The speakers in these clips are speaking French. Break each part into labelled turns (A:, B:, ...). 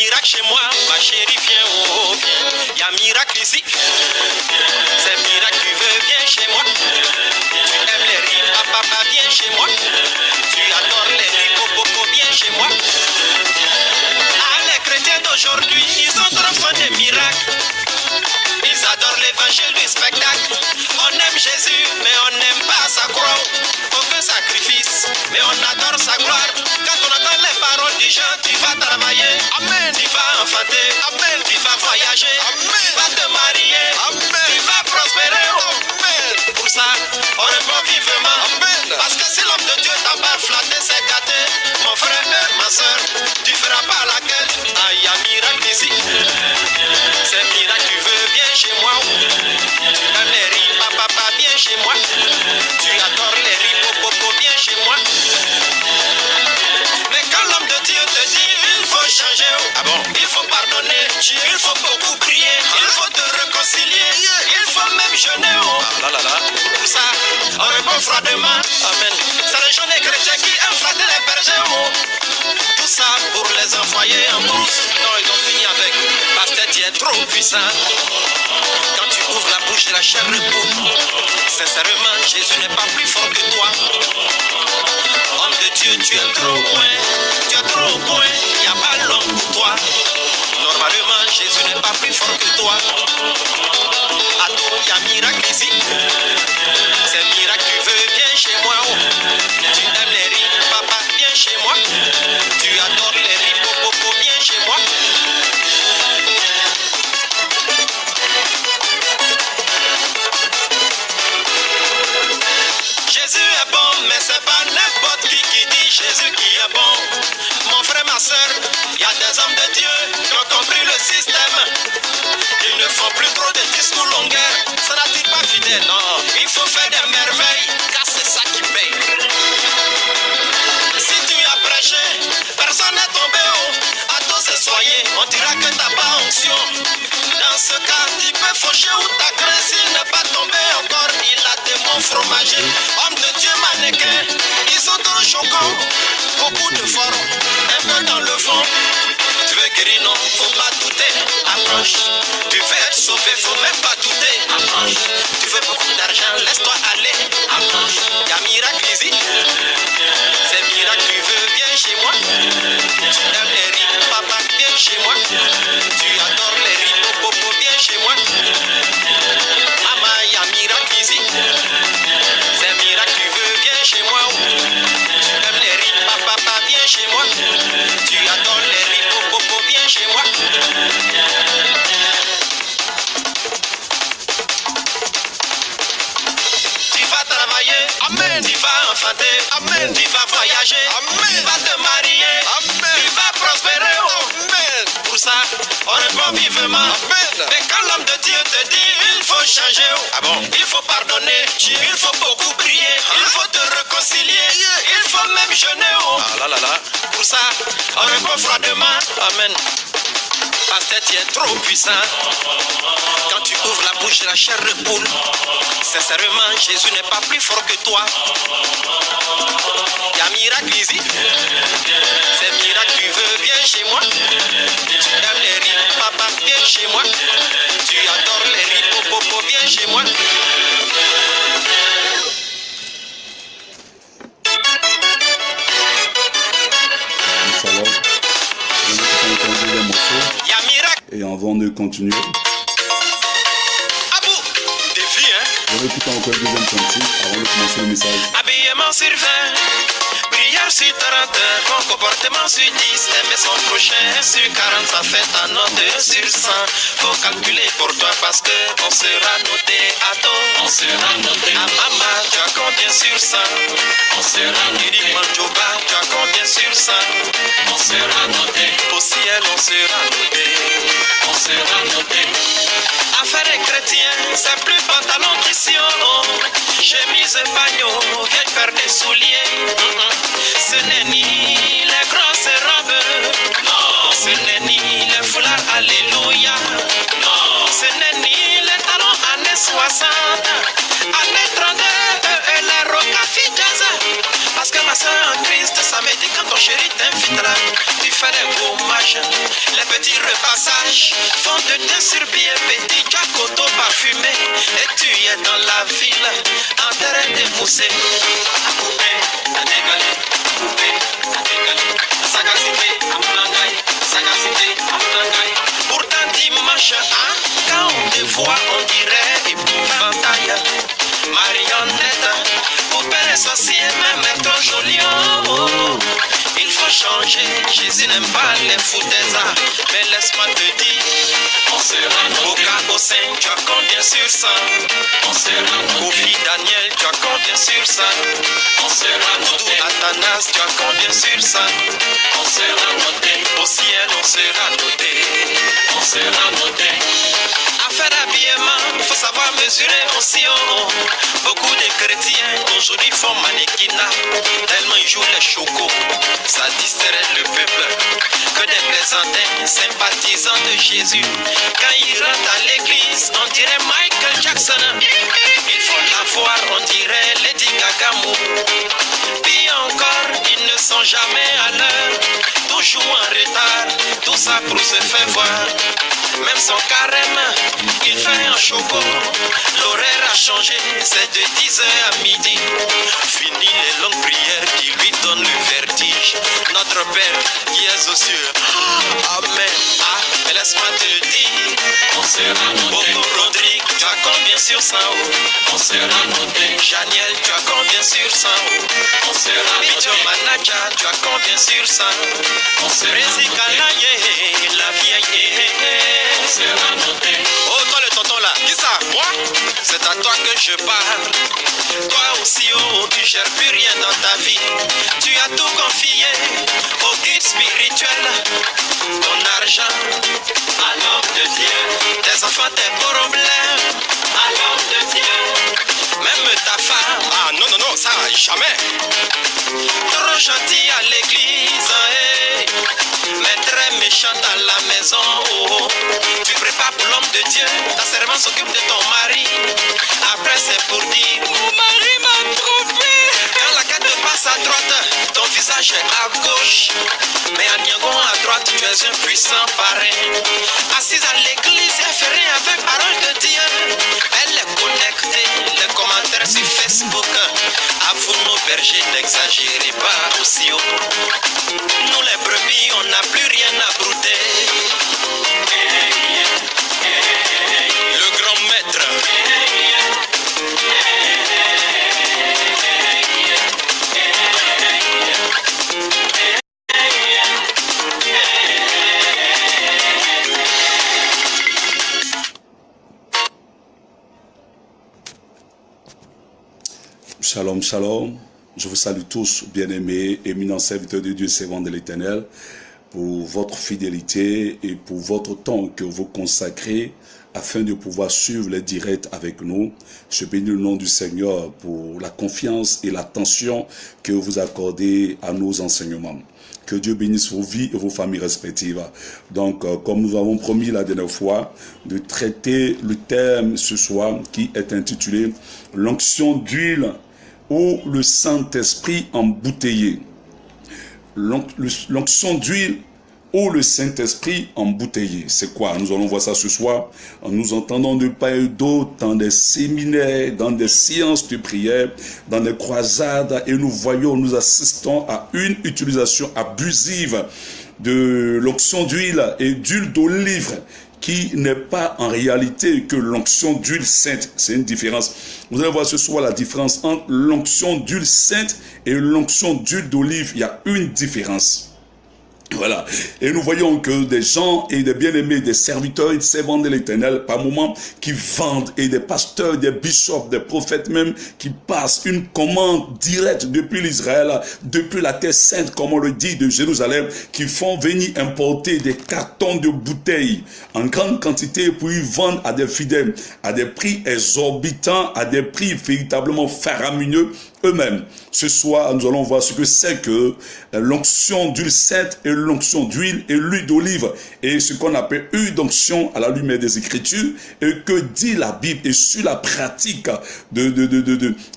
A: miracle chez moi, ma chérie, viens, oh, viens. Y'a miracle ici. C'est miracle, tu veux, viens chez moi. Tu aimes les riz, papa, viens chez moi. Tu adores les riz, popo, viens chez moi. Ah, les chrétiens d'aujourd'hui, ils ont trop faim des miracles. Ils adorent l'évangile du spectacle. On aime Jésus, mais on n'aime pas sa croix. Aucun sacrifice, mais on adore sa gloire. Quand on entend les paroles du gens, tu vas travailler. Amen. Tu vas enfanter. Amen. Tu vas voyager. Amen. Tu vas te marier. Amen. Tu vas prospérer. Amen. Pour ça, on répond vivement. Amen. Parce que si l'homme de Dieu t'a pas flatté, c'est gâté. Mon frère, ma soeur, tu feras pas la quête. Ah, il y a miracle ici. C'est miracle, tu veux, viens chez moi. Tu aimes les riz, papa, viens chez moi. Tu adores les riz, popo, viens chez moi. Mais quand l'homme de Dieu te dit, il faut changer. Ah bon? Il faut pardonner, il faut beaucoup prier, il faut te réconcilier, il faut même jeûner. Ah, là. Pour ça, on répond froidement. Amen. C'est les gens des chrétiens qui aiment flatter les bergers. Tout ça pour les envoyer en brousse. Non, ils ont fini avec. Pasteur, tu es trop puissant. Quand tu ouvres la bouche de la chair repousse. Sincèrement, Jésus n'est pas plus fort que toi. Homme de Dieu, tu es trop loin. Tu es trop au point. Il n'y a pas l'homme pour toi. Normalement, Jésus n'est pas plus fort que toi. Attends, il y a miracle ici. C'est miracle, tu veux, viens chez moi. Tu aimes les riz, papa, viens chez moi. Tu adores les riz, popo, viens chez moi. Jésus est bon, mais c'est pas n'importe qui dit Jésus qui est bon. Mon frère, ma soeur, il y a des hommes de Dieu qui ont compris le système. Ils ne font plus trop de discours longueurs. Ça n'attire pas fidèle, non. Il faut faire des merveilles, car c'est ça qui paye. Si tu as prêché, personne n'est tombé haut. À tous se soigner, on dira que t'as pas onction. Dans ce cas, tu peux faucher ou ta graisse. S'il n'est pas tombé encore, il a des mots fromagés. Homme de Dieu mannequin, ils sont trop choquants. Beaucoup de formes, un peu dans le fond. Tu veux guérir, non, faut pas douter. Approche. Tu veux être sauvé, faut même pas douter. Approche. Tu veux beaucoup d'argent, laisse-toi aller. Approche. Y'a miracle ici. C'est miracle, tu veux, viens chez moi. Tu aimes les riz, papa, viens chez moi. Tu adores les riz, popo, viens chez moi. Maman, y'a miracle ici. C'est miracle, tu veux, viens chez moi. Tu aimes les riz, papa, viens chez moi. Tu adores les riz, popo, viens chez moi. Tu vas travailler, amen. Tu vas enfanter, amen. Tu vas voyager, amen. Tu vas te marier, amen. Tu vas prospérer, amen. Pour ça, on répond vivement, amen. Mais quand l'homme de Dieu te dit, il faut changer, ah bon? Il faut pardonner, il faut beaucoup prier, il faut te réconcilier, il faut même jeûner. Ah là. Pour ça, on répond froidement, amen. Pasteur, tu es trop puissant. Quand tu ouvres la bouche, la chair repoule. Sincèrement, Jésus n'est pas plus fort que toi. Il y a miracle ici. C'est miracle, tu veux, viens chez moi. Tu aimes les riz, papa, viens chez moi. Tu adores les riz, popo, viens chez moi.
B: Et avant de continuer,
A: défi, hein?
B: on va écouter encore le deuxième cantique avant de commencer le message.
A: Habillement sur 20, prière sur 30, bon comportement sur 10, aimer son prochain sur 40, ça fait ta note 1 sur 100. Faut calculer pour toi parce que on sera noté à tôt. On sera noté. À maman, tu as combien sur 100? On sera noté. Manjoba, tu as combien sur 100? On sera noté. Au ciel, on sera noté. On sera noté. Affaire des chrétiens, c'est plus pantalon Christian. Chemise bagnon, vieille paire de souliers. Ce n'est ni les grosses robes. Non. Ce n'est ni les foulards, alléluia. Non. Ce n'est ni les talons années 60. Années 32 et les rocafi jazz. Parce que ma soeur en Christ, ça me dit quand ton chéri t'invitera, tu fais des beaux matchs. Les petits village, fond de teint sur pied, petit jacoto parfumé. Et tu es dans la ville, en terrain de mousser. À couper, à dégaler, à couper, à dégaler. Sagacité, à moulangaï, sagacité, à moulangaï. Pourtant dimanche, hein, quand on te voit, on dirait épouvantail. Marionnette, poupée sorcière, même trop jolie. Oh. Il faut changer, Jésus n'aime pas les foutaises. Mais laisse-moi te dire, on sera au Cabo Saint, tu as combien sur 100? On sera Kofi Daniel, tu as combien sur 100? On sera Doudou Athanas, tu as combien sur 100? On sera noté, au ciel on sera noté. On sera noté. Affaire d'habillement, il faut savoir mesurer aussi. Beaucoup de chrétiens aujourd'hui font mannequinat, tellement ils jouent les chocos, ça distrait le peuple. Que des plaisantins sympathisants de Jésus, quand ils rentrent à l'église, on dirait Michael Jackson. Il faut la voir, on dirait Lady Gaga. Puis encore, ils ne sont jamais à l'heure, toujours en retard, tout ça pour se faire voir. Même son carême, il fait un choco. L'horaire a changé, c'est de 10h à midi. Fini les longues prières qui lui donnent le vertige. Notre Père qui est aux cieux, Amen. Ah, mais laisse-moi te dire, on sera noté. Bobo Rodrigue, tu as combien sur 100? On sera noté. Janiel, tu as combien sur 100? On sera noté. Bicho Manaja, tu as combien sur 100? On sera noté. La vieille. On sera noté. Oh, toi le tonton là, qui ça? Moi? C'est à toi que je parle. Toi aussi, oh, tu gères plus rien dans ta vie. Tu as tout confié au guide spirituel. Ton argent à l'homme de Dieu. Tes enfants, tes problèmes à l'homme de Dieu. Même ta femme. Ah non, non, non, ça, jamais. Trop gentil à l'église, hey. Mais très méchante à la maison. Oh. Tu prépares pour l'homme de Dieu. Ta servante s'occupe de ton mari. Après c'est pour dire, mon mari m'a trompé. Quand la carte passe à droite, ton visage est à gauche. Mais à Niagon à droite, tu es un puissant parrain. Assise à l'église, elle fait rien avec parole de Dieu. Elle est connectée, les commentaires sur Facebook. À vous nos bergers, n'exagérez pas aussi haut. Nous les brebis, on n'a plus rien à brouter. Le grand maître.
B: Shalom, shalom. Je vous salue tous, bien-aimés, éminents serviteurs de Dieu, servants de l'Éternel, pour votre fidélité et pour votre temps que vous consacrez afin de pouvoir suivre les directs avec nous. Je bénis le nom du Seigneur pour la confiance et l'attention que vous accordez à nos enseignements. Que Dieu bénisse vos vies et vos familles respectives. Donc, comme nous avons promis la dernière fois, de traiter le thème ce soir qui est intitulé « L'onction d'huile ou le Saint-Esprit embouteillé ». L'onction d'huile ou le Saint-Esprit embouteillé. C'est quoi? Nous allons voir ça ce soir. Nous entendons de part et d'autre dans des séminaires, dans des séances de prière, dans des croisades, et nous assistons à une utilisation abusive de l'onction d'huile et d'huile d'olive, qui n'est pas en réalité que l'onction d'huile sainte. C'est une différence. Vous allez voir ce soir la différence entre l'onction d'huile sainte et l'onction d'huile d'olive. Il y a une différence. Voilà. Et nous voyons que des gens et des bien-aimés, des serviteurs et des servants de l'Éternel, par moments, qui vendent, et des pasteurs, des bishops, des prophètes même, qui passent une commande directe depuis l'Israël, depuis la terre sainte, comme on le dit, de Jérusalem, qui font venir importer des cartons de bouteilles en grande quantité pour y vendre à des fidèles, à des prix exorbitants, à des prix véritablement faramineux, eux-mêmes. Ce soir, nous allons voir ce que c'est que l'onction d'huile sainte et l'onction d'huile et l'huile d'olive. Et ce qu'on appelle huile d'onction à la lumière des Écritures. Et que dit la Bible et sur la pratique de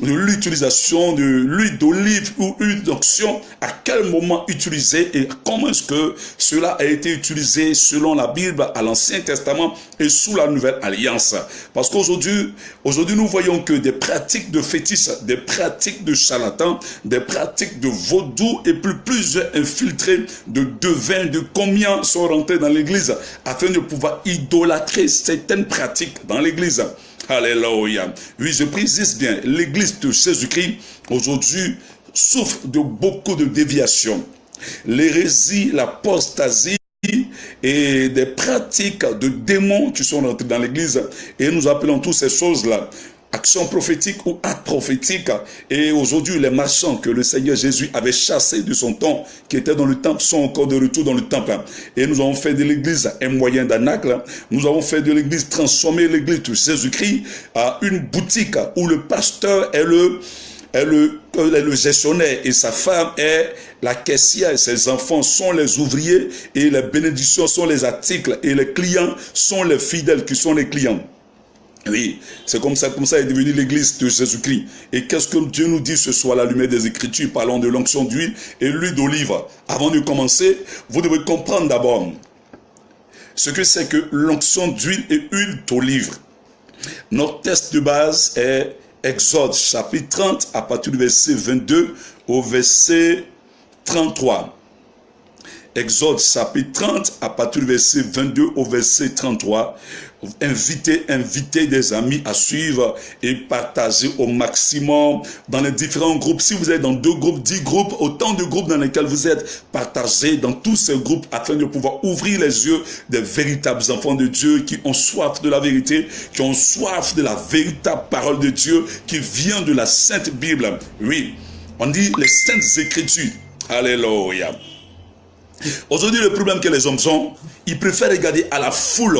B: l'utilisation de l'huile d'olive ou huile d'onction, à quel moment utiliser et comment est-ce que cela a été utilisé selon la Bible à l'Ancien Testament et sous la Nouvelle Alliance. Parce qu'aujourd'hui, nous voyons que des pratiques de fétiches, des pratiques de charlatans, des pratiques de vaudou et plusieurs infiltrés de devins, de combien sont rentrés dans l'église afin de pouvoir idolâtrer certaines pratiques dans l'église. Alléluia. Oui, je précise bien, l'église de Jésus-Christ aujourd'hui souffre de beaucoup de déviations. L'hérésie, l'apostasie et des pratiques de démons qui sont rentrés dans l'église. Et nous appelons toutes ces choses-là action prophétique ou acte prophétique. Et aujourd'hui, les marchands que le Seigneur Jésus avait chassés de son temps, qui étaient dans le temple, sont encore de retour dans le temple. Et nous avons fait de l'église un moyen d'arnaque. Nous avons fait de l'église, transformer l'église de Jésus-Christ à une boutique où le pasteur est le gestionnaire et sa femme est la caissière et ses enfants sont les ouvriers et les bénédictions sont les articles et les clients sont les fidèles qui sont les clients. Oui, c'est comme ça est devenu l'église de Jésus-Christ. Et qu'est-ce que Dieu nous dit ce soir à la lumière des Écritures, parlant de l'onction d'huile et l'huile d'olive. Avant de commencer, vous devez comprendre d'abord ce que c'est que l'onction d'huile et huile d'olive. Notre texte de base est Exode chapitre 30 à partir du verset 22 au verset 33. Exode chapitre 30 à partir du verset 22 au verset 33. Invitez des amis à suivre et partager au maximum dans les différents groupes. Si vous êtes dans 2 groupes, 10 groupes, autant de groupes dans lesquels vous êtes, partagez dans tous ces groupes afin de pouvoir ouvrir les yeux des véritables enfants de Dieu qui ont soif de la vérité, qui ont soif de la véritable parole de Dieu qui vient de la Sainte Bible. Oui, on dit les Saintes Écritures. Alléluia. Aujourd'hui, le problème que les hommes ont, ils préfèrent regarder à la foule.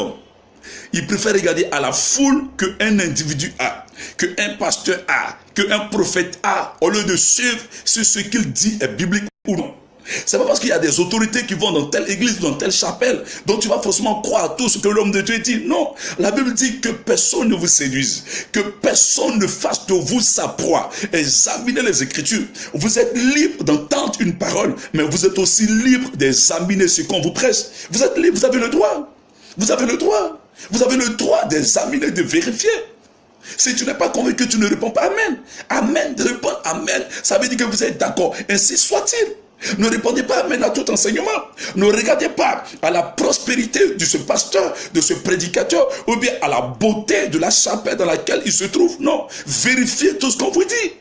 B: Ils préfèrent regarder à la foule qu'un individu a, qu'un pasteur a, qu'un prophète a, au lieu de suivre si ce qu'il dit est biblique ou non. C'est pas parce qu'il y a des autorités qui vont dans telle église, dans telle chapelle, dont tu vas forcément croire à tout ce que l'homme de Dieu dit. Non, la Bible dit que personne ne vous séduise, que personne ne fasse de vous sa proie. Examinez les Écritures. Vous êtes libre d'entendre une parole, mais vous êtes aussi libre d'examiner ce qu'on vous prêche. Vous êtes libre, vous avez le droit. Vous avez le droit. Vous avez le droit d'examiner, de vérifier. Si tu n'es pas convaincu, tu ne réponds pas Amen. Amen, de répondre Amen, ça veut dire que vous êtes d'accord. Ainsi soit-il. Ne répondez pas Amen à tout enseignement. Ne regardez pas à la prospérité de ce pasteur, de ce prédicateur, ou bien à la beauté de la chapelle dans laquelle il se trouve. Non, vérifiez tout ce qu'on vous dit.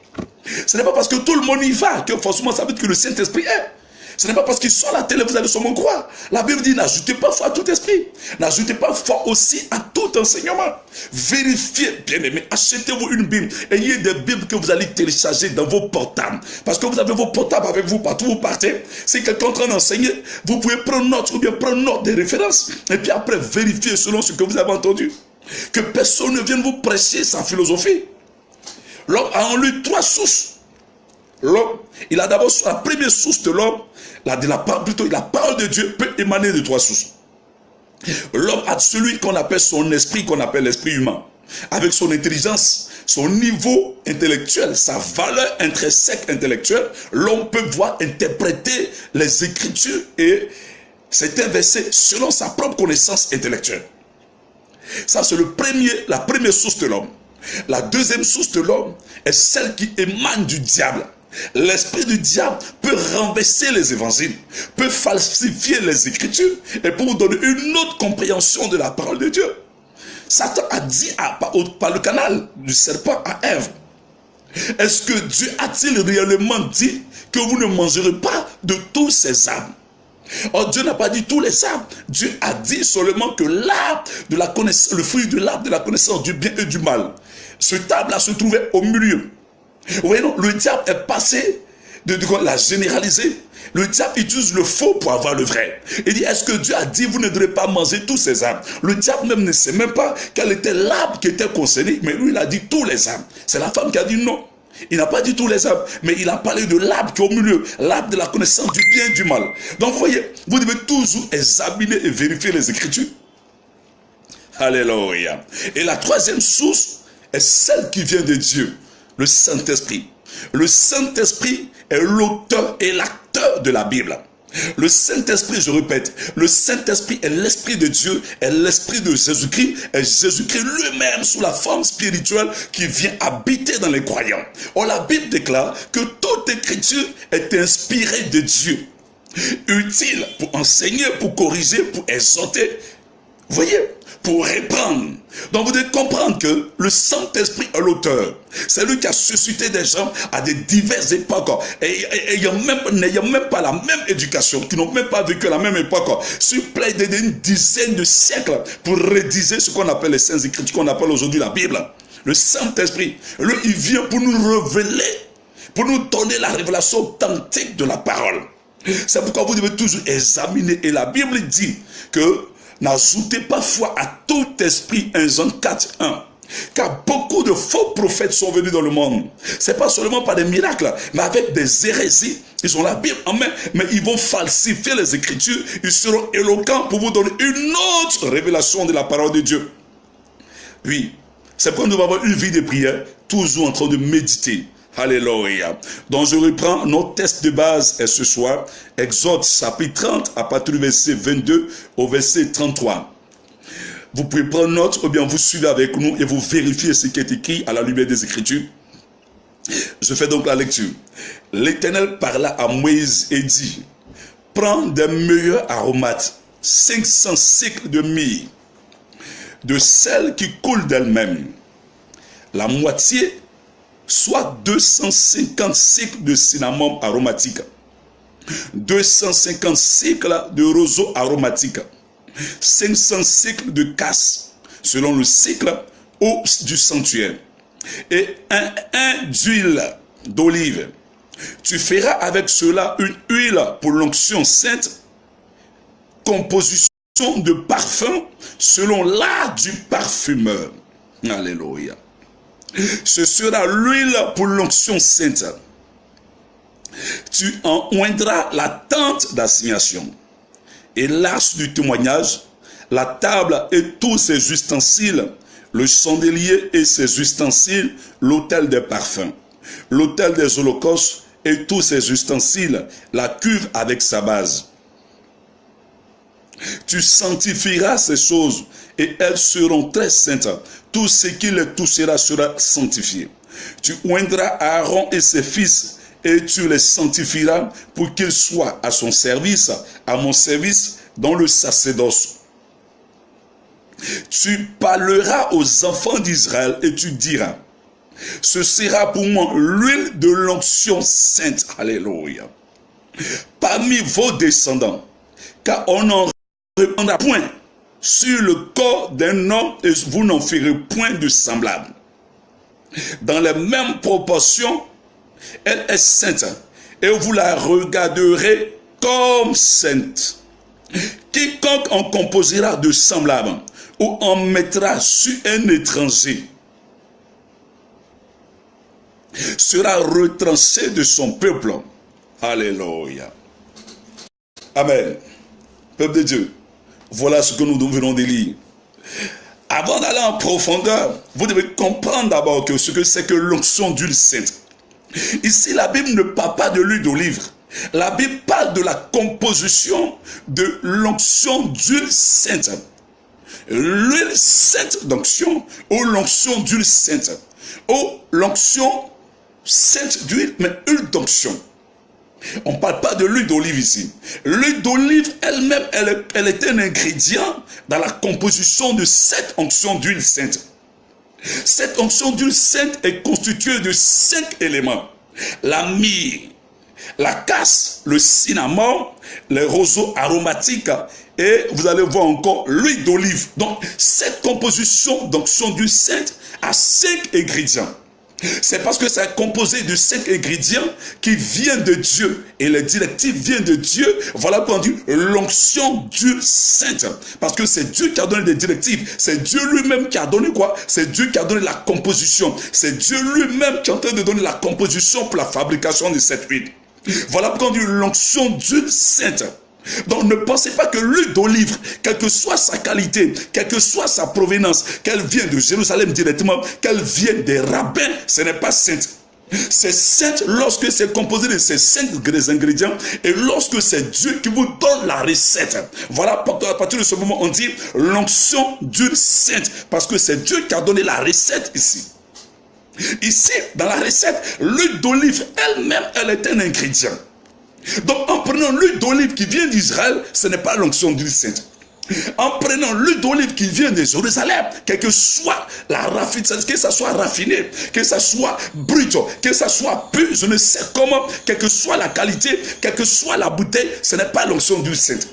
B: Ce n'est pas parce que tout le monde y va que forcément ça veut dire que le Saint-Esprit est. Ce n'est pas parce qu'ils sont à la télé, vous allez sûrement croire. La Bible dit, n'ajoutez pas foi à tout esprit. N'ajoutez pas foi aussi à tout enseignement. Vérifiez, bien aimé, achetez-vous une Bible. Ayez des Bibles que vous allez télécharger dans vos portables. Parce que vous avez vos portables avec vous partout où vous partez. Si quelqu'un est en train d'enseigner, vous pouvez prendre note ou bien prendre note des références. Et puis après, vérifier selon ce que vous avez entendu. Que personne ne vienne vous prêcher sa philosophie. L'homme a en lui 3 sources. L'homme, il a d'abord la première source de l'homme, la parole de Dieu peut émaner de 3 sources. L'homme a celui qu'on appelle son esprit, qu'on appelle l'esprit humain. Avec son intelligence, son niveau intellectuel, sa valeur intrinsèque intellectuelle, l'homme peut voir interpréter les Écritures et certains versets selon sa propre connaissance intellectuelle. Ça, c'est la première source de l'homme. La deuxième source de l'homme est celle qui émane du diable. L'esprit du diable peut renverser les évangiles, peut falsifier les Écritures et pour vous donner une autre compréhension de la parole de Dieu. Satan a dit par le canal du serpent à Ève, est-ce que Dieu a-t-il réellement dit que vous ne mangerez pas de tous ces arbres? Or, Dieu n'a pas dit tous les arbres. Dieu a dit seulement que l'arbre de la connaissance, le fruit de l'arbre de la connaissance du bien et du mal, ce arbre-là se trouvait au milieu. Vous voyez, non, le diable est passé de la généraliser. Le diable utilise le faux pour avoir le vrai. Il dit, est-ce que Dieu a dit, vous ne devrez pas manger tous ces arbres? Le diable même ne sait même pas quel était l'arbre qui était concerné, mais lui, il a dit tous les arbres. C'est la femme qui a dit non. Il n'a pas dit tous les arbres, mais il a parlé de l'arbre qui est au milieu, l'arbre de la connaissance du bien et du mal. Donc vous voyez, vous devez toujours examiner et vérifier les Écritures. Alléluia. Et la troisième source est celle qui vient de Dieu, le Saint-Esprit. Le Saint-Esprit est l'auteur et l'acteur de la Bible. Le Saint-Esprit, je répète, le Saint-Esprit est l'Esprit de Dieu, est l'Esprit de Jésus-Christ, et Jésus-Christ lui-même sous la forme spirituelle qui vient habiter dans les croyants. Or, la Bible déclare que toute écriture est inspirée de Dieu, utile pour enseigner, pour corriger, pour exhorter, vous voyez, pour répandre. Donc vous devez comprendre que le Saint-Esprit est l'auteur. C'est lui qui a suscité des gens à des diverses époques, n'ayant même pas la même éducation, qui n'ont même pas vécu à la même époque, sur près d'une dizaine de siècles, pour rédiger ce qu'on appelle les Saintes Écritures, qu'on appelle aujourd'hui la Bible. Le Saint-Esprit, lui, il vient pour nous révéler, pour nous donner la révélation authentique de la parole. C'est pourquoi vous devez toujours examiner. Et la Bible dit que n'ajoutez pas foi à tout esprit, 1 Jean 4, 1. Car beaucoup de faux prophètes sont venus dans le monde. C'est pas seulement par des miracles, mais avec des hérésies. Ils ont la Bible en main, mais ils vont falsifier les Écritures. Ils seront éloquents pour vous donner une autre révélation de la parole de Dieu. Oui, c'est pourquoi nous devons avoir une vie de prière, toujours en train de méditer. Alléluia. Donc je reprends notre texte de base et ce soir, Exode chapitre 30 à partir du verset 22 au verset 33. Vous pouvez prendre note ou bien vous suivez avec nous et vous vérifiez ce qui est écrit à la lumière des Écritures. Je fais donc la lecture. L'Éternel parla à Moïse et dit, prends des meilleurs aromates, 500 cycles de myrrhe, de celles qui coulent d'elles-mêmes, la moitié, soit 250 cycles de cinnamome aromatique, 250 cycles de roseau aromatique, 500 cycles de casse, selon le cycle du sanctuaire, et un d'huile d'olive. Tu feras avec cela une huile pour l'onction sainte, composition de parfum, selon l'art du parfumeur. Alléluia. Ce sera l'huile pour l'onction sainte. Tu en oindras la tente d'assignation et l'arche du témoignage, la table et tous ses ustensiles, le chandelier et ses ustensiles, l'autel des parfums, l'autel des holocaustes et tous ses ustensiles, la cuve avec sa base. Tu sanctifieras ces choses et elles seront très saintes. Tout ce qui les touchera sera sanctifié. Tu oindras Aaron et ses fils et tu les sanctifieras pour qu'ils soient à son service, à mon service, dans le sacerdoce. Tu parleras aux enfants d'Israël et tu diras, ce sera pour moi l'huile de l'onction sainte. Alléluia. Parmi vos descendants, car on n'en répandra point sur le corps d'un homme et vous n'en ferez point de semblable. Dans les mêmes proportions, elle est sainte et vous la regarderez comme sainte. Quiconque en composera de semblable ou en mettra sur un étranger sera retranché de son peuple. Alléluia. Amen. Peuple de Dieu, voilà ce que nous venons de lire. Avant d'aller en profondeur, vous devez comprendre d'abord que ce que c'est que l'onction d'huile sainte. Ici, la Bible ne parle pas de l'huile d'olive. La Bible parle de la composition de l'onction d'huile sainte. L'huile sainte d'onction ou l'onction d'huile sainte. Ou l'onction sainte d'huile, mais huile d'onction. On ne parle pas de l'huile d'olive ici. L'huile d'olive elle-même, elle est un ingrédient dans la composition de cette onction d'huile sainte. Cette onction d'huile sainte est constituée de 5 éléments. La myrrhe, la casse, le cinnamon, les roseaux aromatiques et vous allez voir encore l'huile d'olive. Donc cette composition d'onction d'huile sainte a 5 ingrédients. C'est parce que c'est composé de 5 ingrédients qui viennent de Dieu. Et les directives viennent de Dieu. Voilà pourquoi on dit l'onction d'huile sainte. Parce que c'est Dieu qui a donné des directives. C'est Dieu lui-même qui a donné quoi? C'est Dieu qui a donné la composition. C'est Dieu lui-même qui est en train de donner la composition pour la fabrication de cette huile. Voilà pourquoi on dit l'onction d'huile sainte. Donc ne pensez pas que l'huile d'olive, quelle que soit sa qualité, quelle que soit sa provenance, qu'elle vienne de Jérusalem directement, qu'elle vienne des rabbins, ce n'est pas sainte. C'est sainte lorsque c'est composé de ces 5 ingrédients et lorsque c'est Dieu qui vous donne la recette. Voilà, à partir de ce moment, on dit l'onction d'huile sainte, parce que c'est Dieu qui a donné la recette ici. Ici, dans la recette, l'huile d'olive elle-même, elle est un ingrédient. Donc en prenant l'huile d'olive qui vient d'Israël, ce n'est pas l'onction d'huile sainte. En prenant l'huile d'olive qui vient de Jérusalem, quelle que soit la raffination, que ça soit raffiné, que ça soit brut, que ça soit pur, je ne sais comment, quelle que soit la qualité, quelle que soit la bouteille, ce n'est pas l'onction d'huile sainte.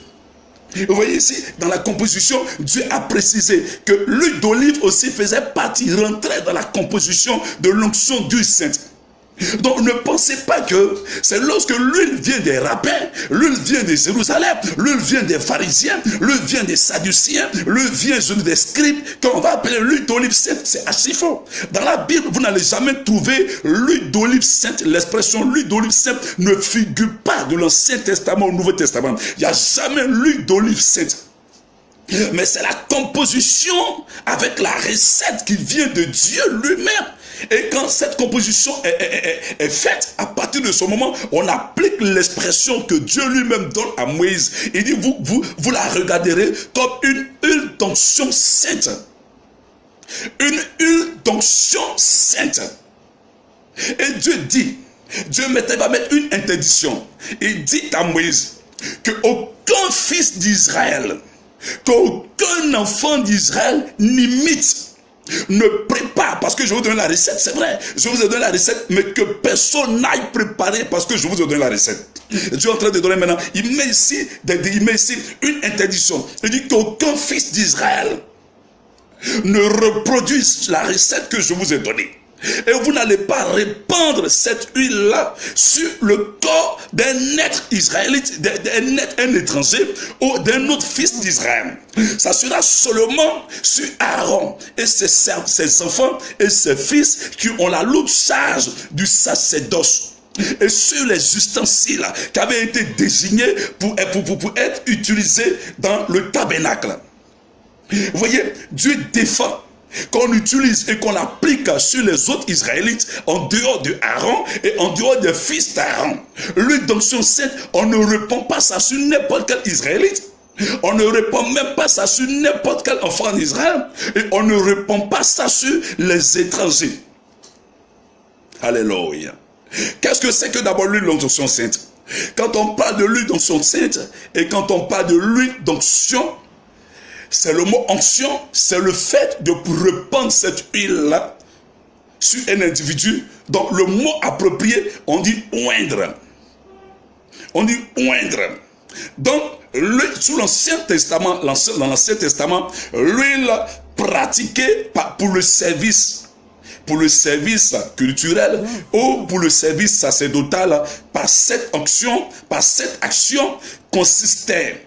B: Vous voyez ici, dans la composition, Dieu a précisé que l'huile d'olive aussi faisait partie, rentrait dans la composition de l'onction d'huile sainte. Donc ne pensez pas que c'est lorsque l'huile vient des rabbins, l'huile vient de Jérusalem, l'huile vient des pharisiens, l'huile vient des sadduciens, l'huile vient des scribes, qu'on va appeler l'huile d'olive sainte. C'est archi faux. Dans la Bible, vous n'allez jamais trouver l'huile d'olive sainte. L'expression l'huile d'olive sainte ne figure pas de l'Ancien Testament au Nouveau Testament. Il n'y a jamais l'huile d'olive sainte. Mais c'est la composition avec la recette qui vient de Dieu lui-même. Et quand cette composition est faite, à partir de ce moment, on applique l'expression que Dieu lui-même donne à Moïse. Il dit, vous la regarderez comme une huile d'onction sainte. Une huile d'onction sainte. Et Dieu dit, Dieu va mettre une interdiction. Il dit à Moïse qu'aucun fils d'Israël, qu'aucun enfant d'Israël n'imite, ne prépare, parce que je vous donne la recette, c'est vrai, je vous ai donné la recette, mais que personne n'aille préparer parce que je vous ai donné la recette. Dieu est en train de donner maintenant, il met ici une interdiction. Il dit qu'aucun fils d'Israël ne reproduise la recette que je vous ai donnée. Et vous n'allez pas répandre cette huile-là sur le corps d'un être israélite, un étranger ou d'un autre fils d'Israël. Ça sera seulement sur Aaron et ses enfants et ses fils qui ont la lourde charge du sacerdoce. Et sur les ustensiles qui avaient été désignés pour être utilisés dans le tabernacle. Vous voyez, Dieu défend qu'on utilise et qu'on applique sur les autres Israélites en dehors de Aaron et en dehors des fils d'Aaron. L'huile d'onction sainte, on ne répand pas ça sur n'importe quel Israélite. On ne répand même pas ça sur n'importe quel enfant d'Israël. Et on ne répand pas ça sur les étrangers. Alléluia. Qu'est-ce que c'est que d'abord l'huile d'onction sainte? Quand on parle de l'huile d'onction sainte et quand on parle de l'huile d'onction, c'est le mot onction, c'est le fait de répandre cette huile-là sur un individu. Donc le mot approprié, on dit oindre. On dit oindre. Donc, sous l'Ancien Testament, dans l'Ancien Testament, l'huile pratiquée pour le service culturel ou pour le service sacerdotal, par cette onction, par cette action, consistait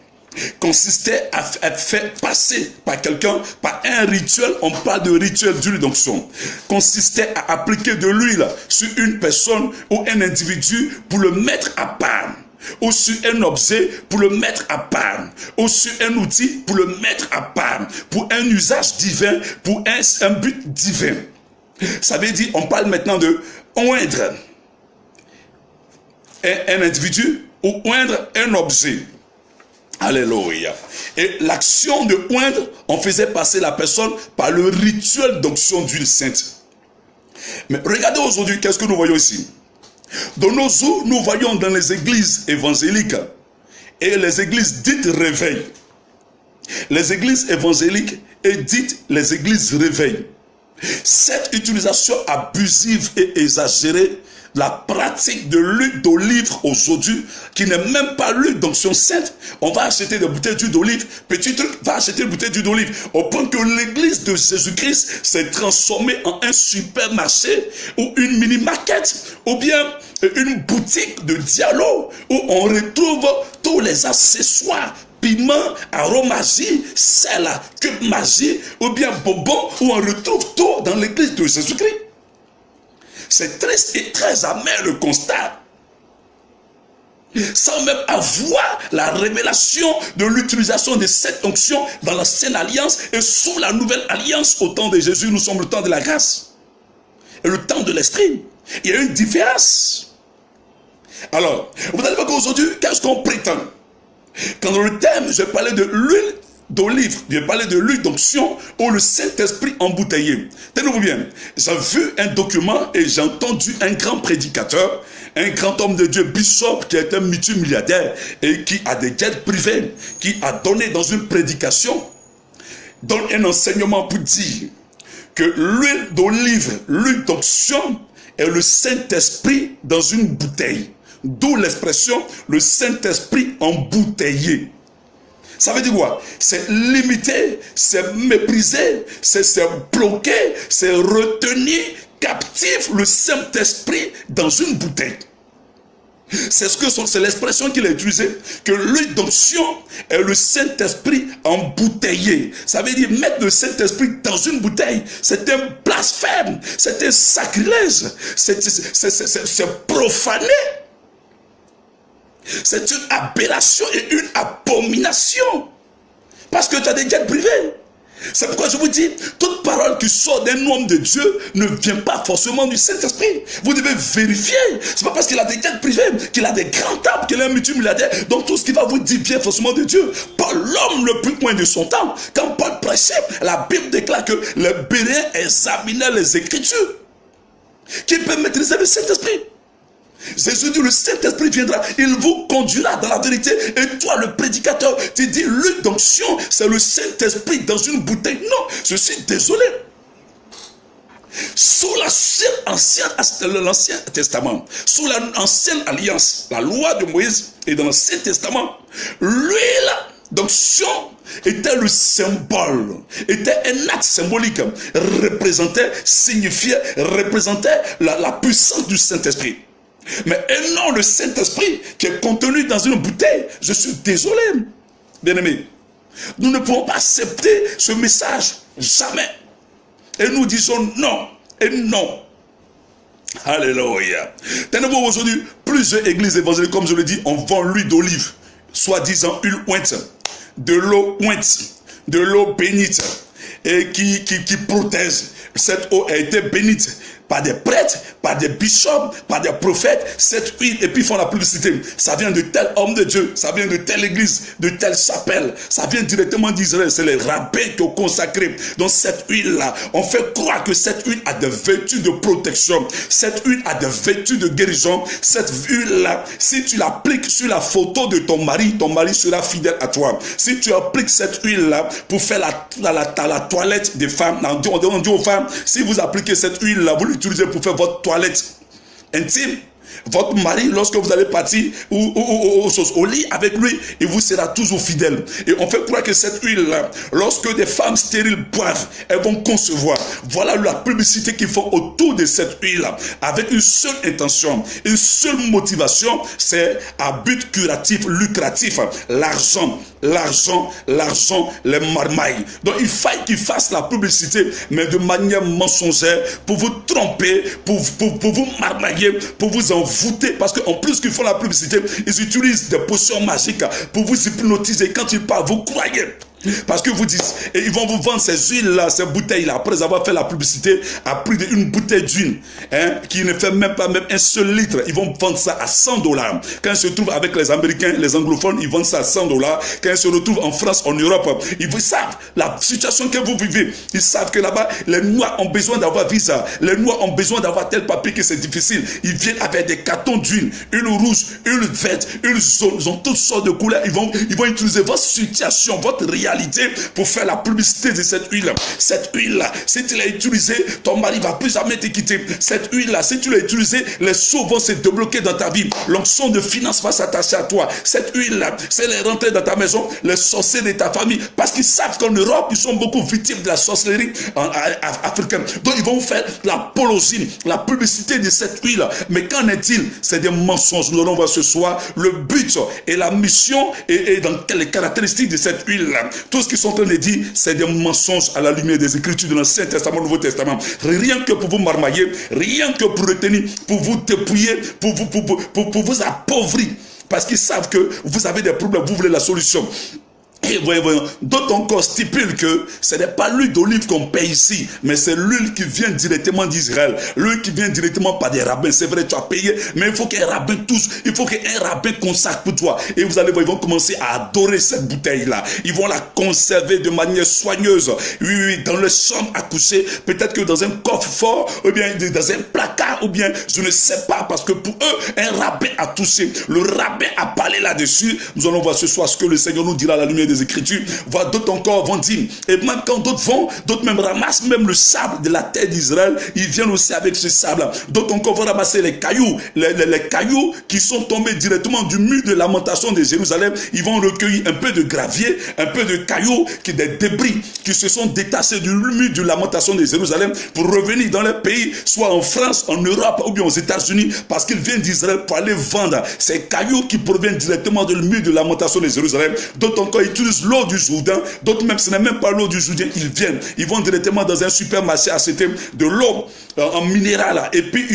B: à faire passer par quelqu'un, par un rituel, on parle de rituel d'huile d'onction, consistait à appliquer de l'huile sur une personne ou un individu pour le mettre à part, ou sur un objet pour le mettre à part, ou sur un outil pour le mettre à part, pour un usage divin, pour un but divin. Ça veut dire, on parle maintenant de oindre un individu ou oindre un objet. Alléluia. Et l'action de oindre, on faisait passer la personne par le rituel d'onction d'huile sainte. Mais regardez aujourd'hui, qu'est-ce que nous voyons ici? De nos jours, nous voyons dans les églises évangéliques et les églises dites réveil. Les églises évangéliques et dites les églises réveil. Cette utilisation abusive et exagérée la pratique de l'huile d'olive aujourd'hui, qui n'est même pas l'huile d'onction sainte. On va acheter des bouteilles d'huile d'olive, petit truc, va acheter une bouteille d'huile d'olive, au point que l'église de Jésus-Christ s'est transformée en un supermarché ou une mini-market, ou bien une boutique de dialogue où on retrouve tous les accessoires, piment, aromagie, sel, cube magie, ou bien bonbon, où on retrouve tout dans l'église de Jésus-Christ. C'est triste et très amer le constat. Sans même avoir la révélation de l'utilisation de cette onction dans l'ancienne alliance et sous la nouvelle alliance au temps de Jésus, nous sommes le temps de la grâce et le temps de l'esprit. Il y a une différence. Alors, vous allez voir qu'aujourd'hui, qu'est-ce qu'on prétend? Quand dans le thème, je parlais de l'huile d'olive, je parlais de l'huile d'onction ou le Saint-Esprit embouteillé. Tenez-vous bien, j'ai vu un document et j'ai entendu un grand prédicateur, un grand homme de Dieu, bishop, qui est un multimilliardaire et qui a des jets privés, qui a donné dans une prédication, donne un enseignement pour dire que l'huile d'olive, l'huile d'onction est le Saint-Esprit dans une bouteille. D'où l'expression le Saint-Esprit embouteillé. Ça veut dire quoi? C'est limiter, c'est mépriser, c'est bloquer, c'est retenir captif le Saint-Esprit dans une bouteille. C'est l'expression qu'il a utilisée, que l'huile d'onction est le Saint-Esprit embouteillé. Ça veut dire mettre le Saint-Esprit dans une bouteille. C'est un blasphème, c'est un sacrilège, c'est profané. C'est une aberration et une abomination. Parce que tu as des jets privés. C'est pourquoi je vous dis, toute parole qui sort d'un homme de Dieu ne vient pas forcément du Saint-Esprit. Vous devez vérifier. C'est pas parce qu'il a des jets privés, qu'il a des grands tables, qu'il est un multimilliardaire. Donc tout ce qu'il va vous dire vient forcément de Dieu. Pas l'homme le plus loin de son temps. Quand Paul prêchait, la Bible déclare que les Béréens examinaient les Écritures. Qui peut maîtriser le Saint-Esprit? Jésus dit, le Saint-Esprit viendra, il vous conduira dans la vérité. Et toi, le prédicateur, tu dis, l'huile d'onction, c'est le Saint-Esprit dans une bouteille. Non, je suis désolé. Sous l'Ancien Testament, sous l'ancienne alliance, la loi de Moïse et dans l'Ancien Testament, l'huile d'onction était le symbole, était un acte symbolique, signifiait, représentait la puissance du Saint-Esprit. Mais et non le Saint-Esprit qui est contenu dans une bouteille. Je suis désolé, bien-aimés. Nous ne pouvons pas accepter ce message, jamais. Et nous disons non, et non. Alléluia. Tenez-vous aujourd'hui, plusieurs églises évangéliques, comme je le dis, on vend l'huile d'olive, soi-disant huile ointe, de l'eau ointe, de l'eau bénite, et qui protège. Cette eau a été bénite par des prêtres, par des bishops, par des prophètes, cette huile, et puis ils font la publicité. Ça vient de tel homme de Dieu, ça vient de telle église, de telle chapelle, ça vient directement d'Israël, c'est les rabbins qui ont consacré. Donc cette huile-là, on fait croire que cette huile a des vertus de protection, cette huile a des vertus de guérison, cette huile-là, si tu l'appliques sur la photo de ton mari sera fidèle à toi. Si tu appliques cette huile-là pour faire la toilette des femmes, on dit aux femmes, si vous appliquez cette huile-là, vous l'utilisez pour faire votre toilette intime, votre mari, lorsque vous allez partir au lit avec lui, il vous sera toujours fidèle. Et on fait croire que cette huile-là, lorsque des femmes stériles boivent, elles vont concevoir. Voilà la publicité qu'ils font autour de cette huile-là, avec une seule intention, une seule motivation, c'est à but curatif, lucratif, l'argent, les marmailles. Donc il faille qu'ils fassent la publicité, mais de manière mensongère, pour vous tromper, pour vous marmailler, pour vous envoûter, parce qu'en plus qu'ils font la publicité, ils utilisent des potions magiques pour vous hypnotiser. Quand ils parlent, vous croyez. Parce que vous dites, et ils vont vous vendre ces huiles-là, ces bouteilles-là, après avoir fait la publicité à prix d'une bouteille d'huile, qui ne fait même pas un seul litre. Ils vont vendre ça à $100. Quand ils se trouvent avec les Américains, les anglophones, ils vendent ça à $100. Quand ils se retrouvent en France, en Europe, ils savent la situation que vous vivez. Ils savent que là-bas, les Noirs ont besoin d'avoir visa. Les Noirs ont besoin d'avoir tel papier que c'est difficile. Ils viennent avec des cartons d'huile, une rouge, une verte, une jaune. Ils ont toutes sortes de couleurs. Ils vont utiliser votre situation, votre réalité réalité pour faire la publicité de cette huile. Cette huile-là, si tu l'as utilisée, ton mari ne va plus jamais te quitter. Cette huile-là, si tu l'as utilisée, les sceaux vont se débloquer dans ta vie. L'onction de finance va s'attacher à toi. Cette huile-là, c'est elle est rentrée dans ta maison, les sorciers de ta famille, parce qu'ils savent qu'en Europe, ils sont beaucoup victimes de la sorcellerie africaine. Donc, ils vont faire l'apologie, la publicité de cette huile. Mais qu'en est-il? C'est des mensonges. Nous allons voir ce soir le but et la mission et dans les caractéristiques de cette huile-là. Tout ce qu'ils sont en train de dire, c'est des mensonges à la lumière des Écritures de l'Ancien Testament, Nouveau Testament. Rien que pour vous marmailler, rien que pour retenir, pour vous dépouiller, pour vous appauvrir. Parce qu'ils savent que vous avez des problèmes, vous voulez la solution. Et voyons, d'autres encore stipulent que ce n'est pas l'huile d'olive qu'on paye ici, mais c'est l'huile qui vient directement d'Israël, l'huile qui vient directement par des rabbins. C'est vrai, tu as payé, mais il faut qu'un rabbin touche, il faut qu'un rabbin consacre pour toi. Et vous allez voir, ils vont commencer à adorer cette bouteille-là. Ils vont la conserver de manière soigneuse. Oui, dans leur chambre à coucher, peut-être que dans un coffre-fort, ou bien dans un placard, ou bien, je ne sais pas, parce que pour eux, un rabbin a touché. Le rabbin a parlé là-dessus. Nous allons voir ce soir ce que le Seigneur nous dira à la lumière des Écritures. Voilà, d'autres encore vont dire, et même quand d'autres vont, d'autres même ramassent même le sable de la terre d'Israël, ils viennent aussi avec ce sable. D'autres encore vont ramasser les cailloux, les cailloux qui sont tombés directement du mur de lamentation de Jérusalem. Ils vont recueillir un peu de gravier, un peu de cailloux, des débris qui se sont détachés du mur de lamentation de Jérusalem pour revenir dans leur pays, soit en France, en Europe ou bien aux États-Unis, parce qu'ils viennent d'Israël pour aller vendre ces cailloux qui proviennent directement du mur de lamentation de Jérusalem. D'autres encore utilisent l'eau du Jourdain, d'autres même, ce n'est même pas l'eau du Jourdain, ils vont directement dans un supermarché acheter de l'eau en minéral, et puis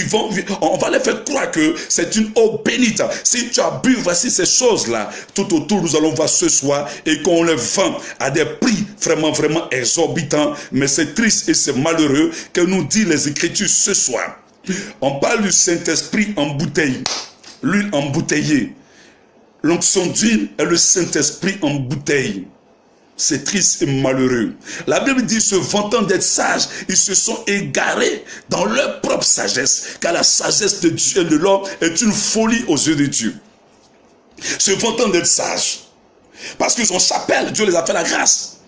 B: on va leur faire croire que c'est une eau bénite. Si tu as bu, voici ces choses-là, tout autour, nous allons voir ce soir, et qu'on les vend à des prix vraiment, vraiment exorbitants, mais c'est triste et c'est malheureux que nous dit les Écritures ce soir. On parle du Saint-Esprit en bouteille, l'huile embouteillée. L'onction d'huile est le Saint-Esprit en bouteille. C'est triste et malheureux. La Bible dit, se vantant d'être sages, ils se sont égarés dans leur propre sagesse, car la sagesse de Dieu et de l'homme est une folie aux yeux de Dieu. Se vantant d'être sages, parce qu'ils ont chapelle, Dieu les a fait la grâce.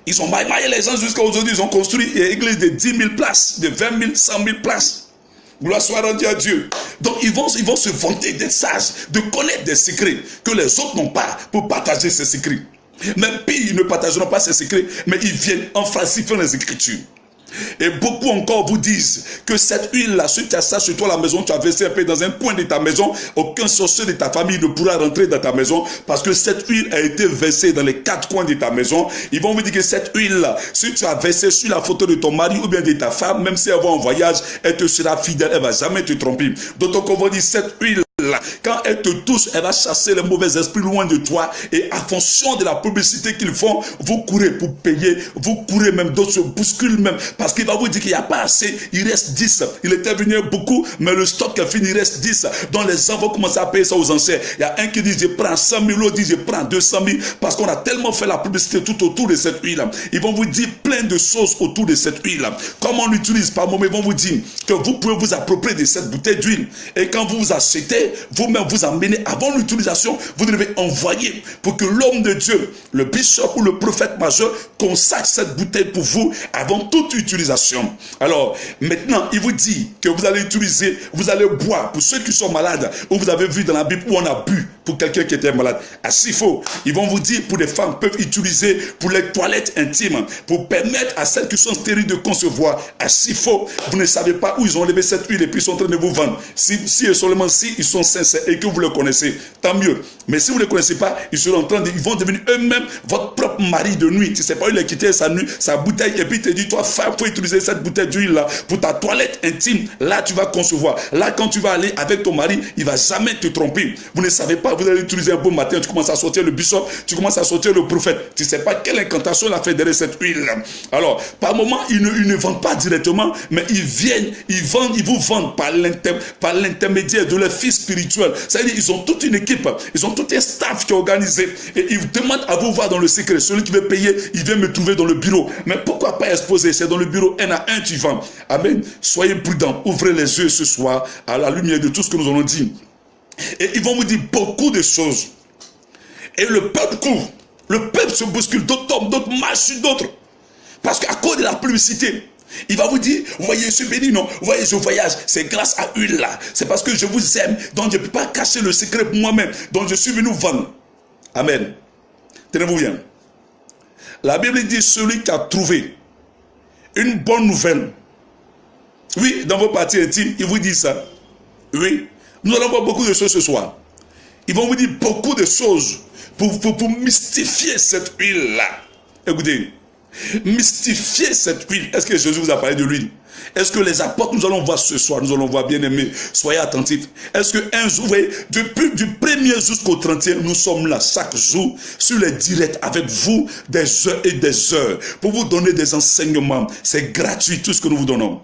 B: Ils ont maillé les gens jusqu'à aujourd'hui, ils ont construit une église de 10 000 places, de 20 000, 100 000 places. Gloire soit rendue à Dieu. Donc ils vont se vanter d'être sages, de connaître des secrets que les autres n'ont pas pour partager ces secrets. Même pire, ils ne partageront pas ces secrets, mais ils viennent en falsifiant les Écritures. Et beaucoup encore vous disent que cette huile-là, si tu as ça sur toi à la maison, tu as versé un peu dans un coin de ta maison, aucun sorcier de ta famille ne pourra rentrer dans ta maison parce que cette huile a été versée dans les 4 coins de ta maison. Ils vont vous dire que cette huile-là, si tu as versé sur la photo de ton mari ou bien de ta femme, même si elle va en voyage, elle te sera fidèle, elle ne va jamais te tromper. D'autant qu'on va dire cette huile, quand elle te touche, elle va chasser les mauvais esprits loin de toi. Et en fonction de la publicité qu'ils font, vous courez pour payer, vous courez même, d'autres se bousculent même, parce qu'il va vous dire qu'il n'y a pas assez, il reste 10. Il était venu beaucoup, mais le stock est fini, il reste 10. Donc les gens vont commencer à payer ça aux anciens. Il y a un qui dit je prends 100 000, l'autre dit je prends 200 000, parce qu'on a tellement fait la publicité tout autour de cette huile. Ils vont vous dire plein de choses autour de cette huile. Comment on l'utilise par moment, ils vont vous dire que vous pouvez vous approprier de cette bouteille d'huile. Et quand vous vous achetez, vous-même vous emmenez avant l'utilisation, vous devez envoyer pour que l'homme de Dieu, le bishop ou le prophète majeur consacre cette bouteille pour vous avant toute utilisation. Alors, maintenant, il vous dit que vous allez utiliser, vous allez boire pour ceux qui sont malades, ou vous avez vu dans la Bible où on a bu pour quelqu'un qui était malade. À s'il faut, ils vont vous dire pour les femmes peuvent utiliser pour les toilettes intimes, pour permettre à celles qui sont stériles de concevoir. À s'il faut, vous ne savez pas où ils ont levé cette huile et puis ils sont en train de vous vendre. Si et seulement si ils sont sincères et que vous le connaissez, tant mieux. Mais si vous ne les connaissez pas, ils vont devenir eux-mêmes votre propre mari de nuit. Tu ne sais pas où il a quitté sa bouteille et puis il te dit, toi, femme, il faut utiliser cette bouteille d'huile là pour ta toilette intime. Là, tu vas concevoir. Là, quand tu vas aller avec ton mari, il ne va jamais te tromper. Vous ne savez pas, vous allez utiliser un bon matin, tu commences à sortir le bishop, tu commences à sortir le prophète. Tu ne sais pas quelle incantation il a fait derrière cette huile. Alors, par moment, ils ne vendent pas directement, mais ils viennent, ils vous vendent par l'intermédiaire de leur fils spirituel. C'est-à-dire, ils ont toute une équipe, ils ont tout un staff qui est organisé. Et ils vous demandent à vous voir dans le secret. Celui qui veut payer, il vient me trouver dans le bureau. Mais pourquoi pas exposer? C'est dans le bureau, un à un, tu vends. Amen. Soyez prudents, ouvrez les yeux ce soir à la lumière de tout ce que nous allons dire. Et ils vont vous dire beaucoup de choses. Et le peuple court. Le peuple se bouscule, d'autres tombent, d'autres marchent sur d'autres. Parce qu'à cause de la publicité, il va vous dire, vous voyez, je suis béni, non, vous voyez, je voyage, c'est grâce à une là. C'est parce que je vous aime, donc je ne peux pas cacher le secret pour moi-même. Donc je suis venu vendre. Amen. Tenez-vous bien. La Bible dit, celui qui a trouvé une bonne nouvelle. Oui, dans vos parties intimes, il vous dit ça. Oui, nous allons voir beaucoup de choses ce soir. Ils vont vous dire beaucoup de choses pour mystifier cette huile-là. Écoutez, mystifier cette huile. Est-ce que Jésus vous a parlé de l'huile? Est-ce que les apôtres, nous allons voir ce soir, nous allons voir, bien aimés, soyez attentifs. Est-ce qu'un jour, vous voyez, depuis du 1er jusqu'au 31, nous sommes là chaque jour sur les directs avec vous des heures et des heures pour vous donner des enseignements. C'est gratuit tout ce que nous vous donnons.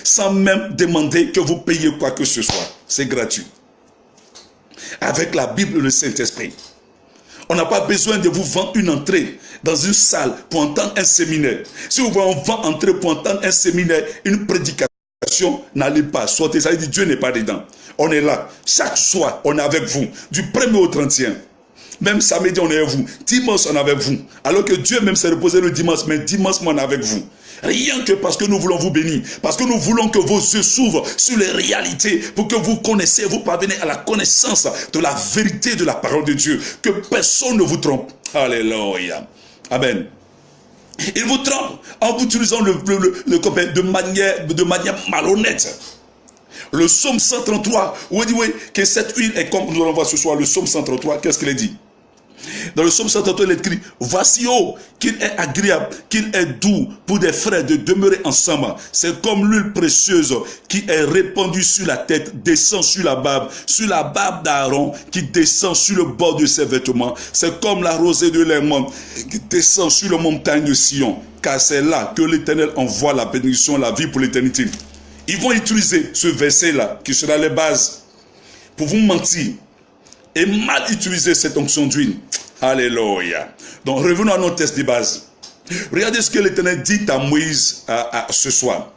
B: Sans même demander que vous payiez quoi que ce soit. C'est gratuit. Avec la Bible et le Saint-Esprit. On n'a pas besoin de vous vendre une entrée dans une salle pour entendre un séminaire. Si vous voulez, on vend entrer pour entendre un séminaire, une prédication, n'allez pas. Sortez, ça veut dire Dieu n'est pas dedans. On est là. Chaque soir, on est avec vous. Du 1er au 31. Même samedi, on est avec vous. Dimanche, on est avec vous. Alors que Dieu même s'est reposé le dimanche, mais dimanche, on est avec vous. Rien que parce que nous voulons vous bénir. Parce que nous voulons que vos yeux s'ouvrent sur les réalités. Pour que vous connaissiez, vous parvenez à la connaissance de la vérité de la parole de Dieu. Que personne ne vous trompe. Alléluia. Amen. Il vous trompe en vous utilisant de manière malhonnête. Le psaume 133, où il dit oui, que cette huile est comme nous allons voir ce soir, le psaume 133, qu'est-ce qu'il dit? Dans le psaume 133, il est écrit, voici oh, qu'il est agréable, qu'il est doux pour des frères de demeurer ensemble. C'est comme l'huile précieuse qui est répandue sur la tête, descend sur la barbe d'Aaron, qui descend sur le bord de ses vêtements. C'est comme la rosée de l'Hermon qui descend sur la montagne de Sion, car c'est là que l'Éternel envoie la bénédiction, la vie pour l'éternité. Ils vont utiliser ce verset-là, qui sera les bases, pour vous mentir et mal utiliser cette onction d'huile. Alléluia. Donc revenons à notre texte de base. Regardez ce que l'Éternel dit à Moïse ce soir.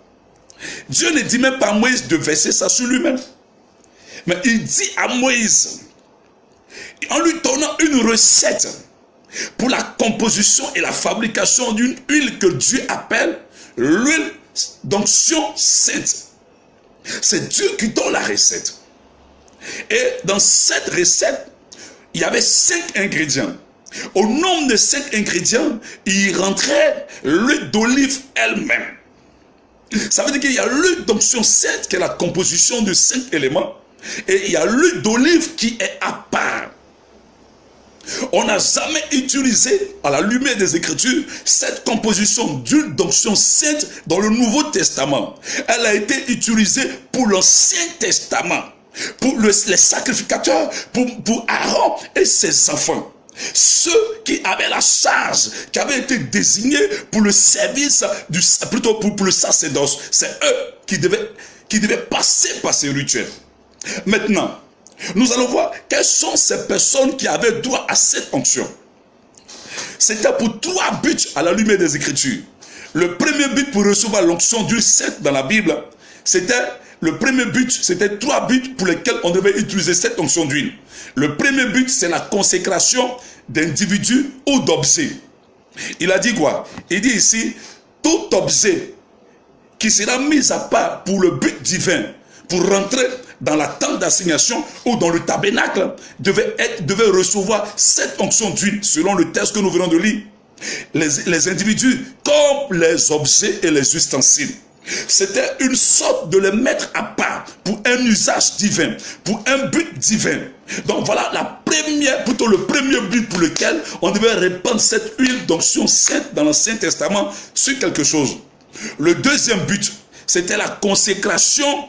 B: Dieu ne dit même pas à Moïse de verser ça sur lui-même. Mais il dit à Moïse, en lui donnant une recette pour la composition et la fabrication d'une huile que Dieu appelle l'huile d'onction sainte. C'est Dieu qui donne la recette. Et dans cette recette, il y avait 5 ingrédients. Au nombre de 5 ingrédients, il rentrait l'huile d'olive elle-même. Ça veut dire qu'il y a l'huile d'onction sainte qui est la composition de 5 éléments. Et il y a l'huile d'olive qui est à part. On n'a jamais utilisé, à la lumière des Écritures, cette composition d'huile d'onction sainte dans le Nouveau Testament. Elle a été utilisée pour l'Ancien Testament, pour les sacrificateurs, pour Aaron et ses enfants. Ceux qui avaient la charge, qui avaient été désignés pour le service, plutôt pour le sacerdoce, c'est eux qui devaient passer par ces rituels. Maintenant, nous allons voir quelles sont ces personnes qui avaient droit à cette onction. C'était pour 3 buts à la lumière des Écritures. Le premier but pour recevoir l'onction d'huile sainte dans la Bible, c'était 3 buts pour lesquels on devait utiliser cette onction d'huile. Le premier but, c'est la consécration d'individus ou d'objets. Il a dit quoi? Il dit ici, tout objet qui sera mis à part pour le but divin, pour rentrer dans la tente d'assignation ou dans le tabernacle, devait recevoir cette onction d'huile, selon le texte que nous venons de lire. Les individus, comme les objets et les ustensiles, c'était une sorte de les mettre à part pour un usage divin, pour un but divin. Donc voilà le premier but pour lequel on devait répandre cette huile d'onction sainte dans l'Ancien Testament sur quelque chose. Le deuxième but, c'était la consécration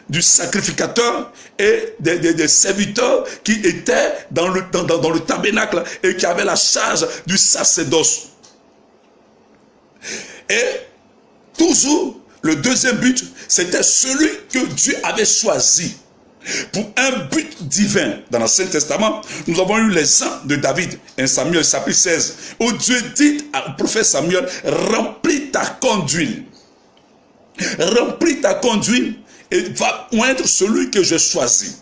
B: du sacrificateur et des serviteurs qui étaient dans le tabernacle et qui avaient la charge du sacerdoce. Et toujours, le deuxième but, c'était celui que Dieu avait choisi pour un but divin. Dans l'Ancien Testament, nous avons eu l'exemple de David, 1 Samuel chapitre 16, où Dieu dit au prophète Samuel, remplis ta corne d'huile. Remplis ta corne d'huile et va oindre celui que j'ai choisi.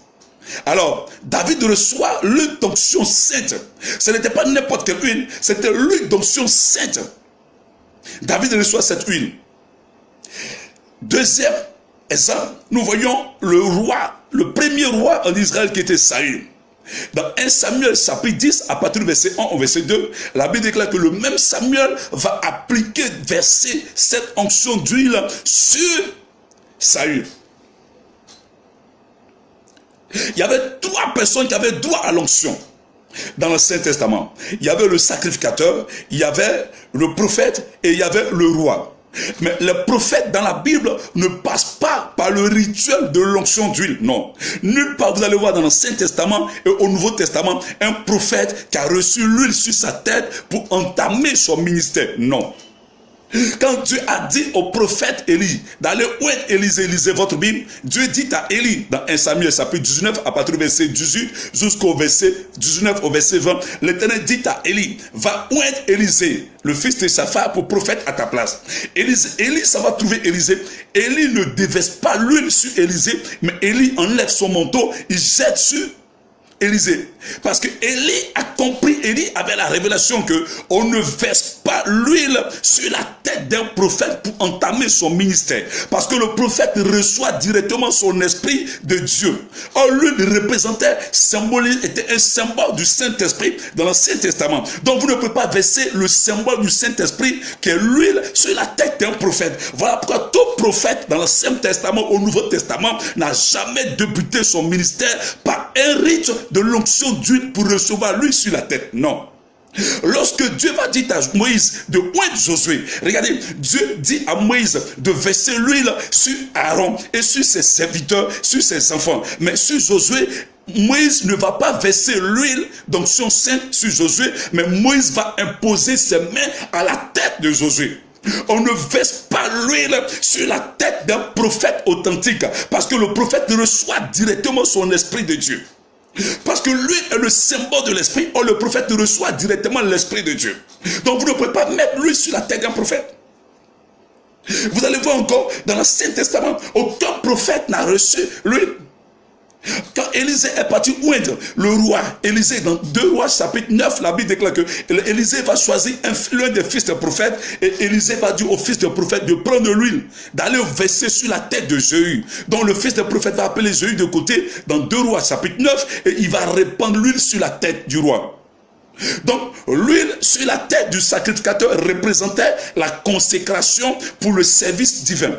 B: Alors, David reçoit l'huile d'onction sainte. Ce n'était pas n'importe quelle huile, c'était l'huile d'onction sainte. David reçoit cette huile. Deuxième exemple, nous voyons le roi, le premier roi en Israël qui était Saül. Dans 1 Samuel chapitre 10, à partir du verset 1 au verset 2, la Bible déclare que le même Samuel va appliquer, verser cette onction d'huile sur Saül. Il y avait 3 personnes qui avaient droit à l'onction dans l'Ancien Testament. Il y avait le sacrificateur, il y avait le prophète et il y avait le roi. Mais les prophètes dans la Bible ne passent pas par le rituel de l'onction d'huile. Non. Nulle part vous allez voir dans l'Ancien Testament et au Nouveau Testament un prophète qui a reçu l'huile sur sa tête pour entamer son ministère. Non. Quand Dieu a dit au prophète Élie d'aller où est Élisée, lisez votre Bible, Dieu dit à Élie dans 1 Samuel chapitre 19 à partir du verset 18 jusqu'au verset 19 au verset 20, l'Éternel dit à Élie, va où est Élisée, le fils de Saphat, pour prophète à ta place. Élie, ça va trouver Élisée. Élie ne déverse pas l'huile sur Élisée, mais Élie enlève son manteau, il jette sur Élisée. Parce que Élie a compris, Élie avait la révélation que on ne verse pas l'huile sur la tête d'un prophète pour entamer son ministère. Parce que le prophète reçoit directement son esprit de Dieu. Or, l'huile représentait, était un symbole du Saint-Esprit dans l'Ancien Testament. Donc, vous ne pouvez pas verser le symbole du Saint-Esprit qui est l'huile sur la tête d'un prophète. Voilà pourquoi tout prophète dans l'Ancien Testament, au Nouveau Testament, n'a jamais débuté son ministère par un rite de l'onction d'huile pour recevoir l'huile sur la tête. Non. Lorsque Dieu va dire à Moïse de oindre Josué, regardez, Dieu dit à Moïse de verser l'huile sur Aaron et sur ses serviteurs, sur ses enfants. Mais sur Josué, Moïse ne va pas verser l'huile d'onction sainte sur Josué, mais Moïse va imposer ses mains à la tête de Josué. On ne verse pas l'huile sur la tête d'un prophète authentique, parce que le prophète reçoit directement son esprit de Dieu. Parce que l'huile est le symbole de l'esprit, or le prophète reçoit directement l'esprit de Dieu. Donc vous ne pouvez pas mettre l'huile sur la tête d'un prophète. Vous allez voir encore dans l'Ancien Testament, aucun prophète n'a reçu l'huile. Quand Élisée est parti oindre le roi Élisée, dans 2 Rois chapitre 9, la Bible déclare que Élisée va choisir l'un des fils de prophète, et Élisée va dire au fils de prophète de prendre l'huile, d'aller verser sur la tête de Jéhu. Donc le fils de prophète va appeler Jéhu de côté dans 2 Rois chapitre 9 et il va répandre l'huile sur la tête du roi. Donc l'huile sur la tête du sacrificateur représentait la consécration pour le service divin.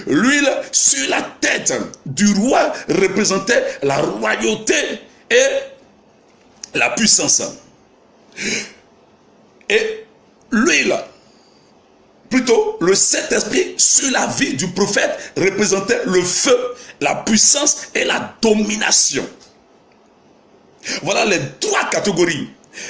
B: L'huile sur la tête du roi représentait la royauté et la puissance. Et l'huile, plutôt le Saint-Esprit sur la vie du prophète représentait le feu, la puissance et la domination. Voilà les 3 catégories.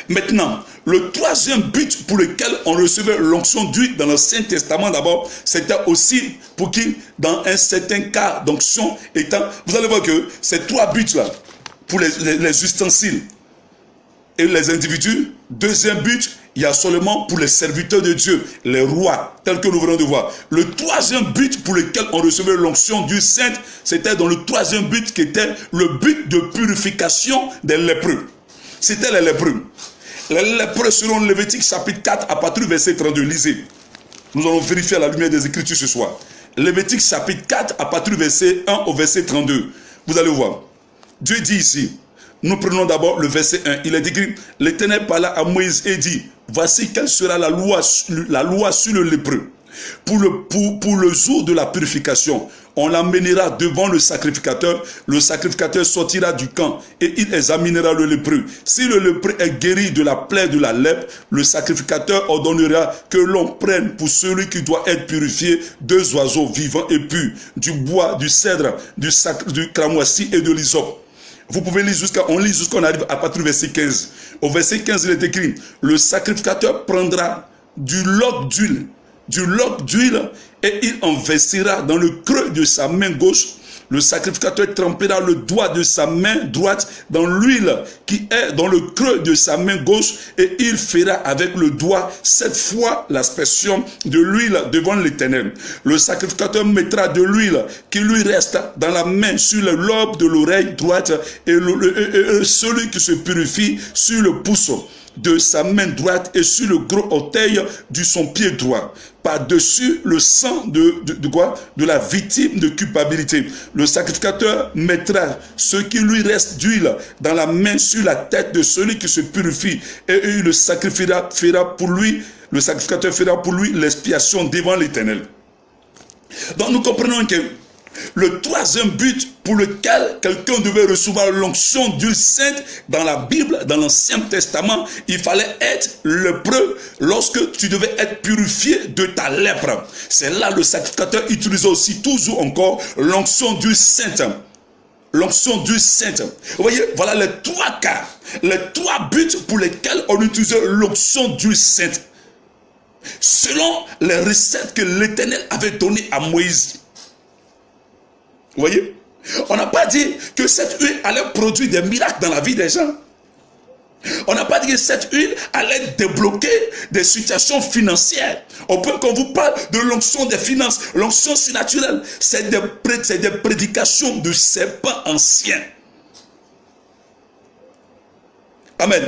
B: Maintenant, le 3e but pour lequel on recevait l'onction d'huile dans l'Ancien Testament d'abord, c'était aussi pour qui, dans un certain cas d'onction étant, vous allez voir que ces 3 buts-là, pour les ustensiles et les individus, 2e but, il y a seulement pour les serviteurs de Dieu, les rois, tels que nous venons de voir. Le 3e but pour lequel on recevait l'onction d'huile sainte, c'était dans le 3e but qui était le but de purification des lépreux. C'était les lépreux. Les lépreux selon Lévitique chapitre 4 à partir du verset 32. Lisez. Nous allons vérifier à la lumière des Écritures ce soir. Lévitique chapitre 4 à partir du verset 1 au verset 32. Vous allez voir. Dieu dit ici. Nous prenons d'abord le verset 1. Il est écrit, l'Éternel parla à Moïse et dit, voici quelle sera la loi sur le lépreux. Pour le jour de la purification, on l'amènera devant le sacrificateur sortira du camp et il examinera le lépreux. Si le lépreux est guéri de la plaie de la lèpre, le sacrificateur ordonnera que l'on prenne pour celui qui doit être purifié 2 oiseaux vivants et purs, du bois, du cèdre, du cramoisi et de l'hysope. Vous pouvez lire on lit jusqu'on arrive à partir du verset 15. Au verset 15, il est écrit, le sacrificateur prendra du log d'huile et il en versera dans le creux de sa main gauche Le sacrificateur trempera le doigt de sa main droite dans l'huile qui est dans le creux de sa main gauche et il fera avec le doigt 7 fois l'aspersion de l'huile devant l'Éternel. Le sacrificateur mettra de l'huile qui lui reste dans la main sur le lobe de l'oreille droite et celui qui se purifie sur le pouce de sa main droite et sur le gros orteil de son pied droit. Par-dessus le sang de la victime de culpabilité. Le sacrificateur mettra ce qui lui reste d'huile dans la main sur la tête de celui qui se purifie et il le sacrifiera, le sacrificateur fera pour lui l'expiation devant l'Éternel. Donc nous comprenons que le troisième but pour lequel quelqu'un devait recevoir l'onction d'huile sainte dans la Bible, dans l'Ancien Testament, il fallait être lépreux lorsque tu devais être purifié de ta lèpre. C'est là le sacrificateur utilisait aussi toujours encore l'onction d'huile sainte. L'onction d'huile sainte. Vous voyez, voilà les 3 cas, les 3 buts pour lesquels on utilisait l'onction d'huile sainte. Selon les recettes que l'Éternel avait données à Moïse. Vous voyez? On n'a pas dit que cette huile allait produire des miracles dans la vie des gens. On n'a pas dit que cette huile allait débloquer des situations financières. Au point qu'on vous parle de l'onction des finances, l'onction surnaturelle. C'est des prédications de serpents anciens. Amen.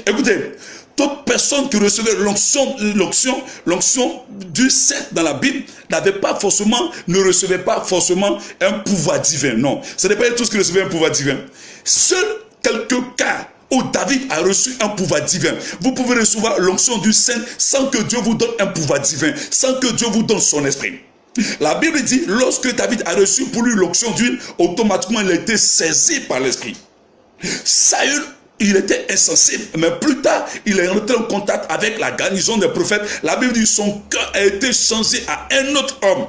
B: Écoutez, toute personne qui recevait l'onction du saint dans la Bible ne recevait pas forcément un pouvoir divin. Non, ce n'est pas tous qui recevaient un pouvoir divin. Seuls quelques cas où David a reçu un pouvoir divin. Vous pouvez recevoir l'onction du saint sans que Dieu vous donne un pouvoir divin, sans que Dieu vous donne son esprit. La Bible dit, lorsque David a reçu pour lui l'onction d'huile, automatiquement il a été saisi par l'esprit. Saül, il était insensible, mais plus tard, il est rentré en contact avec la garnison des prophètes. La Bible dit, son cœur a été changé à un autre homme.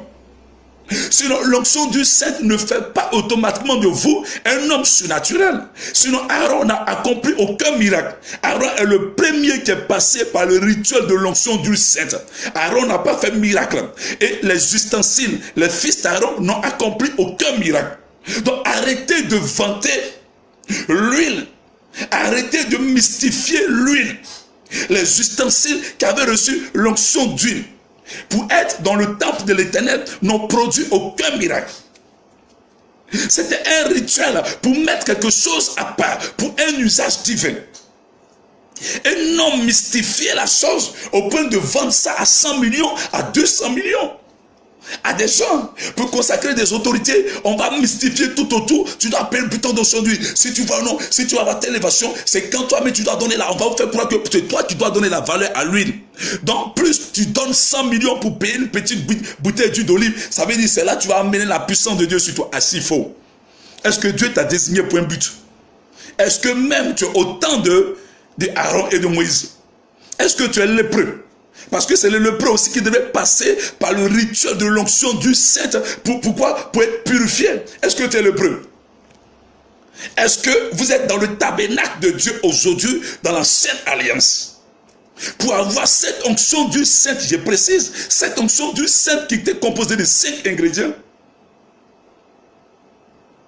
B: Sinon, l'onction du saint ne fait pas automatiquement de vous un homme surnaturel. Sinon, Aaron n'a accompli aucun miracle. Aaron est le premier qui est passé par le rituel de l'onction du saint. Aaron n'a pas fait miracle. Et les ustensiles, les fils d'Aaron n'ont accompli aucun miracle. Donc, arrêtez de vanter l'huile. Arrêtez de mystifier l'huile. Les ustensiles qui avaient reçu l'onction d'huile pour être dans le temple de l'Éternel n'ont produit aucun miracle. C'était un rituel pour mettre quelque chose à part, pour un usage divin. Et non mystifier la chose au point de vendre ça à 100 millions, à 200 millions. À des gens, pour consacrer des autorités, on va mystifier tout autour. Tu dois payer le butin d'aujourd'hui. Si tu vas non, si tu vas avoir telle élévation, c'est quand toi-même tu dois donner là. On va vous faire croire que c'est toi qui dois donner la valeur à l'huile. Donc plus tu donnes 100 millions pour payer une petite bouteille d'huile d'olive, ça veut dire c'est là que tu vas amener la puissance de Dieu sur toi. Ah, si faux. Est-ce que Dieu t'a désigné pour un but? Est-ce que même tu es au temps de Aaron et de Moïse? Est-ce que tu es lépreux? Parce que c'est le lépreux aussi qui devait passer par le rituel de l'onction du saint. Pourquoi? Pour être purifié. Est-ce que tu es lépreux? Est-ce que vous êtes dans le tabernacle de Dieu aujourd'hui, dans l'ancienne alliance? Pour avoir cette onction du saint, je précise, cette onction du saint qui était composée de 5 ingrédients.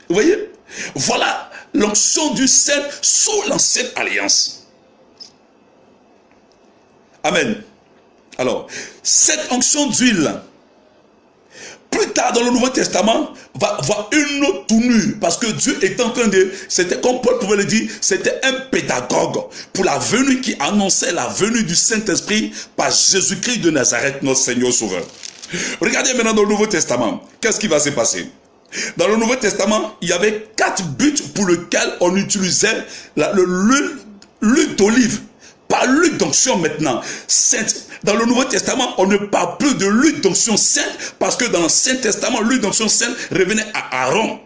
B: Vous voyez? Voilà l'onction du saint sous l'ancienne alliance. Amen. Alors, cette onction d'huile, plus tard dans le Nouveau Testament, va avoir une autre tournure. Parce que Dieu est en train de... C'était comme Paul pouvait le dire, c'était un pédagogue pour la venue qui annonçait la venue du Saint-Esprit par Jésus-Christ de Nazareth, notre Seigneur Sauveur. Regardez maintenant dans le Nouveau Testament, qu'est-ce qui va se passer? Dans le Nouveau Testament, il y avait 4 buts pour lesquels on utilisait l'huile d'olive. Pas l'huile d'onction maintenant, sainte. Dans le Nouveau Testament, on ne parle plus de l'huile d'onction sainte parce que dans l'Ancien Testament, l'huile d'onction sainte revenait à Aaron.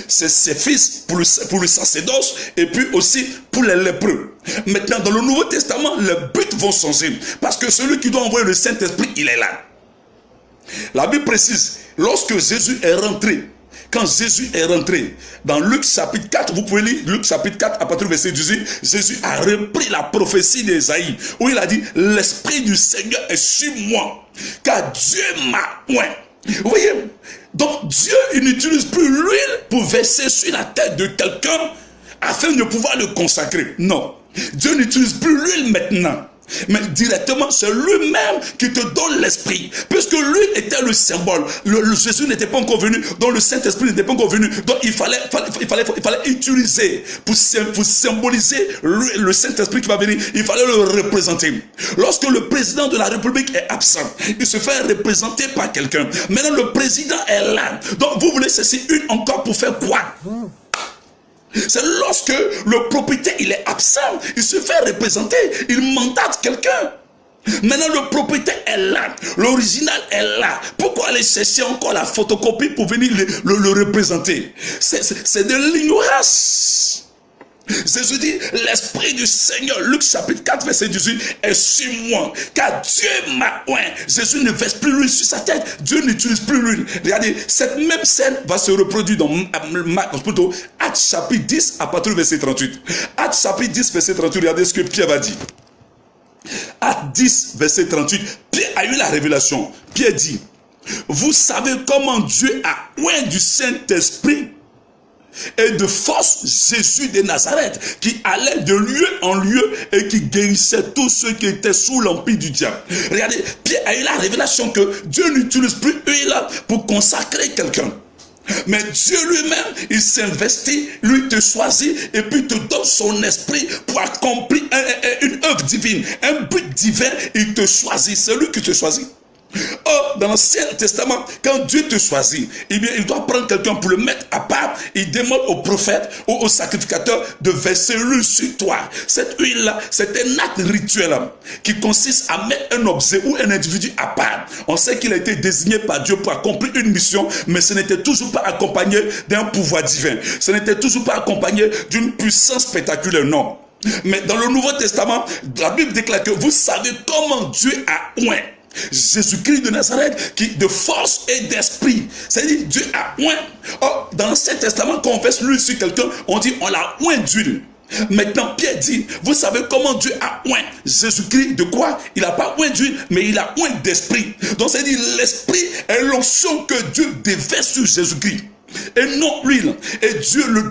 B: C'est ses fils pour le sacerdoce et puis aussi pour les lépreux. Maintenant, dans le Nouveau Testament, les buts vont changer parce que celui qui doit envoyer le Saint-Esprit, il est là. La Bible précise, lorsque Jésus est rentré, quand Jésus est rentré, dans Luc chapitre 4, vous pouvez lire Luc chapitre 4 à partir du verset 18, Jésus a repris la prophétie d'Ésaïe, où il a dit, l'Esprit du Seigneur est sur moi, car Dieu m'a oint. Vous voyez? Donc Dieu, il n'utilise plus l'huile pour verser sur la tête de quelqu'un afin de pouvoir le consacrer. Non. Dieu n'utilise plus l'huile maintenant. Mais directement, c'est lui-même qui te donne l'esprit. Puisque l'huile était le symbole. Jésus n'était pas encore venu. Donc le Saint-Esprit n'était pas encore venu. Donc il fallait utiliser pour symboliser le Saint-Esprit qui va venir. Il fallait le représenter. Lorsque le président de la République est absent, il se fait représenter par quelqu'un. Maintenant le président est là. Donc vous voulez ceci une encore pour faire quoi? C'est lorsque le propriétaire il est absent, il se fait représenter, il mandate quelqu'un. Maintenant le propriétaire est là, l'original est là. Pourquoi aller chercher encore la photocopie pour venir le représenter? C'est de l'ignorance. Jésus dit, l'Esprit du Seigneur, Luc chapitre 4 verset 18, est sur moi, car Dieu m'a oint. Jésus ne verse plus l'huile sur sa tête, Dieu n'utilise plus l'huile. Regardez, cette même scène va se reproduire dans Actes chapitre 10 à partir du verset 38. Actes chapitre 10 verset 38, regardez ce que Pierre va dire. Actes 10 verset 38, Pierre a eu la révélation. Pierre dit, vous savez comment Dieu a oint du Saint-Esprit et de force Jésus de Nazareth, qui allait de lieu en lieu et qui guérissait tous ceux qui étaient sous l'empire du diable. Regardez, Pierre a eu la révélation que Dieu n'utilise plus l'huile pour consacrer quelqu'un. Mais Dieu lui-même, il s'investit, lui te choisit et puis te donne son esprit pour accomplir une œuvre divine, un but divin. Il te choisit, c'est lui qui te choisit. Or, dans l'Ancien Testament, quand Dieu te choisit, eh bien, il doit prendre quelqu'un pour le mettre à part. Il demande au prophète ou au sacrificateur de verser l'huile sur toi. Cette huile-là, c'est un acte rituel qui consiste à mettre un objet ou un individu à part. On sait qu'il a été désigné par Dieu pour accomplir une mission, mais ce n'était toujours pas accompagné d'un pouvoir divin. Ce n'était toujours pas accompagné d'une puissance spectaculaire, non. Mais dans le Nouveau Testament, la Bible déclare que vous savez comment Dieu a oint Jésus-Christ de Nazareth, qui de force et d'esprit. C'est-à-dire Dieu a oint. Or, dans l'Ancien Testament, quand on verse l'huile sur quelqu'un, on dit on l'a oint d'huile. Maintenant, Pierre dit, vous savez comment Dieu a oint Jésus-Christ de quoi? Il n'a pas oint d'huile, mais il a oint d'esprit. Donc, c'est-à-dire l'esprit est l'onction que Dieu déverse sur Jésus-Christ. Et non l'huile. Et Dieu lui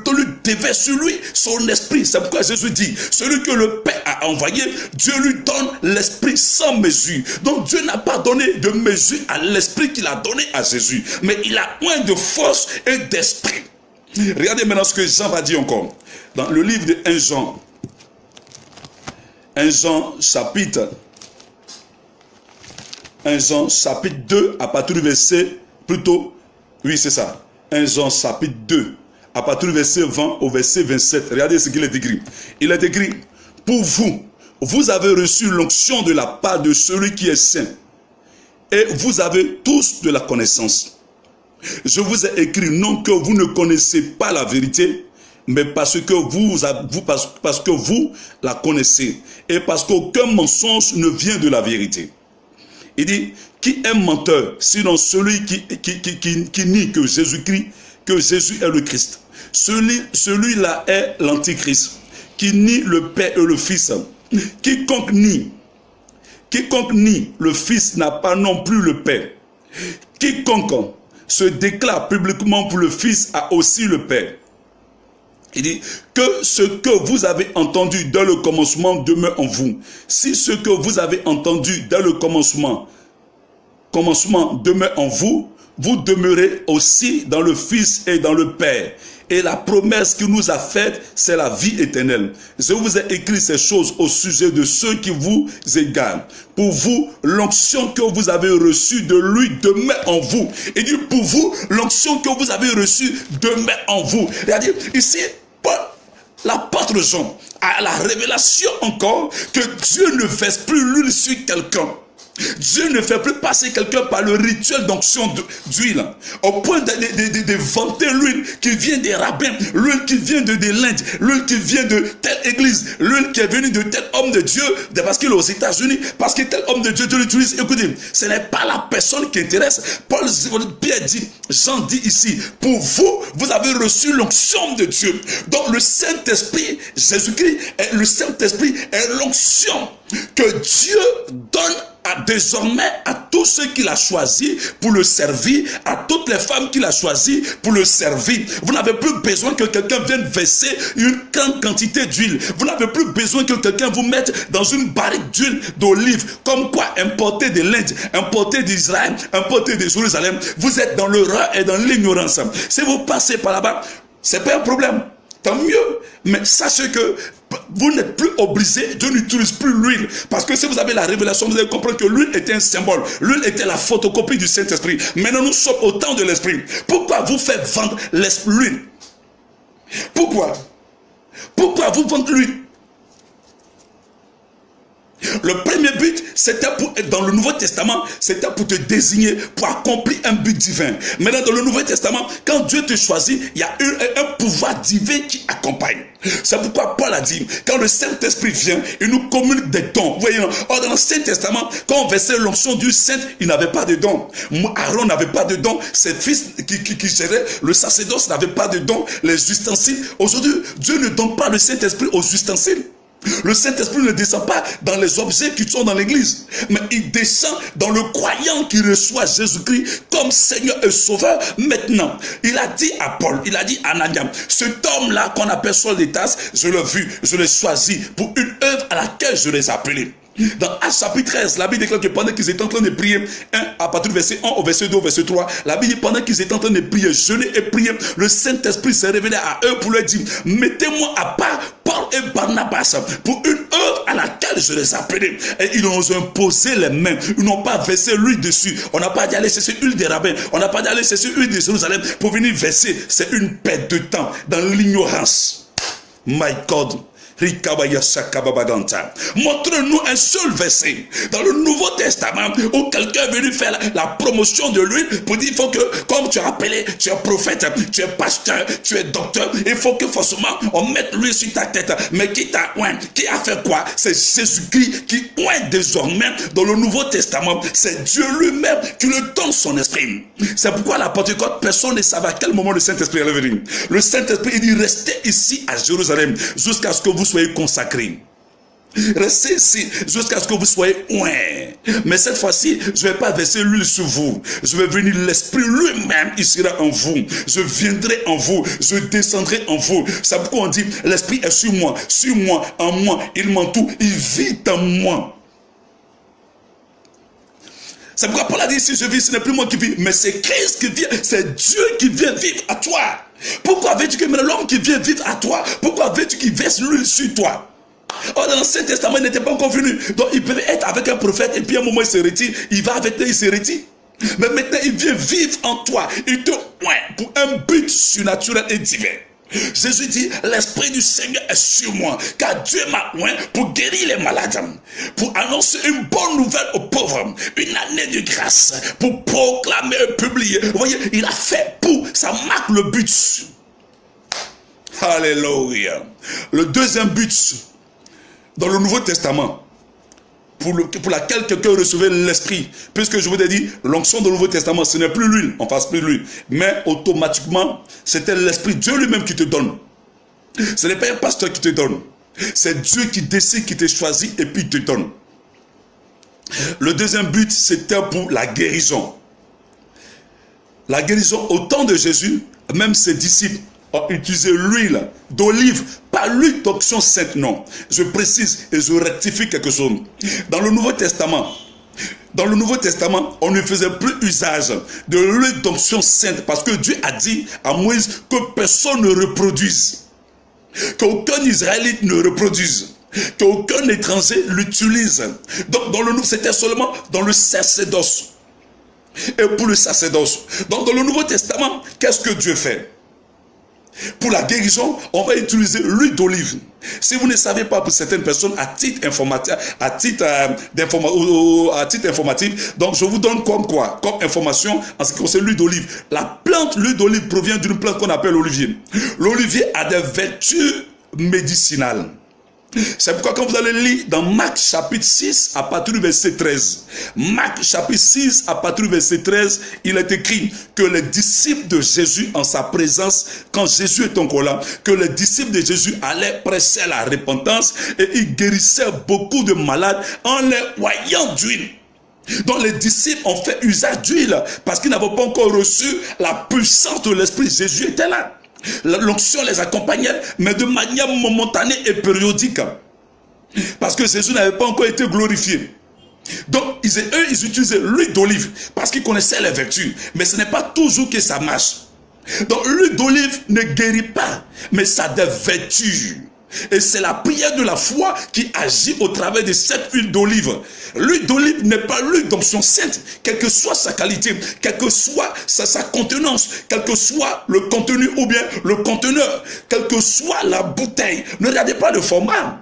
B: déverse sur lui son esprit. C'est pourquoi Jésus dit, celui que le Père a envoyé, Dieu lui donne l'esprit sans mesure. Donc Dieu n'a pas donné de mesure à l'esprit qu'il a donné à Jésus, mais il a oint de force et d'esprit. Regardez maintenant ce que Jean va dire encore. Dans le livre de 1 Jean chapitre 2 à partir du verset, oui c'est ça. 1 Jean chapitre 2, à partir du verset 20 au verset 27. Regardez ce qu'il est écrit. Il est écrit, pour vous, vous avez reçu l'onction de la part de celui qui est saint. Et vous avez tous de la connaissance. Je vous ai écrit non que vous ne connaissez pas la vérité, mais parce que vous la connaissez. Et parce qu'aucun mensonge ne vient de la vérité. Il dit, qui est menteur, sinon celui qui nie que Jésus-Christ, que Jésus est le Christ. Celui-là est l'Antichrist, qui nie le Père et le Fils. Quiconque nie le Fils n'a pas non plus le Père. Quiconque se déclare publiquement pour le Fils a aussi le Père. Il dit que ce que vous avez entendu dans le commencement demeure en vous. Si ce que vous avez entendu dans le commencement demeure en vous, vous demeurez aussi dans le Fils et dans le Père. Et la promesse qu'il nous a faite, c'est la vie éternelle. Je vous ai écrit ces choses au sujet de ceux qui vous égarent. Pour vous, l'onction que vous avez reçue de lui demeure en vous. Il dit pour vous, l'onction que vous avez reçue demeure en vous. C'est-à-dire, ici, l'apôtre Jean a la révélation encore que Dieu ne verse plus l'huile sur quelqu'un. Dieu ne fait plus passer quelqu'un par le rituel d'onction d'huile, au point de vanter l'huile qui vient des rabbins, l'huile qui vient de l'Inde, l'huile qui vient de telle église, l'huile qui est venue de tel homme de Dieu, parce qu'il est aux États-Unis, parce que tel homme de Dieu, Dieu l'utilise. Écoutez, ce n'est pas la personne qui intéresse. Pierre dit, Jean dit ici, pour vous, vous avez reçu l'onction de Dieu. Donc le Saint-Esprit, Jésus-Christ, le Saint-Esprit est l'onction que Dieu donne désormais à tous ceux qu'il a choisis pour le servir, à toutes les femmes qu'il a choisies pour le servir. Vous n'avez plus besoin que quelqu'un vienne verser une grande quantité d'huile. Vous n'avez plus besoin que quelqu'un vous mette dans une barrique d'huile d'olive, comme quoi importé de l'Inde, importé d'Israël, importé de Jérusalem. Vous êtes dans l'erreur et dans l'ignorance. Si vous passez par là-bas, c'est pas un problème. Tant mieux. Mais sachez que vous n'êtes plus obligé, Dieu n'utilise plus l'huile. Parce que si vous avez la révélation, vous allez comprendre que l'huile était un symbole. L'huile était la photocopie du Saint-Esprit. Maintenant, nous sommes au temps de l'Esprit. Pourquoi vous faites vendre l'huile? Pourquoi vous vendez l'huile? Le premier but, c'était pour, dans le Nouveau Testament, c'était pour te désigner, pour accomplir un but divin. Maintenant, dans le Nouveau Testament, quand Dieu te choisit, il y a un pouvoir divin qui accompagne. C'est pourquoi Paul a dit, quand le Saint-Esprit vient, il nous communique des dons. Vous voyez, or dans l'Ancien Testament, quand on versait l'onction du Saint, il n'avait pas de dons. Aaron n'avait pas de dons. Ses fils qui géraient le sacerdoce n'avaient pas de dons. Les ustensiles. Aujourd'hui, Dieu ne donne pas le Saint-Esprit aux ustensiles. Le Saint-Esprit ne descend pas dans les objets qui sont dans l'église, mais il descend dans le croyant qui reçoit Jésus-Christ comme Seigneur et Sauveur. Maintenant, il a dit à Paul, il a dit à Anania, cet homme-là qu'on appelle Saul de Tarse, je l'ai vu, je l'ai choisi pour une œuvre à laquelle je les ai appelés. Dans Actes chapitre 13, la Bible déclare que pendant qu'ils étaient en train de prier, à partir du verset 1 au verset 2 au verset 3, la Bible dit pendant qu'ils étaient en train de prier, jeûner et prier, le Saint-Esprit s'est révélé à eux pour leur dire, mettez-moi à part Paul et Barnabas pour une œuvre à laquelle je les appelais. Et ils nous ont imposé les mains, ils n'ont pas versé l'huile dessus. On n'a pas dit aller chercher l'huile des rabbins, on n'a pas dit aller chercher l'huile de Jérusalem pour venir verser. C'est une perte de temps dans l'ignorance. My God. Montre-nous un seul verset dans le Nouveau Testament où quelqu'un est venu faire la promotion de l'huile pour dire il faut que, comme tu es appelé, tu es prophète, tu es pasteur, tu es docteur, il faut que forcément on mette l'huile sur ta tête. Mais qui t'a oint? Qui a fait quoi? C'est Jésus-Christ qui oint désormais dans le Nouveau Testament. C'est Dieu lui-même qui lui donne son esprit. C'est pourquoi la Pentecôte, personne ne savait à quel moment le Saint-Esprit allait venir. Le Saint-Esprit, il dit restez ici à Jérusalem jusqu'à ce que vous soyez consacrés. Restez ici jusqu'à ce que vous soyez oint. Mais cette fois-ci, je ne vais pas verser l'huile sur vous. Je vais venir, l'Esprit lui-même, il sera en vous. Je viendrai en vous. Je descendrai en vous. C'est pourquoi on dit, l'Esprit est sur moi, en moi. Il m'entoure, il vit en moi. C'est pourquoi Paul a dit, si je vis, ce n'est plus moi qui vis, mais c'est Christ qui vient, c'est Dieu qui vient vivre à toi. Pourquoi veux-tu que l'homme qui vient vivre à toi, pourquoi veux-tu qu'il verse l'huile sur toi? Or, dans l'Ancien Testament, il n'était pas encore venu. Donc, il peut être avec un prophète et puis à un moment, il se retire. Il va avec lui, il se retire. Mais maintenant, il vient vivre en toi. Il te oint pour un but surnaturel et divin. Jésus dit, l'Esprit du Seigneur est sur moi, car Dieu m'a oint pour guérir les malades, pour annoncer une bonne nouvelle aux pauvres, une année de grâce, pour proclamer et publier. Vous voyez, il a fait pour, ça marque le but. Alléluia. Le deuxième but, dans le Nouveau Testament, pour laquelle quelqu'un recevait l'Esprit, puisque je vous ai dit, l'onction du Nouveau Testament, ce n'est plus l'huile, on ne passe plus l'huile, mais automatiquement, c'était l'Esprit, Dieu lui-même qui te donne. Ce n'est pas un pasteur qui te donne, c'est Dieu qui décide, qui te choisit et puis il te donne. Le deuxième but, c'était pour la guérison. La guérison, au temps de Jésus, même ses disciples ont utilisé l'huile d'olive, pas l'huile d'onction sainte, non. Je précise et je rectifie quelque chose. Dans le Nouveau Testament, on ne faisait plus usage de l'huile d'onction sainte parce que Dieu a dit à Moïse que personne ne reproduise, qu'aucun Israélite ne reproduise, qu'aucun étranger l'utilise. Donc dans le Nouveau, c'était seulement dans le sacerdoce. Et pour le sacerdoce. Donc dans le Nouveau Testament, qu'est-ce que Dieu fait? Pour la guérison, on va utiliser l'huile d'olive. Si vous ne savez pas, pour certaines personnes, à titre informatif, donc je vous donne comme information en ce qui concerne l'huile d'olive. La plante, l'huile d'olive provient d'une plante qu'on appelle l'olivier. L'olivier a des vertus médicinales. C'est pourquoi quand vous allez lire dans Marc chapitre 6 à partir du verset 13, Marc chapitre 6 à partir du verset 13, il est écrit que les disciples de Jésus en sa présence, quand Jésus est encore là, que les disciples de Jésus allaient prêcher la repentance et ils guérissaient beaucoup de malades en les oignant d'huile. Donc les disciples ont fait usage d'huile parce qu'ils n'avaient pas encore reçu la puissance de l'Esprit. Jésus était là. L'onction les accompagnait, mais de manière momentanée et périodique. Parce que Jésus n'avait pas encore été glorifié. Donc eux, ils utilisaient l'huile d'olive parce qu'ils connaissaient les vertus. Mais ce n'est pas toujours que ça marche. Donc l'huile d'olive ne guérit pas, mais ça a des vertus. Et c'est la prière de la foi qui agit au travers de cette huile d'olive. L'huile d'olive n'est pas l'huile d'onction sainte, quelle que soit sa qualité, quelle que soit sa contenance, quel que soit le contenu ou bien le conteneur, quelle que soit la bouteille. Ne regardez pas le format.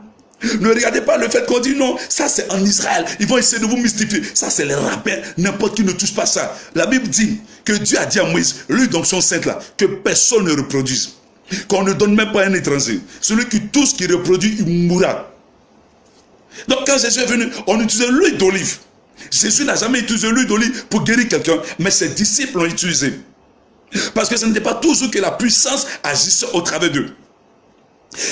B: Ne regardez pas le fait qu'on dit non, ça c'est en Israël. Ils vont essayer de vous mystifier. Ça c'est les rabbins. N'importe qui ne touche pas ça. La Bible dit que Dieu a dit à Moïse, l'huile d'onction sainte là, que personne ne reproduise. Qu'on ne donne même pas à un étranger. Celui qui touche, qui reproduit, il mourra. Donc quand Jésus est venu, on utilisait l'huile d'olive. Jésus n'a jamais utilisé l'huile d'olive pour guérir quelqu'un, mais ses disciples l'ont utilisé. Parce que ce n'était pas toujours que la puissance agissait au travers d'eux.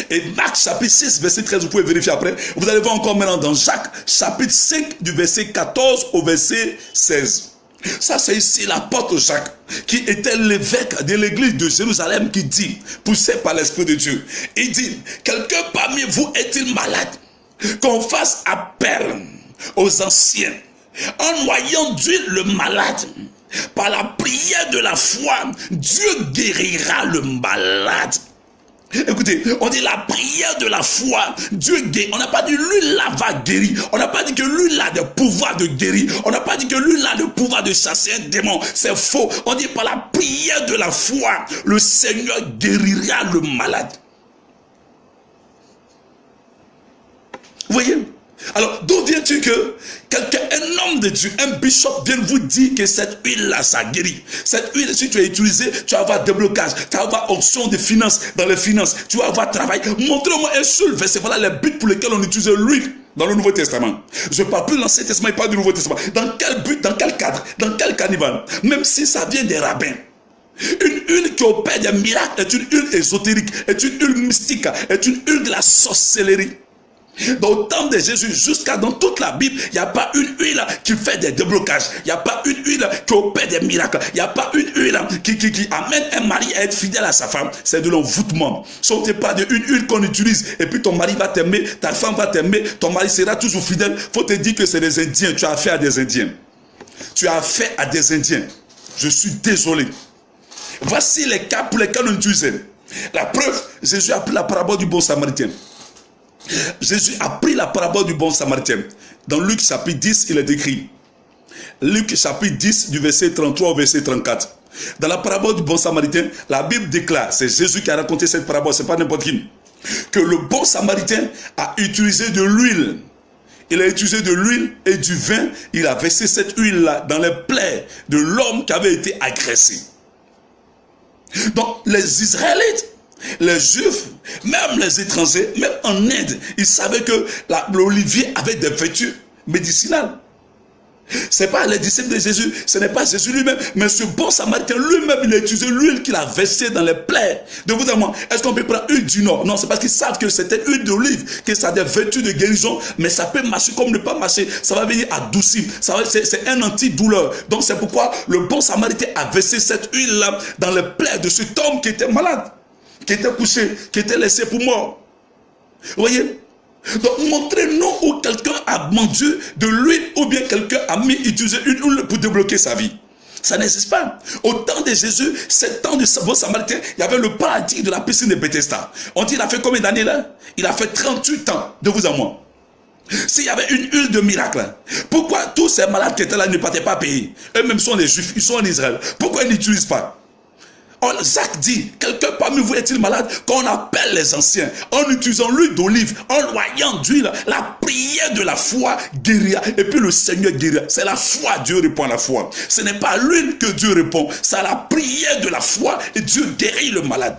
B: Et Marc chapitre 6, verset 13, vous pouvez vérifier après. Vous allez voir encore maintenant dans Jacques chapitre 5, du verset 14 au verset 16. Ça c'est ici l'apôtre Jacques, qui était l'évêque de l'église de Jérusalem, qui dit, poussé par l'Esprit de Dieu, il dit, quelqu'un parmi vous est-il malade? Qu'on fasse appel aux anciens, en noyant d'huile le malade. Par la prière de la foi, Dieu guérira le malade. Écoutez, on dit la prière de la foi, Dieu guérit. On n'a pas dit l'huile là va guérir. On n'a pas dit que l'huile là a le pouvoir de guérir. On n'a pas dit que l'huile là a le pouvoir de chasser un démon. C'est faux. On dit par la prière de la foi, le Seigneur guérira le malade. Vous voyez? Alors, d'où vient-il que quelqu'un, un homme de Dieu, un bishop vienne vous dire que cette huile-là, ça guérit. Cette huile, si tu as utilisé, tu vas avoir déblocage, tu vas avoir option de finances dans les finances, tu vas avoir travail. Montrez-moi un seul verset. Voilà les buts pour lesquels on utilise l'huile dans le Nouveau Testament. Je ne parle plus de l'Ancien Testament, je parle du Nouveau Testament. Dans quel but, dans quel cadre, dans quel carnival? Même si ça vient des rabbins. Une huile qui opère des miracles est une huile ésotérique, est une huile mystique, est une huile de la sorcellerie. Dans le temps de Jésus, jusqu'à dans toute la Bible, il n'y a pas une huile qui fait des déblocages. Il n'y a pas une huile qui opère des miracles. Il n'y a pas une huile qui amène un mari à être fidèle à sa femme. C'est de l'envoûtement. Ce n'est pas une huile qu'on utilise et puis ton mari va t'aimer, ta femme va t'aimer, ton mari sera toujours fidèle. Il faut te dire que c'est des Indiens. Tu as affaire à des Indiens. Tu as affaire à des Indiens. Je suis désolé. Voici les cas pour lesquels on utilisait. La preuve, Jésus a pris la parabole du bon samaritain. Jésus a pris la parabole du bon samaritain. Dans Luc chapitre 10, il est écrit. Luc chapitre 10, du verset 33 au verset 34. Dans la parabole du bon samaritain, la Bible déclare, c'est Jésus qui a raconté cette parabole, c'est pas n'importe qui, que le bon samaritain a utilisé de l'huile. Il a utilisé de l'huile et du vin. Il a versé cette huile-là dans les plaies de l'homme qui avait été agressé. Donc les Israélites, les Juifs, même les étrangers, même en Inde, ils savaient que l'olivier avait des vertus médicinales. Ce n'est pas les disciples de Jésus, ce n'est pas Jésus lui-même, mais ce bon samaritain lui-même, il a utilisé l'huile qu'il a versée dans les plaies. De vous à moi, est-ce qu'on peut prendre huile du Nord? Non, c'est parce qu'ils savent que c'était huile d'olive, que ça a des vertus de guérison, mais ça peut marcher comme ne pas marcher. Ça va venir adoucir, c'est un antidouleur. Donc c'est pourquoi le bon samaritain a versé cette huile-là dans les plaies de cet homme qui était malade, qui était couché, qui était laissé pour mort. Vous voyez? Donc montrez-nous où quelqu'un a vendu de l'huile ou bien quelqu'un a utilisé une huile pour débloquer sa vie. Ça n'existe pas. Au temps de Jésus, c'est temps de bon samaritain, il y avait le paradis de la piscine de Bethesda. On dit il a fait combien d'années là? Il a fait 38 ans, de vous à moi. S'il y avait une huile de miracle, pourquoi tous ces malades qui étaient là ne partaient pas payer? Eux-mêmes sont des Juifs, ils sont en Israël. Pourquoi ils n'utilisent pas? Jacques dit, quelqu'un parmi vous est-il malade? Qu'on appelle les anciens, en utilisant l'huile d'olive, en loyant d'huile, la prière de la foi guérira. Et puis le Seigneur guérira. C'est la foi, Dieu répond à la foi. Ce n'est pas l'huile que Dieu répond, c'est la prière de la foi et Dieu guérit le malade.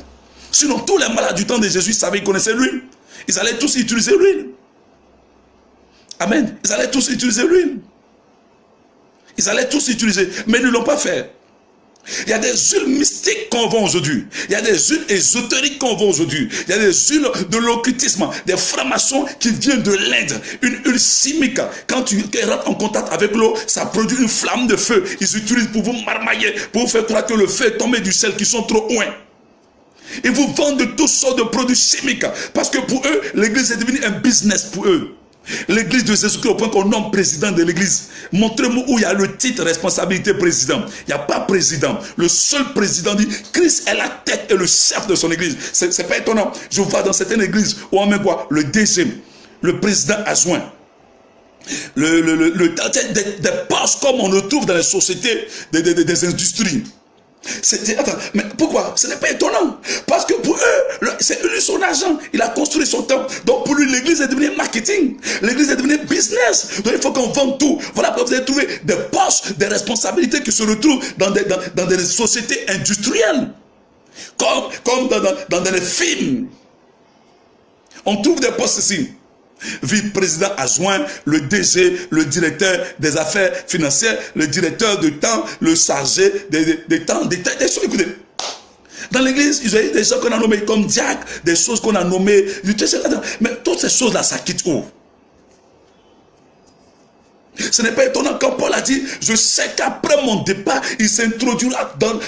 B: Sinon, tous les malades du temps de Jésus savaient, ils connaissaient l'huile. Ils allaient tous utiliser l'huile. Amen. Ils allaient tous utiliser l'huile. Ils allaient tous utiliser, mais ils ne l'ont pas fait. Il y a des huiles mystiques qu'on vend aujourd'hui. Il y a des huiles ésotériques qu'on vend aujourd'hui. Il y a des huiles de l'occultisme, des francs-maçons qui viennent de l'Inde. Une huile chimique. Quand tu rentres en contact avec l'eau, ça produit une flamme de feu. Ils utilisent pour vous marmailler, pour vous faire croire que le feu est tombé du ciel, qui sont trop loin. Ils vous vendent de toutes sortes de produits chimiques. Parce que pour eux, l'église est devenue un business pour eux. L'église de Jésus-Christ au point qu'on nomme président de l'église. Montrez-moi où il y a le titre responsabilité président. Il n'y a pas président. Le seul président dit Christ est la tête et le chef de son église. C'est pas étonnant. Je vois dans certaines églises où on met quoi? Le DG, le président adjoint. Des postes comme on le trouve dans les sociétés des industries. Attends, mais pourquoi? Ce n'est pas étonnant. Parce que pour eux, c'est lui son argent. Il a construit son temple. Donc pour lui, l'église est devenue marketing. L'église est devenue business. Donc il faut qu'on vende tout. Voilà pourquoi vous allez trouver des postes, des responsabilités qui se retrouvent dans des sociétés industrielles. Comme dans des films. On trouve des postes ici. Vice-président adjoint, le DG, le directeur des affaires financières, le directeur de temps, le chargé des temps, des choses. Écoutez, dans l'église, il y a des gens qu'on a nommés comme diacres, des choses qu'on a nommées. Mais toutes ces choses-là, ça quitte où? Ce n'est pas étonnant quand Paul a dit, je sais qu'après mon départ, il s'introduira dans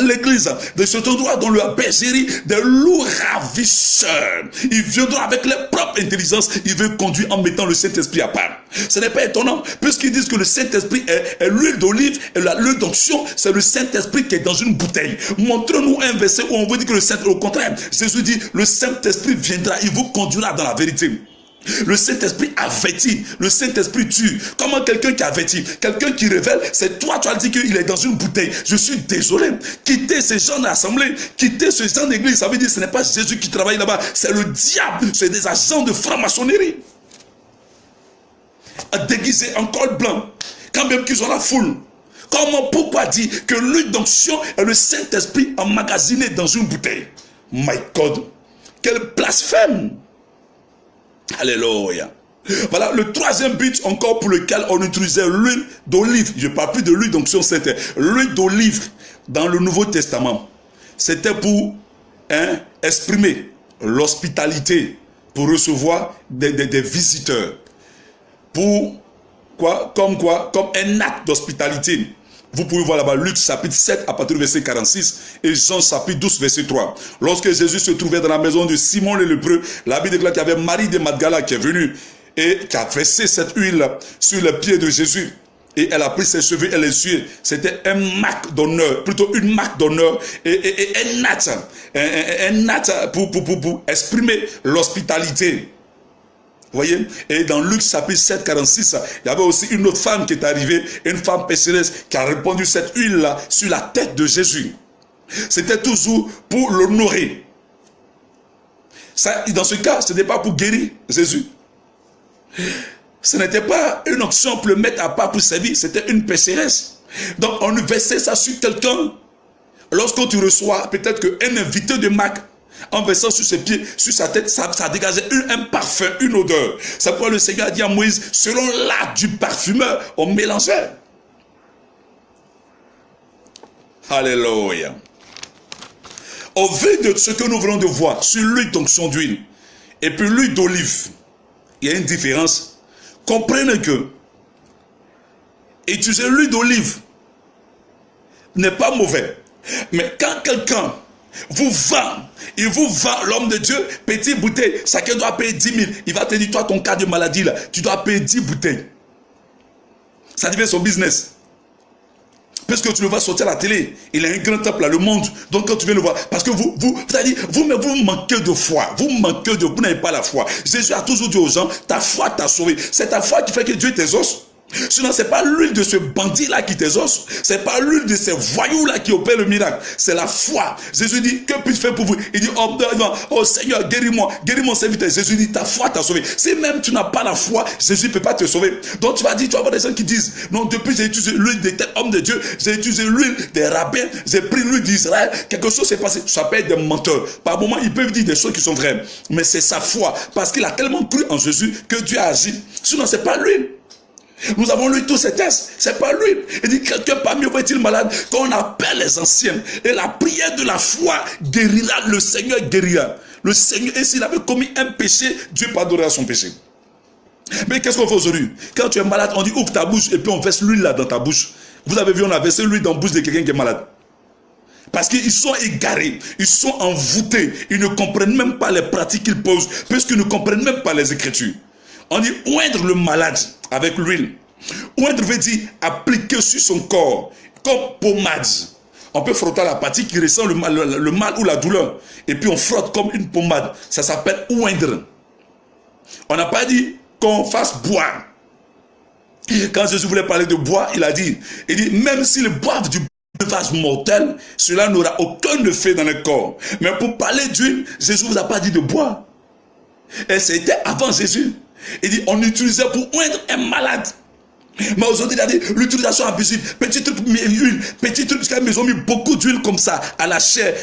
B: l'église, il s'introduira dans la bergerie des loups ravisseurs. Il viendra avec leur propre intelligence, il veut conduire en mettant le Saint-Esprit à part. Ce n'est pas étonnant, puisqu'ils disent que le Saint-Esprit est l'huile d'olive et l'huile d'onction, c'est le Saint-Esprit qui est dans une bouteille. Montre-nous un verset où on veut dire que le Saint-Esprit, au contraire, Jésus dit, le Saint-Esprit viendra, il vous conduira dans la vérité. Le Saint-Esprit avertit, le Saint-Esprit tue. Comment quelqu'un qui avertit, quelqu'un qui révèle, c'est toi, tu as dit qu'il est dans une bouteille. Je suis désolé. Quitter ces gens d'assemblée, quitter ce genre d'église, ça veut dire que ce n'est pas Jésus qui travaille là-bas, c'est le diable, c'est des agents de franc-maçonnerie. Déguisés en col blanc, quand même qu'ils ont la foule. Pourquoi dire que l'huile d'onction est le Saint-Esprit emmagasiné dans une bouteille? My God, quel blasphème! Alléluia. Voilà le troisième but encore pour lequel on utilisait l'huile d'olive. Je ne parle plus de l'huile d'onction, c'était l'huile d'olive dans le Nouveau Testament. C'était pour exprimer l'hospitalité, pour recevoir des visiteurs. Pour quoi? Comme un acte d'hospitalité. Vous pouvez voir là-bas Luc chapitre 7 à partir du verset 46 et Jean chapitre 12 verset 3. Lorsque Jésus se trouvait dans la maison de Simon le lépreux, la Bible déclare qu'il y avait Marie de Magdala qui est venue et qui a versé cette huile sur les pieds de Jésus. Et elle a pris ses cheveux et les yeux. C'était un marque d'honneur, plutôt une marque d'honneur et un acte pour exprimer l'hospitalité. Vous voyez? Et dans Luc chapitre 7, 46, il y avait aussi une autre femme qui est arrivée, une femme pécheresse qui a répandu cette huile-là sur la tête de Jésus. C'était toujours pour l'honorer. Dans ce cas, ce n'était pas pour guérir Jésus. Ce n'était pas une option pour le mettre à part pour servir, c'était une pécheresse. Donc on versait ça sur quelqu'un. Lorsque tu reçois peut-être qu'un invité de Marc, en versant sur ses pieds, sur sa tête, ça dégageait un parfum, une odeur. C'est pourquoi le Seigneur a dit à Moïse, selon l'art du parfumeur, on mélangeait. Alléluia. Au vu de ce que nous venons de voir sur l'huile d'onction d'huile et puis l'huile d'olive, il y a une différence. Comprenez que utiliser l'huile d'olive n'est pas mauvais. Mais quand quelqu'un vous vend, il vous vend, l'homme de Dieu, petite bouteille, chacun doit payer 10 000. Il va te dire, toi, ton cas de maladie, là, tu dois payer 10 bouteilles. Ça devient son business. Puisque tu le vois sortir à la télé, il a un grand temple là, le monde. Donc quand tu viens le voir, parce que vous manquez de foi. Vous n'avez pas la foi. Jésus a toujours dit aux gens, ta foi t'a sauvé. C'est ta foi qui fait que Dieu t'exauce. Sinon, ce n'est pas l'huile de ce bandit-là qui t'exauce. Ce n'est pas l'huile de ces voyous-là qui opèrent le miracle. C'est la foi. Jésus dit, que puis-je faire pour vous? Il dit, oh Seigneur, guéris-moi, guéris mon serviteur. Jésus dit, ta foi t'a sauvé. Si même tu n'as pas la foi, Jésus ne peut pas te sauver. Donc tu vas dire, tu vas avoir des gens qui disent, non, depuis j'ai utilisé l'huile des hommes de Dieu, j'ai utilisé l'huile des rabbins, j'ai pris l'huile d'Israël, quelque chose s'est passé. Ça peut être des menteurs. Par moments, ils peuvent dire des choses qui sont vraies. Mais c'est sa foi. Parce qu'il a tellement cru en Jésus que Dieu a agi. Sinon, ce n'est pas l'huile. Nous avons lu tous ces textes. C'est pas lui. Il dit, quelqu'un parmi vous est-il malade? Quand on appelle les anciens. Et la prière de la foi guérira. Le Seigneur guérira. Le Seigneur, et s'il avait commis un péché, Dieu pardonnera son péché. Mais qu'est-ce qu'on fait aujourd'hui? Quand tu es malade, on dit ouvre ta bouche et puis on verse l'huile là dans ta bouche. Vous avez vu, on a versé l'huile dans la bouche de quelqu'un qui est malade. Parce qu'ils sont égarés, ils sont envoûtés, ils ne comprennent même pas les pratiques qu'ils posent, puisqu'ils ne comprennent même pas les Écritures. On dit oindre le malade avec l'huile. Oindre veut dire appliquer sur son corps, comme pommade. On peut frotter la partie qui ressent le mal ou la douleur. Et puis on frotte comme une pommade. Ça s'appelle oindre. On n'a pas dit qu'on fasse boire. Quand Jésus voulait parler de boire, il dit, même s'ils boivent du breuvage mortel, cela n'aura aucun effet dans le corps. Mais pour parler d'huile, Jésus ne vous a pas dit de boire. Et c'était avant Jésus. Il dit, on utilisait pour oindre un malade. Mais aujourd'hui, il a dit, l'utilisation abusive, petit truc, huile, petit truc, ils ont mis beaucoup d'huile comme ça, à la chair,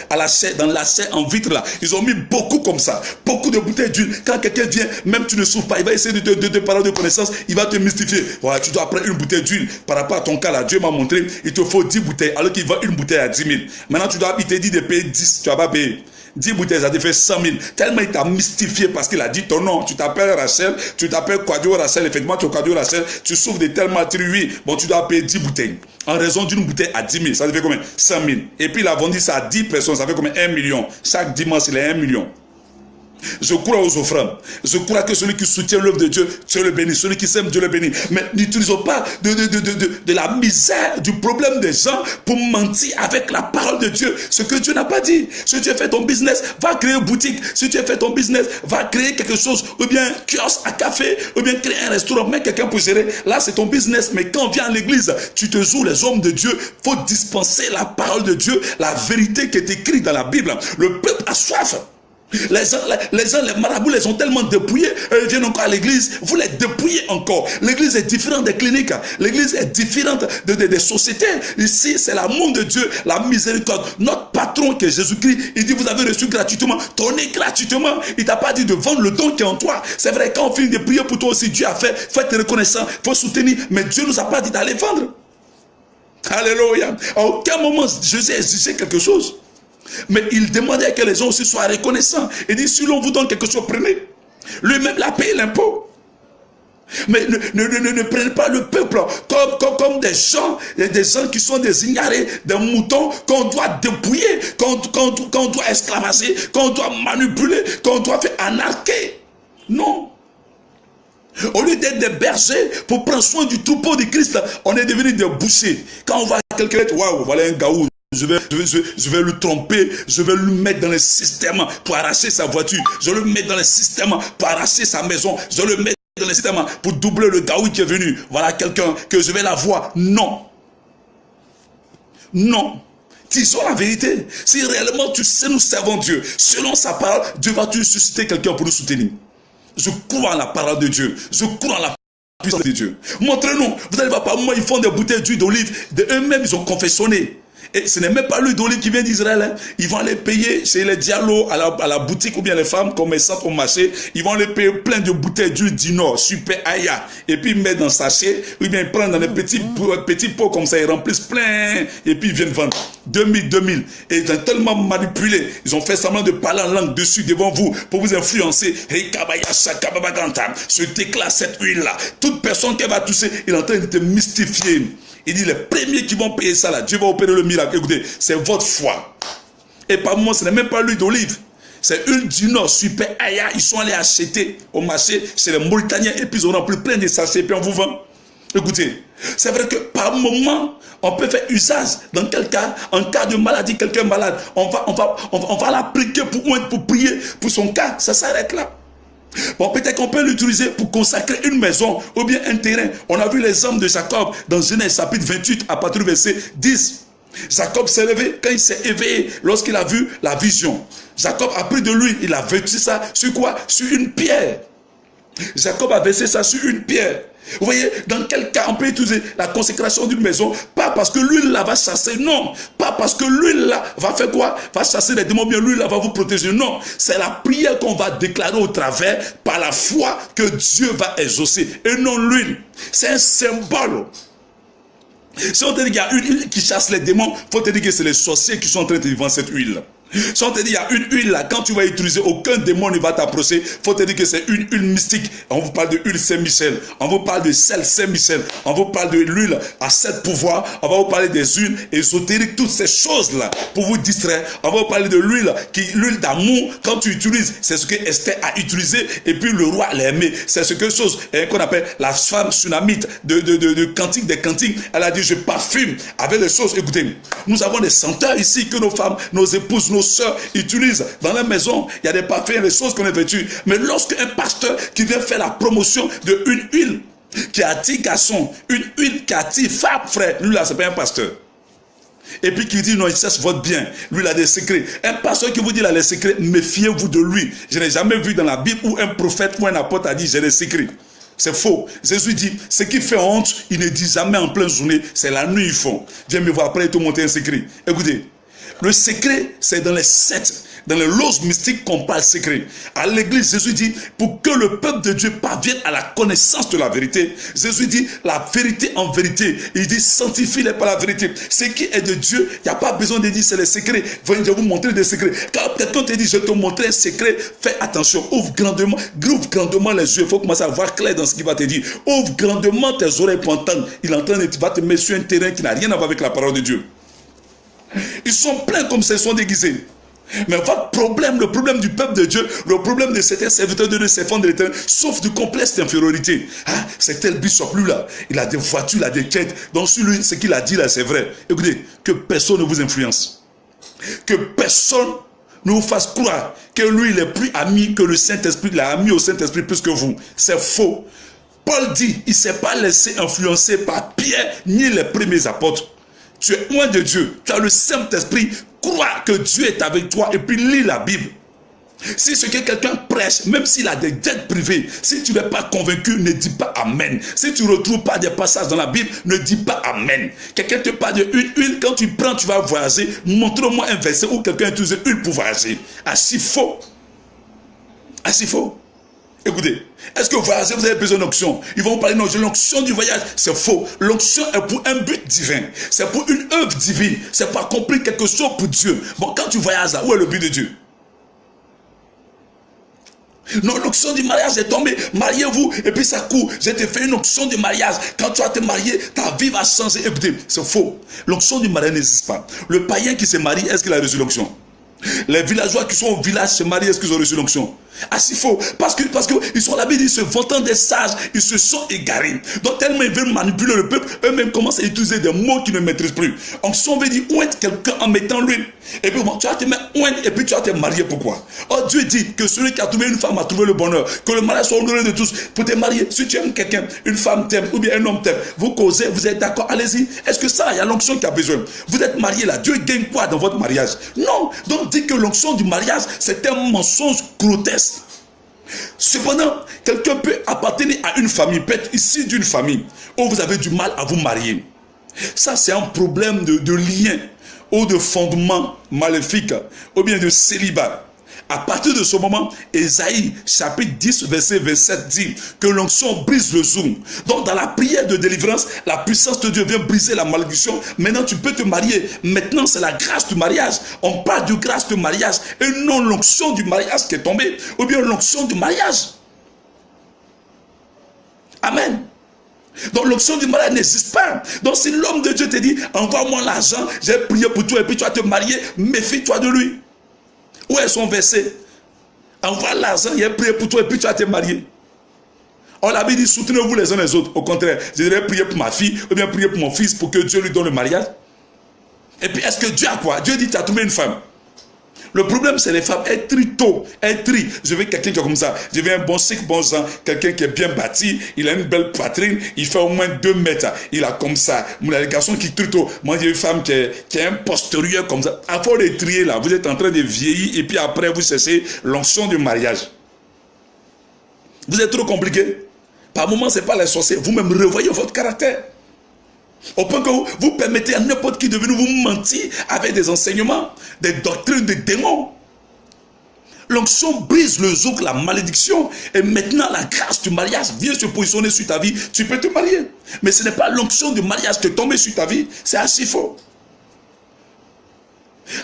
B: dans la chair en vitre là. Ils ont mis beaucoup comme ça, beaucoup de bouteilles d'huile. Quand quelqu'un vient, même tu ne souffres pas, il va essayer de te parler de connaissance, il va te mystifier. Voilà, tu dois prendre une bouteille d'huile. Par rapport à ton cas là, Dieu m'a montré, il te faut 10 bouteilles, alors qu'il vend une bouteille à 10 000. Maintenant, il te dit de payer 10, tu vas pas payer. 10 bouteilles, ça te fait 100 000. Tellement il t'a mystifié parce qu'il a dit ton nom. Tu t'appelles Rachel, tu t'appelles Kwadio Rachel. Effectivement, tu es Kwadio Rachel. Tu souffres de tellement oui. Bon, tu dois payer 10 bouteilles. En raison d'une bouteille à 10 000. Ça te fait combien? 100 000. Et puis il a vendu ça à 10 personnes. Ça fait combien? 1 million. Chaque dimanche, il est 1 million. Je crois aux offrandes. Je crois que celui qui soutient l'œuvre de Dieu, Dieu le bénit. Celui qui s'aime, Dieu le bénit. Mais n'utilisons pas de la misère, du problème des gens pour mentir avec la parole de Dieu. Ce que Dieu n'a pas dit. Si tu as fait ton business, va créer une boutique. Si tu as fait ton business, va créer quelque chose. Ou bien kiosque à café. Ou bien créer un restaurant. Mais quelqu'un pour gérer. Là, c'est ton business. Mais quand on vient à l'église, tu te joues les hommes de Dieu. Il faut dispenser la parole de Dieu. La vérité qui est écrite dans la Bible. Le peuple a soif. Les marabouts les ont tellement dépouillés, ils viennent encore à l'église, vous les dépouillez encore. L'église est différente des cliniques, l'église est différente des sociétés. Ici, c'est l'amour de Dieu, la miséricorde. Notre patron qui est Jésus-Christ, il dit vous avez reçu gratuitement, donnez gratuitement. Il t'a pas dit de vendre le don qui est en toi. C'est vrai, quand on finit de prier pour toi aussi, Dieu a fait, faut être reconnaissant, faut soutenir, mais Dieu nous a pas dit d'aller vendre. Alléluia. À aucun moment, Jésus exigeait quelque chose. Mais il demandait que les gens aussi soient reconnaissants. Il dit, si l'on vous donne quelque chose, prenez. Lui-même l'a payé l'impôt. Mais ne prenez pas le peuple comme des gens qui sont des ignorés, des moutons qu'on doit dépouiller, qu'on doit esclavager, qu'on doit manipuler, qu'on doit faire anarquer. Non. Au lieu d'être des bergers pour prendre soin du troupeau de Christ, on est devenu des bouchers. Quand on voit quelqu'un, waouh, voilà un gaou. Je vais le tromper, je vais le mettre dans le système pour arracher sa voiture, je vais le mettre dans le système pour arracher sa maison, je vais le mettre dans le système pour doubler le gaoui qui est venu. Voilà quelqu'un que je vais la voir. Non. Non. Disons la vérité. Si réellement tu sais nous servons Dieu, selon sa parole, Dieu va toujours susciter quelqu'un pour nous soutenir. Je crois en la parole de Dieu. Je crois en la puissance de Dieu. Montrez-nous. Vous allez voir par moi, ils font des bouteilles d'huile d'olive. De eux-mêmes, ils ont confessionné. Et ce n'est même pas l'huile d'olive qui vient d'Israël. Hein. Ils vont aller payer chez les diallos à la boutique ou bien les femmes commerçantes au marché. Ils vont aller payer plein de bouteilles d'huile du Nord, super aya. Et puis ils mettent dans un sachet. Ou bien ils prennent dans des petits pots comme ça. Ils remplissent plein. Et puis ils viennent vendre. 2000. Et ils ont tellement manipulé. Ils ont fait semblant de parler en langue dessus devant vous pour vous influencer. Ce déclare cette huile-là. Toute personne qui va toucher, il est en train de te mystifier. Il dit les premiers qui vont payer ça là, Dieu va opérer le miracle. Écoutez, c'est votre foi. Et par moi, ce n'est même pas l'huile d'olive. C'est huile du Nord, super aya. Ils sont allés acheter au marché chez les Mauritaniens et puis ils ont rempli plein de sachets et puis on vous vend. Écoutez, c'est vrai que par moment, on peut faire usage dans quel cas, en cas de maladie, quelqu'un malade, on va l'appliquer pour prier pour son cas, ça s'arrête là. Bon, peut-être qu'on peut l'utiliser pour consacrer une maison ou bien un terrain. On a vu l'exemple de Jacob dans Genèse chapitre 28 à partir du verset 10. Jacob s'est levé quand il s'est éveillé lorsqu'il a vu la vision. Jacob a pris de lui, il a versé ça sur quoi? Sur une pierre. Jacob a versé ça sur une pierre. Vous voyez, dans quel cas on peut utiliser la consécration d'une maison? Pas parce que l'huile là va chasser, non. Pas parce que l'huile là va faire quoi? Va chasser les démons, bien l'huile là va vous protéger, non. C'est la prière qu'on va déclarer au travers par la foi que Dieu va exaucer et non l'huile. C'est un symbole. Si on te dit qu'il y a une huile qui chasse les démons, il faut te dire que c'est les sorciers qui sont en train de vendre cette huile. Si on te dit qu'il y a une huile là, quand tu vas utiliser, aucun démon ne va t'approcher, il faut te dire que c'est une huile mystique. On vous parle de huile Saint-Michel, on vous parle de sel Saint-Michel, on vous parle de l'huile à 7 pouvoirs, on va vous parler des huiles ésotériques, toutes ces choses-là, pour vous distraire. On va vous parler de l'huile d'amour, quand tu utilises, c'est ce que Esther a utilisé, et puis le roi l'a aimé. C'est ce que chose qu'on appelle la femme tsunamite de Cantique des Cantiques. Elle a dit, je parfume avec les choses. Écoutez, nous avons des senteurs ici que nos femmes, nos épouses, nos sœurs utilisent dans la maison. Il y a des parfums, des choses qu'on a vêtues. Mais lorsque un pasteur qui vient faire la promotion d'une huile qui attire garçon, une huile qui attire femme, frère, lui là, c'est pas un pasteur. Et puis qui dit non, il cherche votre bien. Lui, il a des secrets. Un pasteur qui vous dit il a les secrets, méfiez-vous de lui. Je n'ai jamais vu dans la Bible où un prophète ou un apôtre a dit j'ai des secrets. C'est faux. Jésus dit, ce qui fait honte, il ne dit jamais en pleine journée, c'est la nuit ils font. Viens me voir après, il te montrer un secret. Écoutez, le secret, c'est dans les sectes, dans les loges mystiques qu'on parle secret. À l'église, Jésus dit, pour que le peuple de Dieu parvienne à la connaissance de la vérité, Jésus dit, la vérité en vérité. Il dit, sanctifie-les par la vérité. Ce qui est de Dieu, il n'y a pas besoin de dire, c'est les secrets. Venez, je vais vous montrer des secrets. Quand quelqu'un te dit, je vais te montrer un secret, fais attention, ouvre grandement les yeux. Il faut commencer à voir clair dans ce qu'il va te dire. Ouvre grandement tes oreilles pour entendre. Il est en train de va te mettre sur un terrain qui n'a rien à voir avec la parole de Dieu. Ils sont pleins comme ça, ils sont déguisés. Mais votre problème, le problème du peuple de Dieu, le problème de certains serviteurs de Dieu, ces fonds de l'Éternel, sauf du complexe d'infériorité. Ah, c'est tel bishop, lui là, il a des voitures, il a des quêtes. Donc sur lui, ce qu'il a dit là, c'est vrai. Écoutez, que personne ne vous influence. Que personne ne vous fasse croire que lui, il est plus ami que le Saint-Esprit, il est ami au Saint-Esprit plus que vous. C'est faux. Paul dit, il ne s'est pas laissé influencer par Pierre, ni les premiers apôtres. Tu es loin de Dieu, tu as le Saint-Esprit, crois que Dieu est avec toi et puis lis la Bible. Si ce que quelqu'un prêche, même s'il a des dettes privées, si tu n'es pas convaincu, ne dis pas Amen. Si tu ne retrouves pas des passages dans la Bible, ne dis pas Amen. Quelqu'un te parle de huile, quand tu prends, tu vas voyager, montre-moi un verset où quelqu'un utilise huile pour voyager. Assis faux. Assis faux. Écoutez, est-ce que voyager, vous avez besoin d'onction? Ils vont vous parler, non, j'ai l'onction du voyage. C'est faux. L'onction est pour un but divin. C'est pour une œuvre divine. C'est pour accomplir quelque chose pour Dieu. Bon, quand tu voyages là, où est le but de Dieu? Non, l'onction du mariage est tombée. Mariez-vous et puis ça court. J'ai te fait une onction du mariage. Quand tu vas te marier, ta vie va changer. Écoutez, c'est faux. L'onction du mariage n'existe pas. Le païen qui se marie, est-ce qu'il a reçu l'onction? Les villageois qui sont au village se marient, est-ce qu'ils ont reçu l'onction? Ah, c'est faux. Parce que ils sont là, ils se vantant des sages, ils se sont égarés. Donc tellement ils veulent manipuler le peuple, eux-mêmes commencent à utiliser des mots qu'ils ne maîtrisent plus. Onction veut dire oindre quelqu'un en mettant l'huile. Et puis bon, tu vas te mettre oindre et puis tu vas te marier. Pourquoi? Oh, Dieu dit que celui qui a trouvé une femme a trouvé le bonheur. Que le mariage soit honoré de tous. Pour te marier, si tu aimes quelqu'un, une femme t'aime ou bien un homme t'aime, vous causez, vous êtes d'accord, allez-y. Est-ce que ça, il y a l'onction qui a besoin? Vous êtes marié là, Dieu gagne quoi dans votre mariage? Non. Donc dit que l'onction du mariage, c'est un mensonge grotesque. Cependant, quelqu'un peut appartenir à une famille, peut être issu d'une famille où vous avez du mal à vous marier. Ça, c'est un problème de lien ou de fondement maléfique ou bien de célibat. À partir de ce moment, Ésaïe, chapitre 10, verset 27 dit que l'onction brise le zoom. Donc dans la prière de délivrance, la puissance de Dieu vient briser la malédiction. Maintenant, tu peux te marier. Maintenant, c'est la grâce du mariage. On parle de grâce du mariage et non l'onction du mariage qui est tombée. Ou bien l'onction du mariage. Amen. Donc l'onction du mariage n'existe pas. Donc si l'homme de Dieu te dit, envoie-moi l'argent, j'ai prié pour toi et puis tu vas te marier, méfie-toi de lui. Où est son verset? Envoie l'argent, il a prié pour toi et puis tu vas te marier. On l'a dit, soutenez-vous les uns les autres. Au contraire, je dirais prier pour ma fille ou bien prier pour mon fils pour que Dieu lui donne le mariage. Et puis est-ce que Dieu a quoi? Dieu dit, tu as trouvé une femme. Le problème, c'est les femmes. Elles trient tôt. Elles trient. Je veux quelqu'un qui est comme ça. Je veux un bon cycle, bon sang. Quelqu'un qui est bien bâti. Il a une belle poitrine. Il fait au moins 2 mètres. Il a comme ça. Les garçons qui trient tôt. Moi, j'ai une femme qui est un postérieur comme ça. À force de trier là, vous êtes en train de vieillir. Et puis après, vous cherchez l'onction du mariage. Vous êtes trop compliqué. Par moments, ce n'est pas les sorciers. Vous-même revoyez votre caractère. Au point que vous permettez à n'importe qui de venir vous mentir avec des enseignements, des doctrines de démons. L'onction brise le joug, la malédiction. Et maintenant, la grâce du mariage vient se positionner sur ta vie. Tu peux te marier. Mais ce n'est pas l'onction du mariage qui est tombée sur ta vie. C'est assez faux.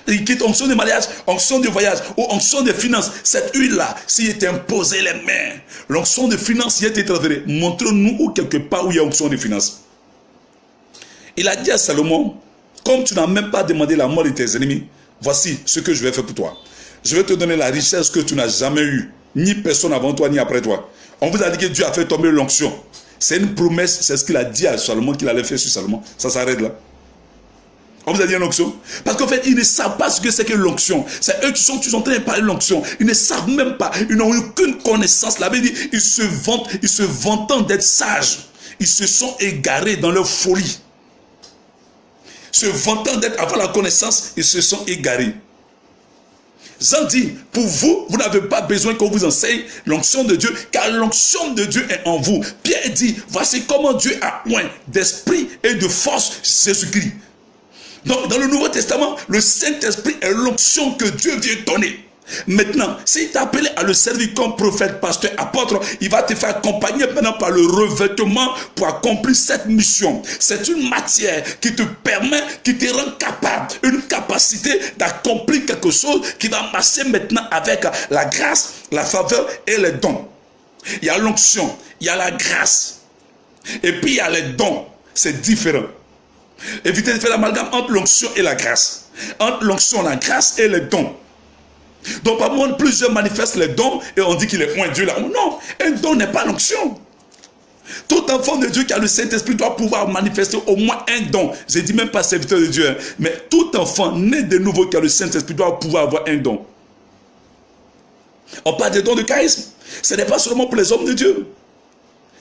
B: Il quitte onction de mariage, onction de voyage ou onction de finances. Cette huile-là, s'il était imposé les mains, l'onction de finances y était transférée. Montre-nous où quelque part où il y a onction de finances. Il a dit à Salomon, comme tu n'as même pas demandé la mort de tes ennemis, voici ce que je vais faire pour toi. Je vais te donner la richesse que tu n'as jamais eue, ni personne avant toi, ni après toi. On vous a dit que Dieu a fait tomber l'onction. C'est une promesse, c'est ce qu'il a dit à Salomon, qu'il allait faire sur Salomon. Ça s'arrête là. On vous a dit l'onction. Parce qu'en fait, ils ne savent pas ce que c'est que l'onction. C'est eux qui sont en train de parler de l'onction. Ils ne savent même pas. Ils n'ont aucune connaissance. La Bible dit, ils se vantant d'être sages. Ils se sont égarés dans leur folie. Se vantant d'être avoir la connaissance, ils se sont égarés. Jean dit, pour vous, vous n'avez pas besoin qu'on vous enseigne l'onction de Dieu, car l'onction de Dieu est en vous. Pierre dit, voici comment Dieu a oint d'esprit et de force Jésus-Christ. Donc, dans le Nouveau Testament, le Saint-Esprit est l'onction que Dieu vient donner. Maintenant, s'il t'a appelé à le servir comme prophète, pasteur, apôtre, il va te faire accompagner maintenant par le revêtement pour accomplir cette mission. C'est une matière qui te permet, qui te rend capable, une capacité d'accomplir quelque chose qui va marcher maintenant avec la grâce, la faveur et les dons. Il y a l'onction, il y a la grâce. Et puis il y a les dons. C'est différent. Évitez de faire l'amalgame entre l'onction et la grâce. Entre l'onction, la grâce et les dons. Donc, par moment, plusieurs manifestent les dons et on dit qu'il est moins Dieu là. Non, un don n'est pas l'onction. Tout enfant de Dieu qui a le Saint-Esprit doit pouvoir manifester au moins un don. Je ne dis même pas serviteur de Dieu, hein, mais tout enfant né de nouveau qui a le Saint-Esprit doit pouvoir avoir un don. On parle des dons de charisme. Ce n'est pas seulement pour les hommes de Dieu.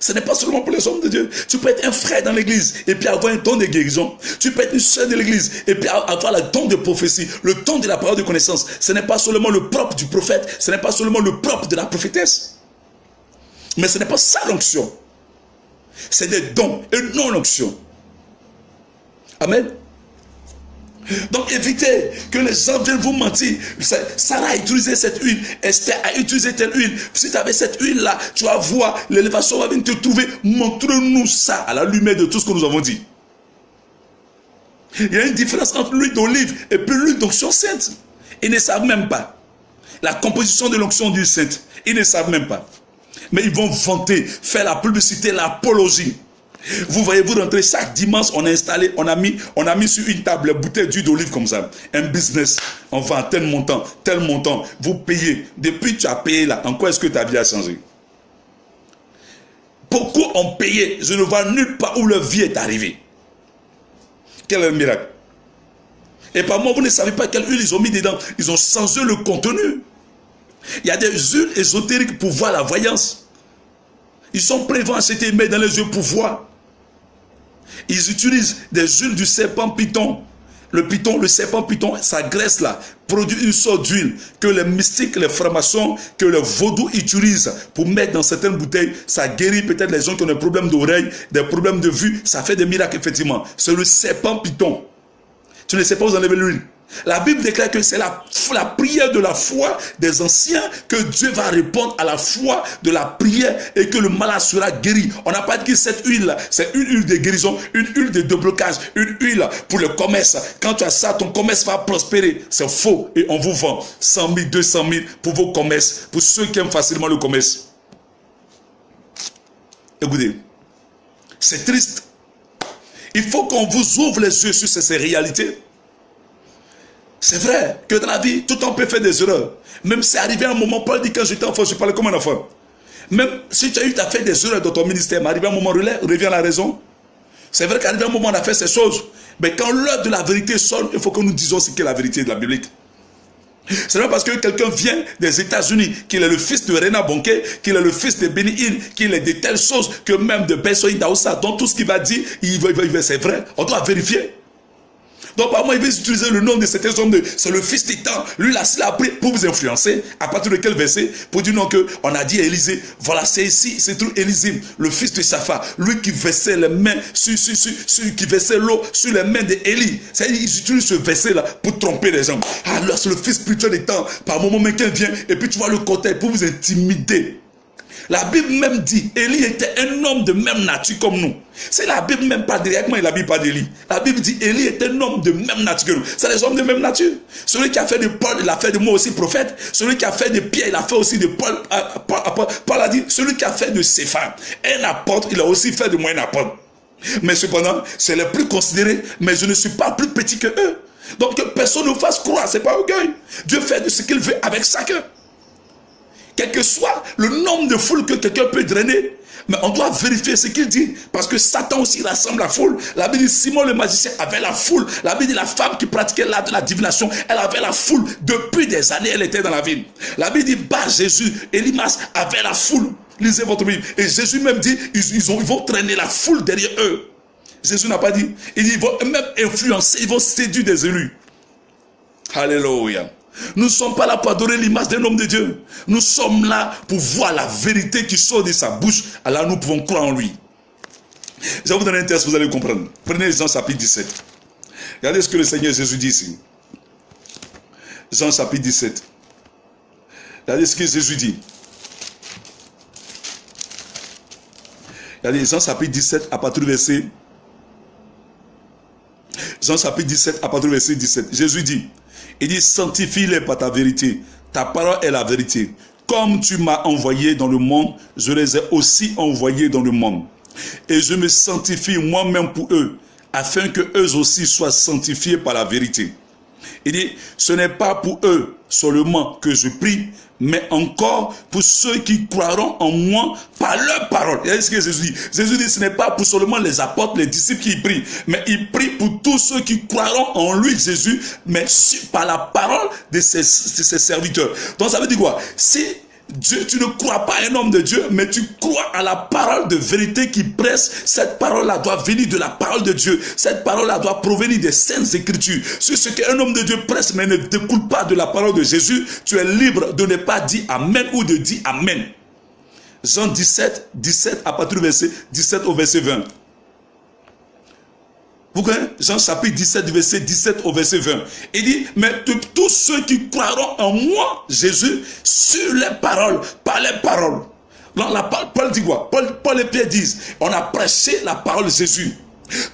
B: Ce n'est pas seulement pour les hommes de Dieu. Tu peux être un frère dans l'église et puis avoir un don de guérison. Tu peux être une soeur de l'église et puis avoir le don de prophétie, le don de la parole de connaissance. Ce n'est pas seulement le propre du prophète, ce n'est pas seulement le propre de la prophétesse. Mais ce n'est pas ça l'onction. C'est des dons et non l'onction. Amen. Donc évitez que les gens viennent vous mentir. Sarah a utilisé cette huile, Esther a utilisé telle huile. Si tu avais cette huile là, tu vas voir, l'élévation va venir te trouver. Montre-nous ça à la lumière de tout ce que nous avons dit. Il y a une différence entre l'huile d'olive et puis l'huile d'onction sainte. Ils ne savent même pas la composition de l'onction d'huile sainte. Ils ne savent même pas. Mais ils vont vanter, faire la publicité, l'apologie. Vous voyez, vous rentrez chaque dimanche, on a installé, on a mis sur une table une bouteille d'huile d'olive comme ça. Un business, on vend tel montant, vous payez. Depuis que tu as payé là, en quoi est-ce que ta vie a changé? Pourquoi on payait? Je ne vois nulle part où leur vie est arrivée. Quel est le miracle? Et par moi, vous ne savez pas quelle huile ils ont mis dedans. Ils ont changé le contenu. Il y a des huiles ésotériques pour voir la voyance. Ils sont prêts à acheter, mettre dans les yeux pour voir. Ils utilisent des huiles du serpent python. Le serpent python, sa graisse là, produit une sorte d'huile que les mystiques, les francs-maçons, que les vaudous utilisent pour mettre dans certaines bouteilles. Ça guérit peut-être les gens qui ont des problèmes d'oreille, des problèmes de vue. Ça fait des miracles, effectivement. C'est le serpent python. Tu ne sais pas où enlever l'huile. La Bible déclare que c'est la prière de la foi des anciens que Dieu va répondre à la foi de la prière et que le malade sera guéri. On n'a pas dit que cette huile, c'est une huile de guérison, une huile de déblocage, une huile pour le commerce. Quand tu as ça, ton commerce va prospérer. C'est faux et on vous vend 100 000, 200 000 pour vos commerces, pour ceux qui aiment facilement le commerce. Écoutez, c'est triste. Il faut qu'on vous ouvre les yeux sur ces réalités. C'est vrai que dans la vie, tout le temps on peut faire des erreurs. Même si c'est arrivé à un moment, Paul dit quand j'étais enfant, je parlais comme un enfant. Même si tu as eu à faire des erreurs dans ton ministère, mais arrivé à un moment, revient à la raison. C'est vrai qu'arrivé à un moment, on a fait ces choses. Mais quand l'heure de la vérité sonne, il faut que nous disions ce qu'est la vérité de la Bible. C'est pas parce que quelqu'un vient des États-Unis, qu'il est le fils de Rena Bonke, qu'il est le fils de Benny Hill, qu'il est de telles choses, que même de Bensoï Daoussa, dont tout ce qu'il va dire, c'est vrai. On doit vérifier. Donc, par moi, il veut utiliser le nom de cet homme, c'est le fils d'Étan. Lui, là, il a pris pour vous influencer. À partir de quel verset? Pour dire non, que on a dit Élisée. Voilà, c'est ici, c'est tout Élisée, le fils de Sapha. Lui qui versait les mains, qui versait l'eau sur les mains d'Élie. C'est-à-dire, ils utilisent ce verset-là pour tromper les gens. Alors, c'est le fils spirituel d'Étan. Par moment, quelqu'un vient, et puis tu vois le côté pour vous intimider. La Bible même dit, Élie était un homme de même nature comme nous. C'est la Bible même pas directement, la Bible pas d'Élie. La Bible dit, Élie est un homme de même nature que nous. C'est les hommes de même nature. Celui qui a fait de Paul, il a fait de moi aussi prophète. Celui qui a fait de Pierre, il a fait aussi de Paul. Paul a dit, celui qui a fait de Céphane, un apôtre, il a aussi fait de moi un apôtre. Mais cependant, c'est les plus considérés, mais je ne suis pas plus petit que eux. Donc que personne ne fasse croire, c'est pas orgueil. Dieu fait de ce qu'il veut avec chacun. Quel que soit le nombre de foules que quelqu'un peut drainer, mais on doit vérifier ce qu'il dit, parce que Satan aussi rassemble la foule. La Bible dit Simon le magicien avait la foule. La Bible dit la femme qui pratiquait la divination, elle avait la foule. Depuis des années, elle était dans la ville. La Bible dit Bar Jésus, Elimas avait la foule. Lisez votre Bible. Et Jésus même dit, ils vont traîner la foule derrière eux. Jésus n'a pas dit. Il dit, ils vont même influencer, ils vont séduire des élus. Alléluia. Nous ne sommes pas là pour adorer l'image d'un homme de Dieu. Nous sommes là pour voir la vérité qui sort de sa bouche. Alors nous pouvons croire en lui. Je vais vous donner un texte, vous allez comprendre. Prenez Jean chapitre 17. Regardez ce que le Seigneur Jésus dit ici. Jean chapitre 17. Regardez ce que Jésus dit. Regardez Jean chapitre 17 à partir du verset. Jean chapitre 17 à partir du verset 17. Jésus dit. Il dit, sanctifie-les par ta vérité. Ta parole est la vérité. Comme tu m'as envoyé dans le monde, je les ai aussi envoyés dans le monde. Et je me sanctifie moi-même pour eux, afin que eux aussi soient sanctifiés par la vérité. Il dit, ce n'est pas pour eux seulement que je prie, mais encore pour ceux qui croiront en moi par leur parole. Et c'est ce que Jésus dit. Jésus dit, ce n'est pas pour seulement les apôtres, les disciples qui prient, mais il prie pour tous ceux qui croiront en lui, Jésus, mais par la parole de ses serviteurs. Donc ça veut dire quoi? Si Dieu, tu ne crois pas à un homme de Dieu, mais tu crois à la parole de vérité qui presse. Cette parole-là doit venir de la parole de Dieu. Cette parole-là doit provenir des saintes écritures. Sur ce qu'un homme de Dieu presse, mais ne découle pas de la parole de Jésus, tu es libre de ne pas dire Amen ou de dire Amen. Jean 17, 17 à partir du verset 17 au verset 20. Vous connaissez Jean chapitre 17 du verset 17 au verset 20. Il dit, mais de tous ceux qui croiront en moi, Jésus, sur les paroles, par les paroles. Donc Paul dit quoi? Paul et Pierre disent, on a prêché la parole de Jésus.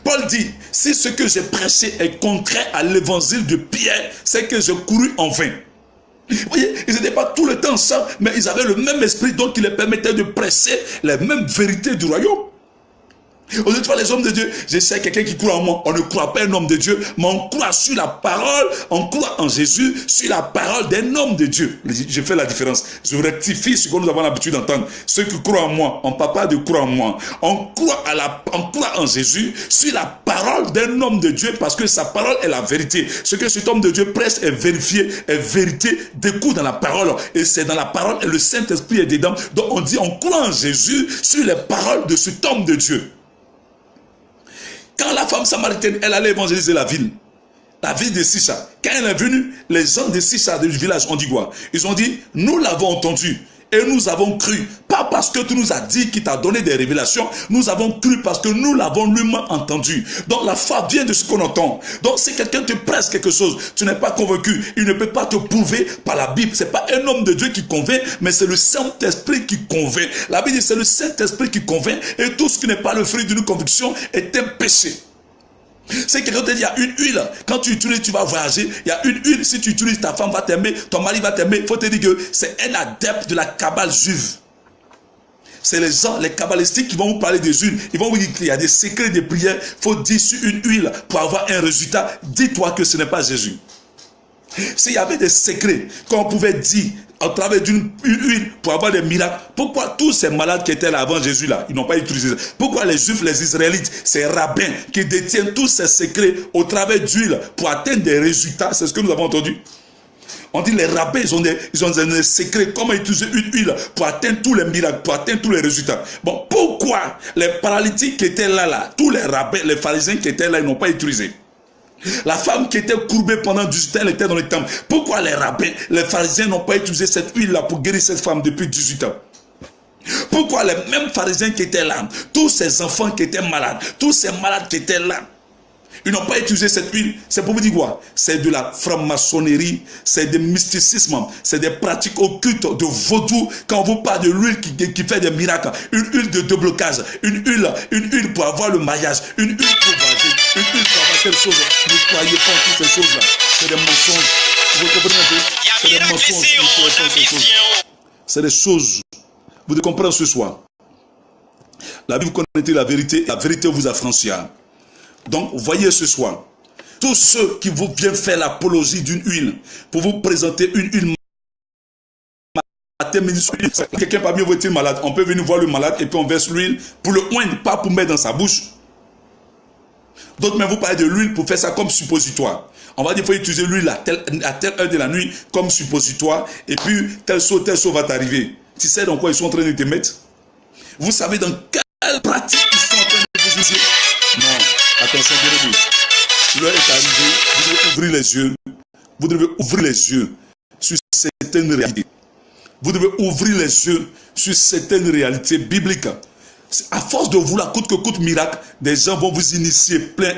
B: Paul dit, si ce que j'ai prêché est contraire à l'évangile de Pierre, c'est que j'ai couru en vain. Vous voyez, ils n'étaient pas tout le temps ensemble, mais ils avaient le même esprit, donc il les permettait de prêcher les mêmes vérités du royaume. Aujourd'hui, les hommes de Dieu, je sais quelqu'un qui croit en moi. On ne croit pas un homme de Dieu, mais on croit sur la parole, on croit en Jésus, sur la parole d'un homme de Dieu. Je fais la différence. Je rectifie ce que nous avons l'habitude d'entendre. Ceux qui croient en moi, on ne parle pas de croire en moi. On croit en Jésus, sur la parole d'un homme de Dieu, parce que sa parole est la vérité. Ce que cet homme de Dieu presse est vérifié, est vérité, découle dans la parole. Et c'est dans la parole, et le Saint-Esprit est dedans. Donc on dit, on croit en Jésus, sur les paroles de cet homme de Dieu. Quand la femme samaritaine, elle allait évangéliser la ville de Sychar, quand elle est venue, les gens de Sychar, du village, ont dit quoi? Ils ont dit, nous l'avons entendu et nous avons cru. Pas parce que tu nous as dit qu'il t'a donné des révélations, nous avons cru parce que nous l'avons lui-même entendu. Donc la foi vient de ce qu'on entend. Donc si quelqu'un te presse quelque chose, tu n'es pas convaincu, il ne peut pas te prouver par la Bible. C'est pas un homme de Dieu qui convainc, mais c'est le Saint-Esprit qui convainc. La Bible dit c'est le Saint-Esprit qui convainc, et tout ce qui n'est pas le fruit d'une conviction est un péché. C'est quelqu'un te dit, il y a une huile, quand tu utilises, tu vas voyager, il y a une huile, si tu utilises, ta femme va t'aimer, ton mari va t'aimer, il faut te dire que c'est un adepte de la Kabbale juive. C'est les gens, les kabbalistiques qui vont vous parler des huiles, ils vont vous dire qu'il y a des secrets de prière, il faut dire sur une huile pour avoir un résultat, dis-toi que ce n'est pas Jésus. S'il y avait des secrets qu'on pouvait dire au travers d'une huile pour avoir des miracles, pourquoi tous ces malades qui étaient là avant Jésus là, ils n'ont pas utilisé ça? Pourquoi les Juifs, les Israélites, ces rabbins qui détiennent tous ces secrets au travers d'huile pour atteindre des résultats? C'est ce que nous avons entendu. On dit les rabbins, ils ont des secrets, comment utiliser une huile pour atteindre tous les miracles, pour atteindre tous les résultats. Bon, pourquoi les paralytiques qui étaient là, tous les rabbins, les pharisiens qui étaient là, ils n'ont pas utilisé? La femme qui était courbée pendant 18 ans, elle était dans le temple. Pourquoi les rabbins, les pharisiens n'ont pas utilisé cette huile-là pour guérir cette femme depuis 18 ans? Pourquoi les mêmes pharisiens qui étaient là, tous ces enfants qui étaient malades, tous ces malades qui étaient là, ils n'ont pas utilisé cette huile? C'est pour vous dire quoi? C'est de la franc-maçonnerie, c'est des mysticismes, c'est des pratiques occultes de vaudou. Quand on vous parle de l'huile qui fait des miracles, une huile de déblocage, une huile pour avoir le mariage, une huile pour vager, une huile pour avoir quelque chose. Ne croyez pas en toutes ces choses-là. C'est des mensonges. Vous comprenez un peu? C'est des mensonges. C'est des choses. Vous devez comprendre ce soir. La Bible, vous connaissez la vérité vous affranchira. Donc, voyez ce soir, tous ceux qui vous viennent faire l'apologie d'une huile, pour vous présenter une huile matin, midi, soir. Quelqu'un parmi vous est malade, on peut venir voir le malade et puis on verse l'huile pour le oindre, pas pour mettre dans sa bouche. D'autres même vous parlez de l'huile pour faire ça comme suppositoire. On va dire qu'il faut utiliser l'huile à telle heure de la nuit comme suppositoire et puis tel saut va t'arriver. Tu sais dans quoi ils sont en train de te mettre? Vous savez dans quelle pratique ils sont en train de vous utiliser? Non. Attention, l'heure est arrivée, vous devez ouvrir les yeux. Vous devez ouvrir les yeux sur certaines réalités. Vous devez ouvrir les yeux sur certaines réalités bibliques. À force de vouloir coûte que coûte miracle, des gens vont vous initier plein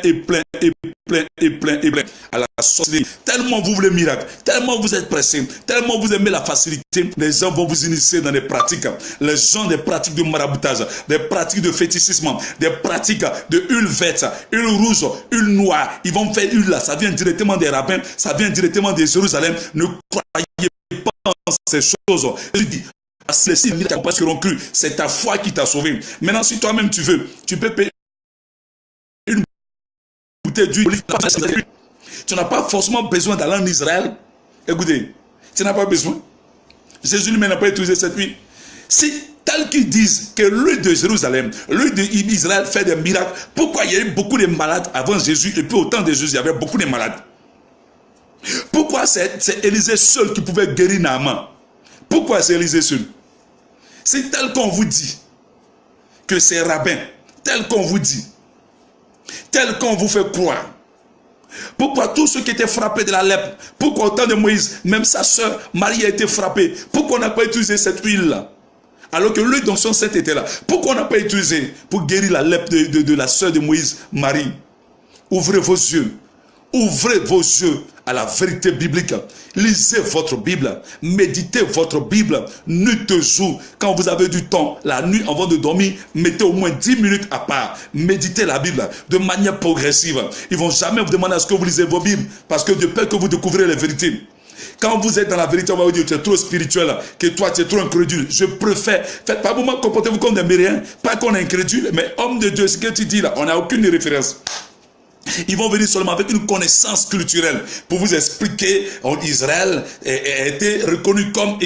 B: à la sorcellerie. Tellement vous voulez miracle, tellement vous êtes pressé, tellement vous aimez la facilité, les gens vont vous initier dans des pratiques. Les gens des pratiques de maraboutage, des pratiques de fétichisme, des pratiques de huile verte, huile rouge, huile noire. Ils vont faire huile là, ça vient directement des rabbins, ça vient directement de Jérusalem. Ne croyez pas en ces choses. Je dis, les signes seront crus. C'est ta foi qui t'a sauvé. Maintenant, si toi-même tu veux, tu peux payer une bouteille d'huile. Tu n'as pas forcément besoin d'aller en Israël. Écoutez, tu n'as pas besoin. Jésus lui-même n'a pas utilisé cette huile. Si tel qu'ils disent que l'huile de Jérusalem, l'huile d'Israël fait des miracles, pourquoi il y a eu beaucoup de malades avant Jésus et puis au temps de Jésus, il y avait beaucoup de malades? Pourquoi c'est Élisée seul qui pouvait guérir Naaman? Pourquoi c'est Élisée seul? C'est tel qu'on vous dit que c'est rabbin, tel qu'on vous dit, tel qu'on vous fait croire. Pourquoi tous ceux qui étaient frappés de la lèpre, pourquoi au temps de Moïse, même sa soeur Marie a été frappée, pourquoi on n'a pas utilisé cette huile-là? Alors que l'huile d'onction sainte était là. Pourquoi on n'a pas utilisé pour guérir la lèpre de la soeur de Moïse, Marie? Ouvrez vos yeux. Ouvrez vos yeux à la vérité biblique. Lisez votre Bible. Méditez votre Bible. Nuit et jour. Quand vous avez du temps, la nuit avant de dormir, mettez au moins 10 minutes à part. Méditez la Bible de manière progressive. Ils ne vont jamais vous demander à ce que vous lisez vos Bibles. Parce que de peur que vous découvrez les vérités. Quand vous êtes dans la vérité, on va vous dire que tu es trop spirituel, que toi tu es trop incrédule. Je préfère, faites pas moment, comportez-vous comme des mériens. Pas qu'on est incrédule, mais homme de Dieu, ce que tu dis là, on n'a aucune référence. Ils vont venir seulement avec une connaissance culturelle pour vous expliquer qu'Israël a été reconnu comme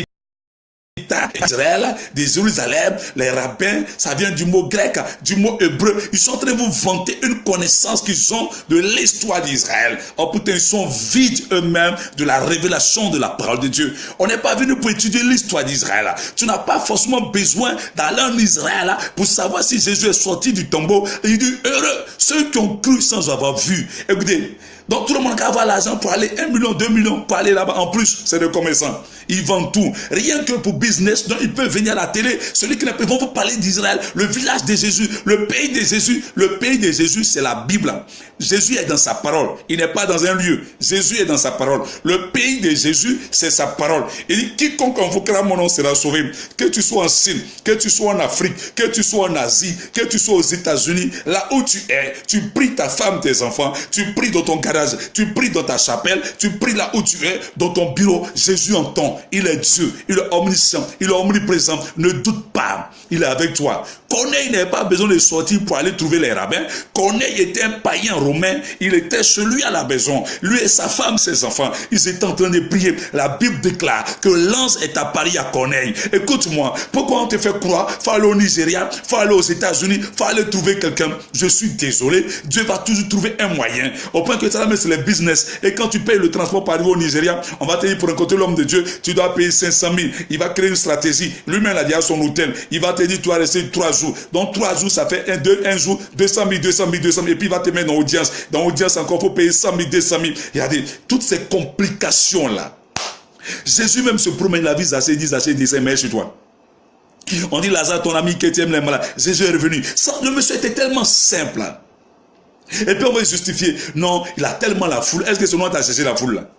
B: État Israël, de Jérusalem, les rabbins, ça vient du mot grec, du mot hébreu. Ils sont en train de vous vanter une connaissance qu'ils ont de l'histoire d'Israël. Oh putain, ils sont vides eux-mêmes de la révélation de la parole de Dieu. On n'est pas venu pour étudier l'histoire d'Israël. Tu n'as pas forcément besoin d'aller en Israël pour savoir si Jésus est sorti du tombeau. Il dit, heureux ceux qui ont cru sans avoir vu. Écoutez, donc tout le monde qui a avoir l'argent pour aller 1 million, 2 millions, pour aller là-bas. En plus, c'est des commerçants. Ils vendent tout. Rien que pour business, donc ils peuvent venir à la télé. Celui qui n'a pas, ils vont vous parler d'Israël, le village de Jésus, le pays de Jésus. Le pays de Jésus, c'est la Bible. Jésus est dans sa parole. Il n'est pas dans un lieu. Jésus est dans sa parole. Le pays de Jésus, c'est sa parole. Il dit, quiconque invoquera mon nom sera sauvé. Que tu sois en Chine, que tu sois en Afrique, que tu sois en Asie, que tu sois aux États-Unis, là où tu es, tu pries ta femme, tes enfants, tu pries dans ton garage, tu pries dans ta chapelle, tu pries là où tu es, dans ton bureau. Jésus entend. Il est Dieu, il est omniscient, il est omniprésent. Ne doute pas, il est avec toi. Corneille n'avait pas besoin de sortir pour aller trouver les rabbins. Corneille était un païen romain, il était chez lui à la maison. Lui et sa femme, ses enfants, ils étaient en train de prier. La Bible déclare que l'ange est apparu à Corneille. Écoute-moi, pourquoi on te fait croire, faut aller au Nigeria, faut aller aux États-Unis, faut aller trouver quelqu'un? Je suis désolé, Dieu va toujours trouver un moyen. Au point que ça, c'est le business. Et quand tu payes le transport pour arriver au Nigeria, on va te dire pour rencontrer l'homme de Dieu, tu dois payer 500 000. Il va créer une stratégie. Lui-même, il a dit à son hôtel, il va te dire, tu vas rester 3 jours. Donc 3 jours, ça fait un jour, 200 000, 200 000, 200 000. Et puis il va te mettre dans l'audience. Dans l'audience encore, il faut payer 100 000, 200 000. Regardez, toutes ces complications-là. Jésus même se promène la vie, Zaché dit, mais chez toi. On dit, Lazare, ton ami qui t'aime les malades. Jésus est revenu. Ça, le monsieur était tellement simple. Là. Et puis on va justifier. Non, il a tellement la foule. Est-ce que c'est moi qui as cherché la foule là?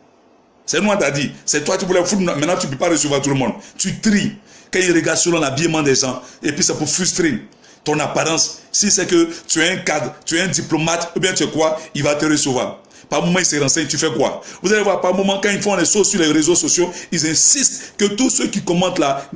B: C'est moi qui t'a dit. C'est toi qui voulais la foule. Maintenant, tu ne peux pas recevoir tout le monde. Tu tries. Quand il regarde selon l'habillement des gens. Et puis c'est pour frustrer ton apparence. Si c'est que tu es un cadre, tu es un diplomate, ou bien tu es quoi, il va te recevoir. Par moment, ils se renseignent, tu fais quoi? Vous allez voir, par moment, quand ils font les choses sur les réseaux sociaux, ils insistent que tous ceux qui commentent là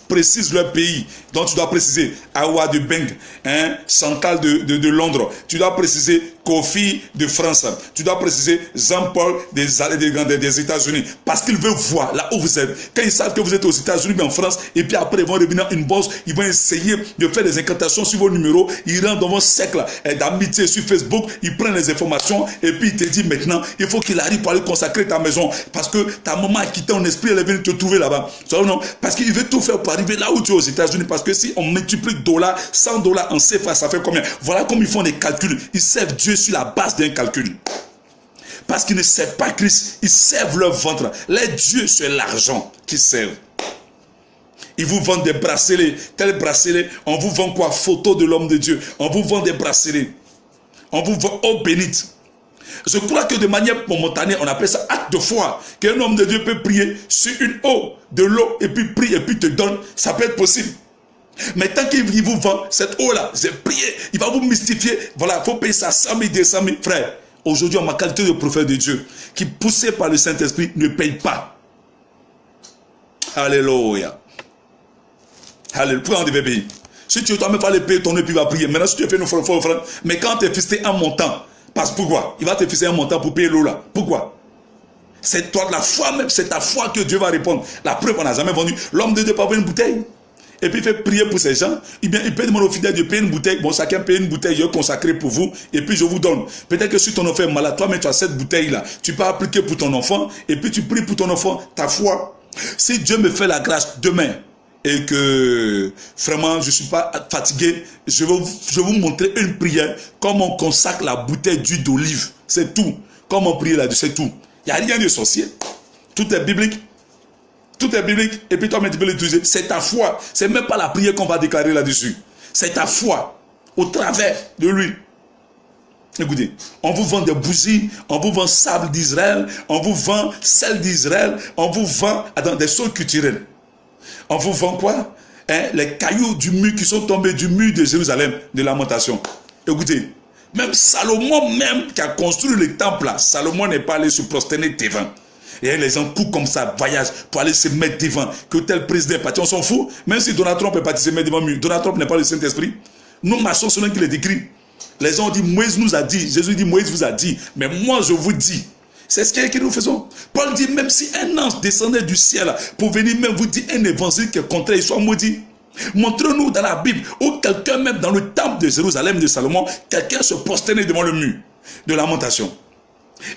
B: précisent leur pays. Donc tu dois préciser Awa de Beng, hein, Chantal de Londres. Tu dois préciser Kofi de France. Tu dois préciser Jean-Paul des États-Unis. Parce qu'ils veulent voir là où vous êtes. Quand ils savent que vous êtes aux États-Unis, mais en France, et puis après ils vont revenir une bourse, ils vont essayer de faire des incantations sur vos numéros. Ils rentrent dans vos cercles d'amitié sur Facebook, ils prennent les informations et puis ils te disent maintenant, il faut qu'il arrive pour aller consacrer ta maison. Parce que ta maman a quitté ton esprit, elle est venue te trouver là-bas. Non, parce qu'il veut tout faire pour arriver là où tu es aux États-Unis. Parce que si on multiplie dollars, 100 dollars en CFA, ça fait combien? Voilà comme ils font des calculs. Ils servent Dieu sur la base d'un calcul. Parce qu'ils ne servent pas Christ, ils servent leur ventre. Les dieux, c'est l'argent qu'ils servent. Ils vous vendent des bracelets, tel bracelet. On vous vend quoi? Photo de l'homme de Dieu. On vous vend des bracelets. On vous vend eau bénite. Je crois que de manière momentanée, on appelle ça acte de foi. Qu'un homme de Dieu peut prier sur une eau, de l'eau, et puis prie, et puis te donne. Ça peut être possible. Mais tant qu'il vous vend cette eau-là, j'ai prié, il va vous mystifier. Voilà, il faut payer ça 100 000, 200 000. Frère, aujourd'hui, en ma qualité de prophète de Dieu, qui poussé par le Saint-Esprit, ne paye pas. Alléluia. Alléluia. Pourquoi on devait payer? Si tu dois même pas les payer, ton époux va prier. Maintenant, si tu fais une offrande, mais quand tu es fisté un montant, parce pourquoi? Il va te fixer un montant pour payer l'eau là. Pourquoi? C'est toi de la foi même, c'est ta foi que Dieu va répondre. La preuve, on n'a jamais vendu. L'homme de Dieu peut avoir une bouteille. Et puis il fait prier pour ces gens. Eh bien, il peut demander aux fidèles de payer une bouteille. Bon, chacun paye une bouteille, je vais consacrer pour vous. Et puis je vous donne. Peut-être que si ton enfant est malade, toi, mais tu as cette bouteille là. Tu peux appliquer pour ton enfant. Et puis tu pries pour ton enfant, ta foi. Si Dieu me fait la grâce demain, et que vraiment je ne suis pas fatigué, je vais vous montrer une prière, comme on consacre la bouteille d'huile d'olive. C'est tout. Comme on prie là-dessus, c'est tout. Il n'y a rien de sorcier. Tout est biblique. Tout est biblique. Et puis toi, tu peux l'utiliser. C'est ta foi. C'est même pas la prière qu'on va déclarer là-dessus. C'est ta foi. Au travers de lui. Écoutez, on vous vend des bougies, on vous vend sable d'Israël, on vous vend sel d'Israël, on vous vend dans des choses culturelles. On vous vend quoi? Les cailloux du mur qui sont tombés du mur de Jérusalem, de Lamentation. Écoutez, même Salomon même qui a construit le temple là, Salomon n'est pas allé se prosterner devant. Et les gens courent comme ça, voyagent pour aller se mettre devant. Que tel président est parti, on s'en fout. Même si Donald Trump est parti se mettre devant le mur, Donald Trump n'est pas le Saint-Esprit. Nous marchons selon qu'il est décrit. Les gens ont dit, Moïse nous a dit, Jésus dit, Moïse vous a dit. Mais moi je vous dis. C'est ce que nous faisons. Paul dit, même si un ange descendait du ciel pour venir même vous dire un évangile qui est contraire, il soit maudit. Montrez-nous dans la Bible où quelqu'un, même dans le temple de Jérusalem de Salomon, quelqu'un se prosternait devant le mur de Lamentation.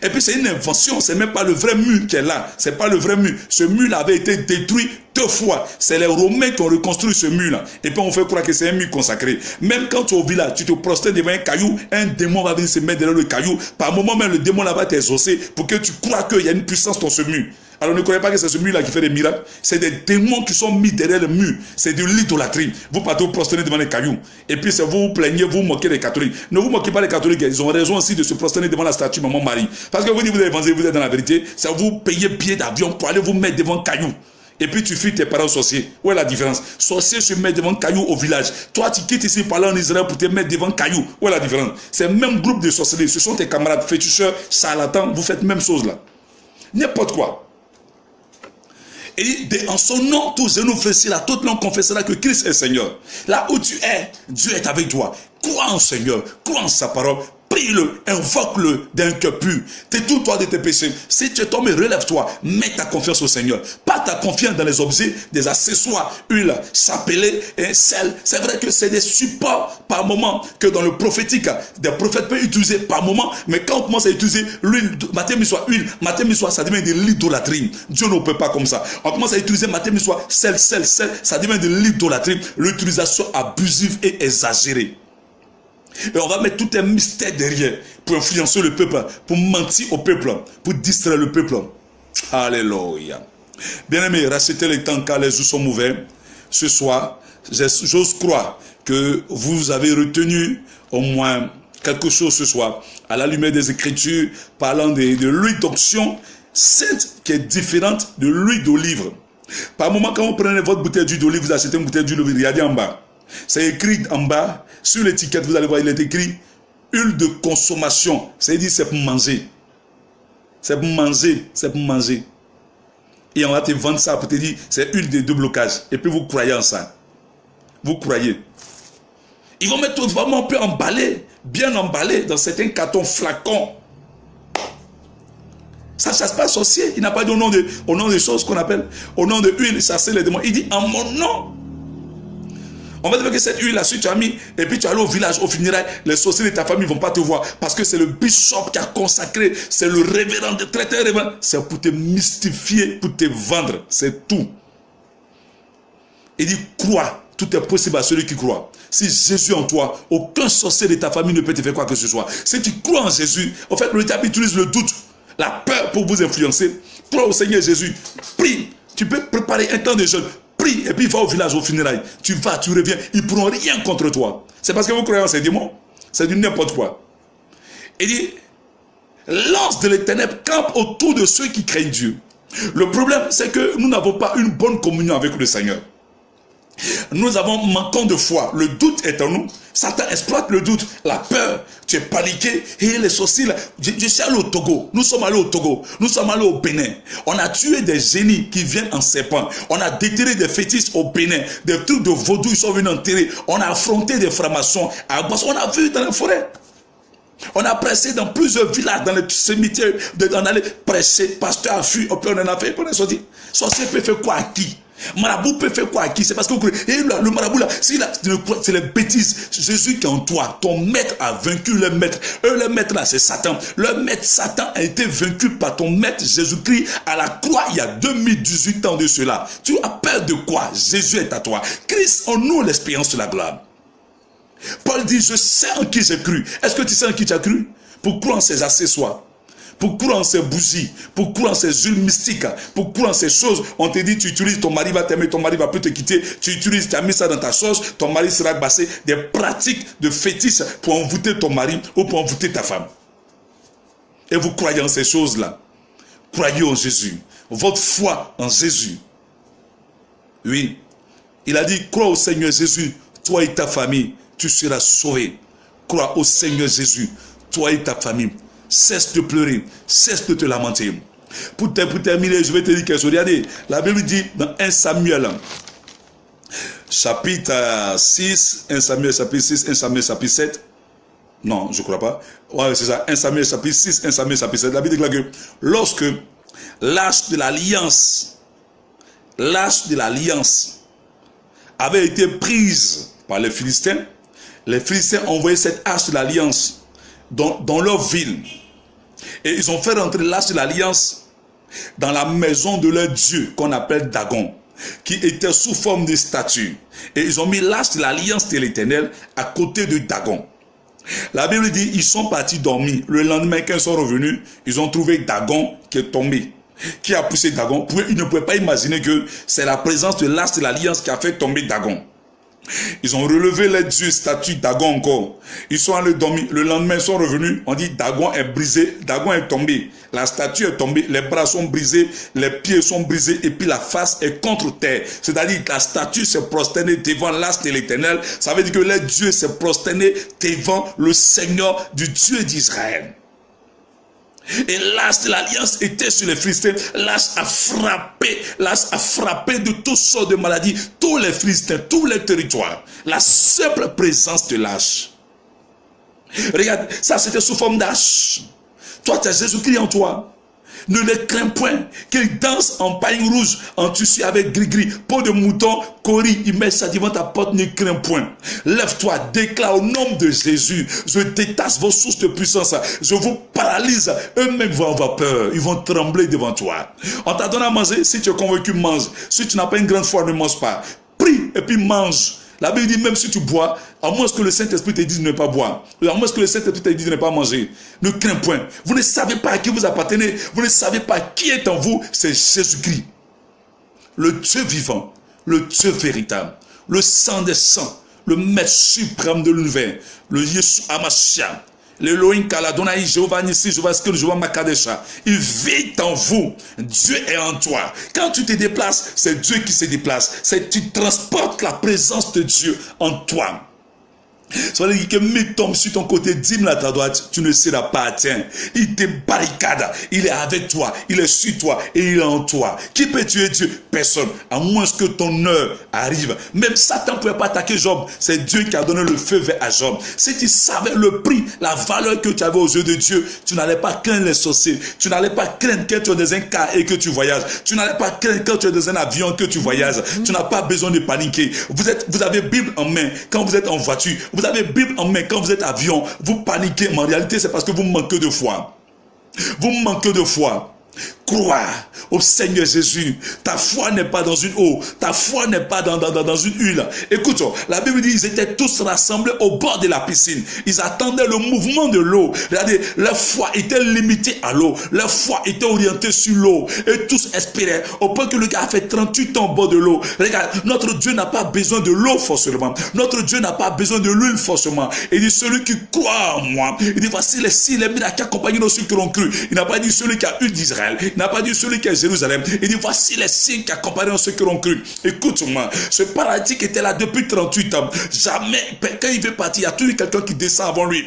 B: Et puis c'est une invention, c'est même pas le vrai mur qui est là, c'est pas le vrai mur. Ce mur-là avait été détruit 2 fois. C'est les Romains qui ont reconstruit ce mur-là. Et puis on fait croire que c'est un mur consacré. Même quand tu es au village, tu te prosternes devant un caillou, un démon va venir se mettre derrière le caillou. Par moment même, le démon là va t'exaucer pour que tu crois qu'il y a une puissance dans ce mur. Alors ne croyez pas que c'est ce mur-là qui fait des miracles. C'est des démons qui sont mis derrière le mur. C'est de l'idolâtrie. Vous partez vous prosterner devant les cailloux. Et puis vous vous plaignez, vous moquez les catholiques. Ne vous moquez pas les catholiques. Ils ont raison aussi de se prosterner devant la statue Maman Marie. Parce que vous dites vous êtes évangile, vous êtes dans la vérité. C'est vous payez billet d'avion pour aller vous mettre devant caillou. Et puis tu fuis tes parents sorciers. Où est la différence? Sorcier se met devant caillou au village. Toi tu quittes ici pour aller en Israël pour te mettre devant caillou. Où est la différence? C'est le même groupe de sorcellerie. Ce sont tes camarades féticheurs, charlatans. Vous faites même chose là. N'importe quoi. Et en son nom, tous nous fléchira, toute langue confessera que Christ est Seigneur. Là où tu es, Dieu est avec toi. Crois en Seigneur, crois en sa parole, Prie-le, invoque-le d'un cœur pur. Détourne-toi de tes péchés. Si tu es tombé, relève-toi. Mets ta confiance au Seigneur. Pas ta confiance dans les objets, des accessoires, huile, chapelet et sel. C'est vrai que c'est des supports par moment que dans le prophétique, des prophètes peuvent utiliser par moment. Mais quand on commence à utiliser l'huile, matin, mi soir, huile, matin, mi soir, ça devient de l'idolâtrie. Dieu ne peut pas comme ça. On commence à utiliser matin, mi soir, sel, ça devient de l'idolâtrie. L'utilisation abusive et exagérée. Et on va mettre tout un mystère derrière pour influencer le peuple, pour mentir au peuple, pour distraire le peuple. Alléluia. Bien-aimés, rachetez les temps car les jours sont mauvais. Ce soir, j'ose croire que vous avez retenu au moins quelque chose ce soir, à la lumière des Écritures, parlant de l'huile d'onction sainte qui est différente de l'huile d'olive. Par moment, quand vous prenez votre bouteille d'huile d'olive, vous achetez une bouteille d'huile d'olive, regardez en bas. C'est écrit en bas, sur l'étiquette, vous allez voir, il est écrit huile de consommation. C'est-à-dire, c'est pour manger. C'est pour manger, c'est pour manger. Et on va te vendre ça pour te dire, c'est huile de déblocage. Et puis vous croyez en ça. Vous croyez. Ils vont mettre vraiment un peu emballé, bien emballé, dans certains cartons flacons. Ça ne chasse pas sorcier. Il n'a pas dit au nom des choses qu'on appelle, au nom de huile, chasser les démons. Il dit en mon nom. On va dire que cette huile là, si tu as mis, et puis tu es allé au village, au funérailles, les sorciers de ta famille ne vont pas te voir. Parce que c'est le bishop qui a consacré, c'est le révérend, le très révérend. C'est pour te mystifier, pour te vendre. C'est tout. Il dit, crois. Tout est possible à celui qui croit. Si Jésus en toi, aucun sorcier de ta famille ne peut te faire quoi que ce soit. Si tu crois en Jésus, en fait, le diable utilise le doute, la peur pour vous influencer. Crois au Seigneur Jésus. Prie. Tu peux préparer un temps de jeûne. Prie et puis va au village, au funérailles. Tu vas, tu reviens. Ils ne pourront rien contre toi. C'est parce que vous croyez en ces démons. C'est du n'importe quoi. Il dit, lance de les ténèbres campe autour de ceux qui craignent Dieu. Le problème, c'est que nous n'avons pas une bonne communion avec le Seigneur. Nous avons manquant de foi. Le doute est en nous. Satan exploite le doute, la peur. Tu es paniqué. Et les sorciers, je suis allé au Togo. Nous sommes allés au Togo. Nous sommes allés au Bénin. On a tué des génies qui viennent en serpent. On a déterré des fétiches au Bénin. Des trucs de vaudou, ils sont venus enterrer. On a affronté des francs-maçons. On a vu dans la forêt. On a pressé dans plusieurs villages, dans les cimetières. On allait prêcher. Pasteur a fui. On en a fait. On a sorti. Sorcier peut faire quoi à qui? Marabout peut faire quoi à qui? C'est parce que vous croyez. Et le marabout là, c'est les bêtises. Jésus qui est en toi, ton maître a vaincu le maître. Le maître là, c'est Satan. Le maître Satan a été vaincu par ton maître Jésus-Christ à la croix il y a 2018 ans de cela. Tu as peur de quoi? Jésus est à toi. Christ en nous l'expérience de la gloire. Paul dit, je sais en qui j'ai cru. Est-ce que tu sais en qui tu as cru? Pour croire en ses accessoires. Pour croire en ces bougies, pour croire en ces huiles mystiques, pour croire en ces choses, on te dit, tu utilises, ton mari va t'aimer, ton mari va plus te quitter, tu utilises, tu as mis ça dans ta sauce, ton mari sera bassé, des pratiques de fétiches pour envoûter ton mari ou pour envoûter ta femme. Et vous croyez en ces choses-là. Croyez en Jésus. Votre foi en Jésus. Oui. Il a dit, crois au Seigneur Jésus, toi et ta famille, tu seras sauvé. Crois au Seigneur Jésus, toi et ta famille. Cesse de pleurer, cesse de te lamenter. Pour terminer, je vais te dire quelque chose. Regardez, la Bible dit dans 1 Samuel, chapitre 6, 1 Samuel chapitre 6, 1 Samuel chapitre 7. Non, je ne crois pas. Ouais, c'est ça, 1 Samuel chapitre 6, 1 Samuel chapitre 7. La Bible déclare que lorsque l'arche de l'alliance avait été prise par les Philistins ont envoyé cette arche de l'alliance dans leur ville. Et ils ont fait rentrer l'arche de l'alliance dans la maison de leur Dieu qu'on appelle Dagon, qui était sous forme de statue. Et ils ont mis l'arche de l'alliance de l'Éternel à côté de Dagon. La Bible dit, ils sont partis dormir. Le lendemain, quand ils sont revenus, ils ont trouvé Dagon qui est tombé. Qui a poussé Dagon? Ils ne pouvaient pas imaginer que c'est la présence de l'arche de l'alliance qui a fait tomber Dagon. Ils ont relevé les dieux statues Dagon encore. Ils sont allés dormir. Le lendemain, ils sont revenus. On dit Dagon est brisé. Dagon est tombé. La statue est tombée. Les bras sont brisés. Les pieds sont brisés. Et puis la face est contre terre. C'est-à-dire que la statue s'est prosternée devant l'arche de l'Éternel. Ça veut dire que les dieux s'est prosterné devant le Seigneur du Dieu d'Israël. Et l'arche de l'alliance était sur les Philistins. L'arche a frappé de toutes sortes de maladies, tous les Philistins, tous les territoires. La simple présence de l'arche. Regarde, ça c'était sous forme d'âge. Toi, tu as Jésus-Christ en toi. Ne les crains point, qu'il danse en paille rouge, en tissu avec gris-gris, peau de mouton, cori, il met ça devant ta porte, ne crains point. Lève-toi, déclare au nom de Jésus, je détache vos sources de puissance, je vous paralyse, eux-mêmes vont avoir peur, ils vont trembler devant toi. On t'a donné à manger, si tu es convaincu, mange. Si tu n'as pas une grande foi, ne mange pas. Prie et puis mange. La Bible dit même si tu bois, à moins que le Saint-Esprit te dise de ne pas boire, à moins que le Saint-Esprit te dise de ne pas manger, ne crains point. Vous ne savez pas à qui vous appartenez, vous ne savez pas qui est en vous, c'est Jésus-Christ. Le Dieu vivant, le Dieu véritable, le sang des sangs, le Maître suprême de l'univers, le Yeshua Hamashiach. L'Elohim Kaladonai, Jéhovah Nissi, Jéhovah Skil, Jéhovah Makadesha. Il vit en vous. Dieu est en toi. Quand tu te déplaces, c'est Dieu qui se déplace. Tu transportes la présence de Dieu en toi. Ça veut dire que mille tombent sur ton côté, 10 000 à ta droite, tu ne seras pas atteint. Il te barricade, il est avec toi, il est sur toi et il est en toi. Qui peut tuer Dieu? Personne, à moins que ton heure arrive. Même Satan ne pouvait pas attaquer Job, c'est Dieu qui a donné le feu vert à Job. Si tu savais le prix, la valeur que tu avais aux yeux de Dieu, tu n'allais pas craindre les sorciers, tu n'allais pas craindre que tu es dans un car et que tu voyages, tu n'allais pas craindre quand tu es dans un avion que tu voyages, tu n'as pas besoin de paniquer. Vous avez Bible en main quand vous êtes en voiture, vous avez Bible en main quand vous êtes avion, vous paniquez, mais en réalité c'est parce que vous manquez de foi. Vous manquez de foi. Crois au Seigneur Jésus. Ta foi n'est pas dans une eau. Ta foi n'est pas dans une huile. Écoute, la Bible dit qu'ils étaient tous rassemblés au bord de la piscine. Ils attendaient le mouvement de l'eau. Regardez, leur foi était limitée à l'eau. Leur foi était orientée sur l'eau. Et tous espéraient. Au point que le gars a fait 38 ans au bord de l'eau. Regarde, notre Dieu n'a pas besoin de l'eau forcément. Notre Dieu n'a pas besoin de l'huile forcément. Il dit celui qui croit en moi. Il dit voici les signes, les miracles qui accompagnent ceux qui l'ont cru. Il n'a pas dit celui qui a eu d'Israël. Il n'a pas dit celui qui est à Jérusalem. Il dit voici les signes qui accompagnent ceux qui l'ont cru. Écoute-moi, ce paralytique était là depuis 38 ans. Jamais, quand il veut partir, il y a toujours quelqu'un qui descend avant lui.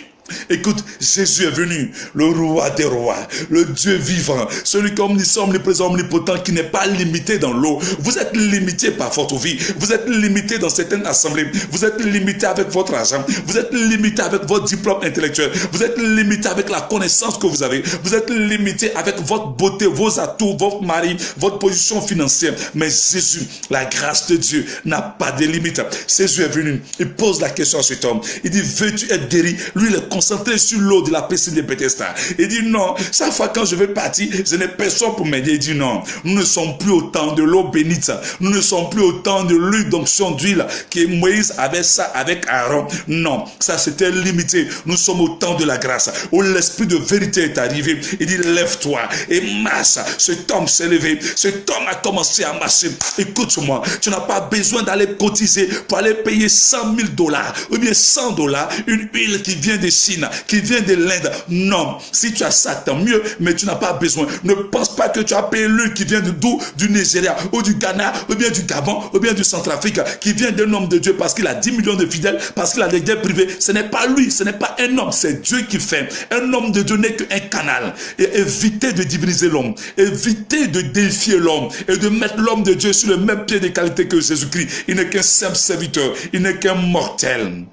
B: Écoute, Jésus est venu, le roi des rois, le Dieu vivant, celui qui est omniscient, omniprésent, omnipotent, qui n'est pas limité dans l'eau. Vous êtes limité par votre vie, vous êtes limité dans certaines assemblées, vous êtes limité avec votre argent, vous êtes limité avec votre diplôme intellectuel, vous êtes limité avec la connaissance que vous avez, vous êtes limité avec votre beauté, vos atouts, votre mari, votre position financière. Mais Jésus, la grâce de Dieu n'a pas de limite. Jésus est venu, il pose la question à cet homme, il dit veux-tu être guéri? Lui, il est concentré sur l'eau de la piscine de Bethesda. Il dit non, chaque fois quand je vais partir, je n'ai personne pour m'aider. Il dit non, nous ne sommes plus au temps de l'eau bénite, nous ne sommes plus au temps de l'huile d'onction d'huile que Moïse avait ça avec Aaron. Non, ça c'était limité. Nous sommes au temps de la grâce, où l'esprit de vérité est arrivé. Il dit lève-toi et marche. Cet homme s'est levé, cet homme a commencé à marcher. Écoute-moi, tu n'as pas besoin d'aller cotiser pour aller payer $100 000 ou bien $100, une huile qui vient de qui vient de l'Inde. Non, si tu as ça, tant mieux, mais tu n'as pas besoin. Ne pense pas que tu as payé l'huile qui vient du Nigeria, ou du Ghana, ou bien du Gabon, ou bien du Centrafrique, qui vient d'un homme de Dieu parce qu'il a 10 millions de fidèles, parce qu'il a des dettes privées. Ce n'est pas lui, ce n'est pas un homme, c'est Dieu qui fait. Un homme de Dieu n'est qu'un canal. Et évitez de diviniser l'homme, évitez de défier l'homme, et de mettre l'homme de Dieu sur le même pied de qualité que Jésus-Christ. Il n'est qu'un simple serviteur, il n'est qu'un mortel.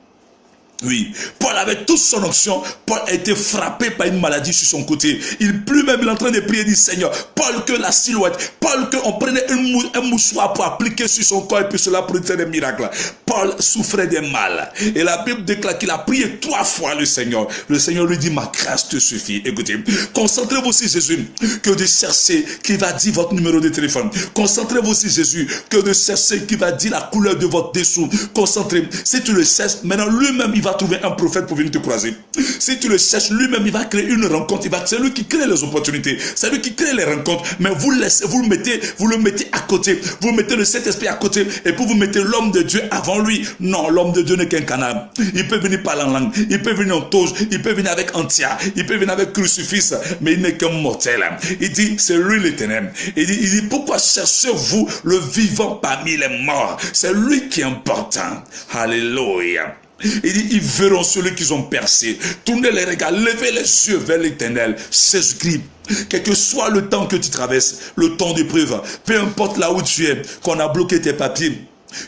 B: Oui, Paul avait toute son onction. Paul a été frappé par une maladie sur son côté. Il plut même, il est en train de prier, il dit Seigneur, Paul que la silhouette, Paul qu'on prenait un mouchoir pour appliquer sur son corps et puis cela produisait des miracles. Paul souffrait des mal. Et la Bible déclare qu'il a prié 3 fois le Seigneur. Le Seigneur lui dit ma grâce te suffit. Écoutez, concentrez-vous sur Jésus que de chercher qui va dire votre numéro de téléphone. Concentrez-vous sur Jésus que de chercher qui va dire la couleur de votre dessous. Concentrez-vous. Si tu le cherches, maintenant lui-même il va trouver un prophète pour venir te croiser. Si tu le cherches, lui-même il va créer une rencontre. C'est lui qui crée les opportunités. C'est lui qui crée les rencontres. Mais vous le mettez à côté. Vous mettez le Saint-Esprit à côté et puis vous mettez l'homme de Dieu avant lui. Non, l'homme de Dieu n'est qu'un canal. Il peut venir par la langue, il peut venir en toge, il peut venir avec antia, il peut venir avec crucifix, mais il n'est qu'un mortel. Il dit, c'est lui l'Éternel. Il dit, pourquoi cherchez-vous le vivant parmi les morts? C'est lui qui est important. Alléluia. Il dit, ils verront celui qu'ils ont percé. Tournez les regards, levez les yeux vers l'Éternel. Jésus-Christ. Quel que soit le temps que tu traverses, le temps d'épreuve, peu importe là où tu es, qu'on a bloqué tes papiers,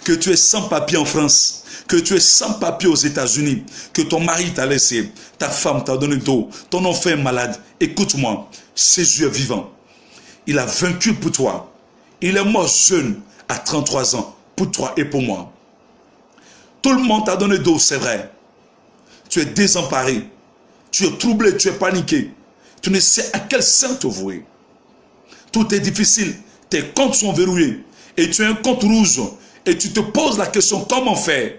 B: que tu es sans papier en France, que tu es sans papier aux États-Unis, que ton mari t'a laissé, ta femme t'a donné d'eau, ton enfant est malade, écoute-moi, Jésus est vivant. Il a vaincu pour toi. Il est mort jeune à 33 ans, pour toi et pour moi. Tout le monde t'a donné d'eau, c'est vrai. Tu es désemparé, tu es troublé, tu es paniqué. Tu ne sais à quel saint te vouer. Tout est difficile, tes comptes sont verrouillés et tu as un compte rouge et tu te poses la question comment faire.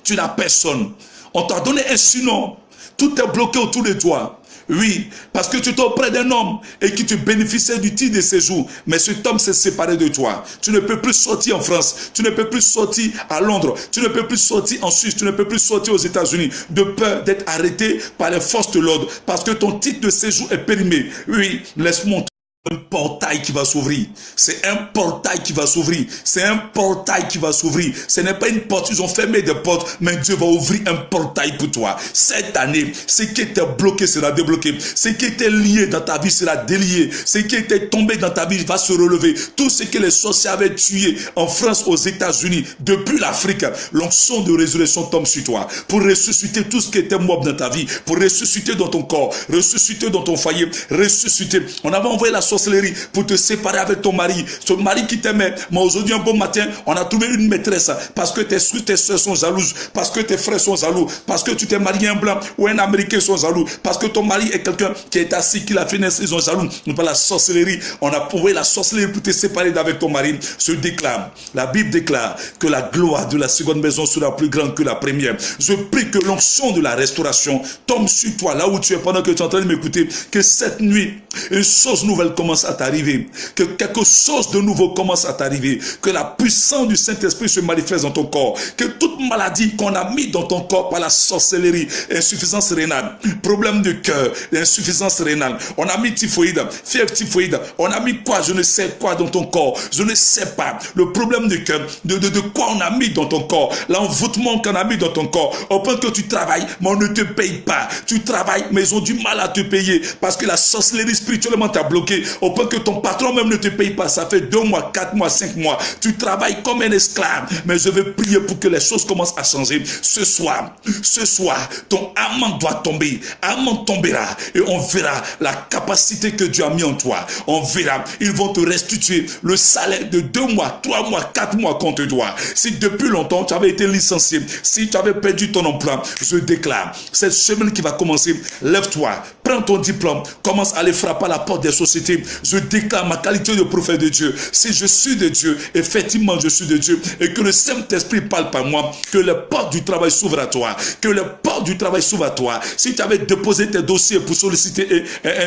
B: Tu n'as personne. On t'a donné un surnom. Tout est bloqué autour de toi. Oui, parce que tu étais auprès d'un homme et que tu bénéficiais du titre de séjour. Mais cet homme s'est séparé de toi. Tu ne peux plus sortir en France. Tu ne peux plus sortir à Londres. Tu ne peux plus sortir en Suisse. Tu ne peux plus sortir aux États-Unis. De peur d'être arrêté par les forces de l'ordre. Parce que ton titre de séjour est périmé. Oui, laisse-moi un portail qui va s'ouvrir. C'est un portail qui va s'ouvrir. C'est un portail qui va s'ouvrir. Ce n'est pas une porte. Ils ont fermé des portes, mais Dieu va ouvrir un portail pour toi. Cette année, ce qui était bloqué sera débloqué. Ce qui était lié dans ta vie sera délié. Ce qui était tombé dans ta vie va se relever. Tout ce que les sorciers avaient tué en France, aux États-Unis, depuis l'Afrique, l'onction de résurrection tombe sur toi. Pour ressusciter tout ce qui était mort dans ta vie. Pour ressusciter dans ton corps. Ressusciter dans ton foyer. Ressusciter. On avait envoyé la sorcellerie pour te séparer avec ton mari. Ton mari qui t'aimait. Mais aujourd'hui, un bon matin, on a trouvé une maîtresse parce que tes soeurs sont jalouses, parce que tes frères sont jaloux, parce que tu t'es marié un blanc ou un américain sont jaloux, parce que ton mari est quelqu'un qui est assis, qui l'a fait naître, ils sont jaloux. Nous pas la sorcellerie. On a envoyé la sorcellerie pour te séparer d'avec ton mari. Je déclare, la Bible déclare que la gloire de la seconde maison sera plus grande que la première. Je prie que l'onction de la restauration tombe sur toi, là où tu es, pendant que tu es en train de m'écouter, que cette nuit, une chose nouvelle commence à t'arriver, que quelque chose de nouveau commence à t'arriver, que la puissance du Saint-Esprit se manifeste dans ton corps, que toute maladie qu'on a mis dans ton corps par la sorcellerie, insuffisance rénale, problème de cœur, insuffisance rénale, on a mis typhoïde, fièvre typhoïde, on a mis quoi, je ne sais quoi dans ton corps, je ne sais pas, le problème de cœur, de quoi on a mis dans ton corps, l'envoûtement qu'on a mis dans ton corps, au point que tu travailles, mais on ne te paye pas, tu travailles, mais ils ont du mal à te payer, parce que la sorcellerie spirituellement t'a bloqué, au point que ton patron même ne te paye pas. Ça fait 2 mois, 4 mois, 5 mois. Tu travailles comme un esclave. Mais je vais prier pour que les choses commencent à changer. Ce soir, ton amant doit tomber. Amant tombera. Et on verra la capacité que Dieu a mis en toi. On verra. Ils vont te restituer le salaire de 2 mois, 3 mois, 4 mois qu'on te doit. Si depuis longtemps tu avais été licencié, si tu avais perdu ton emploi, je déclare, cette semaine qui va commencer, lève-toi, prends ton diplôme, commence à aller frapper à la porte des sociétés. Je déclare ma qualité de prophète de Dieu. Si je suis de Dieu, effectivement je suis de Dieu, et que le Saint-Esprit parle par moi, que les portes du travail s'ouvrent à toi, que les portes du travail s'ouvrent à toi. Si tu avais déposé tes dossiers pour solliciter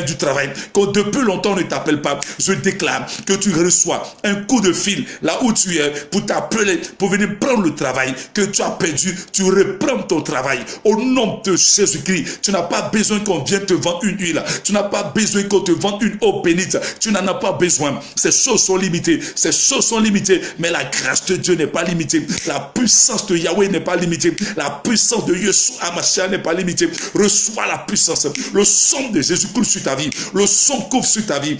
B: du travail, que depuis longtemps on ne t'appelle pas, je déclare que tu reçois un coup de fil là où tu es pour t'appeler, pour venir prendre le travail que tu as perdu. Tu reprends ton travail au nom de Jésus-Christ. Tu n'as pas besoin qu'on vienne te vendre une huile, tu n'as pas besoin qu'on te vende une eau bénite, tu n'en as pas besoin. Ces choses sont limitées, ces choses sont limitées, mais la grâce de Dieu n'est pas limitée, la puissance de Yahweh n'est pas limitée, la puissance de Yeshua HaMashiach n'est pas limitée. Reçois la puissance, le sang de Jésus-Christ sur ta vie, le sang couvre sur ta vie.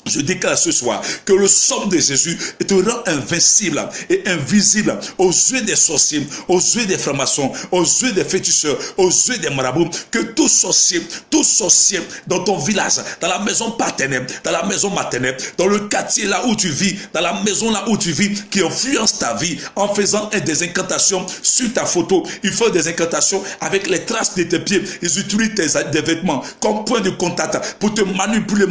B: Je déclare ce soir que le sang de Jésus te rend invincible et invisible aux yeux des sorciers, aux yeux des francs-maçons, aux yeux des féticheurs, aux yeux des marabouts. Que tout sorcier dans ton village, dans la maison paternelle, dans la maison maternelle, dans le quartier là où tu vis, dans la maison là où tu vis, qui influence ta vie en faisant des incantations sur ta photo. Ils font des incantations avec les traces de tes pieds. Ils utilisent des vêtements comme point de contact pour te manipuler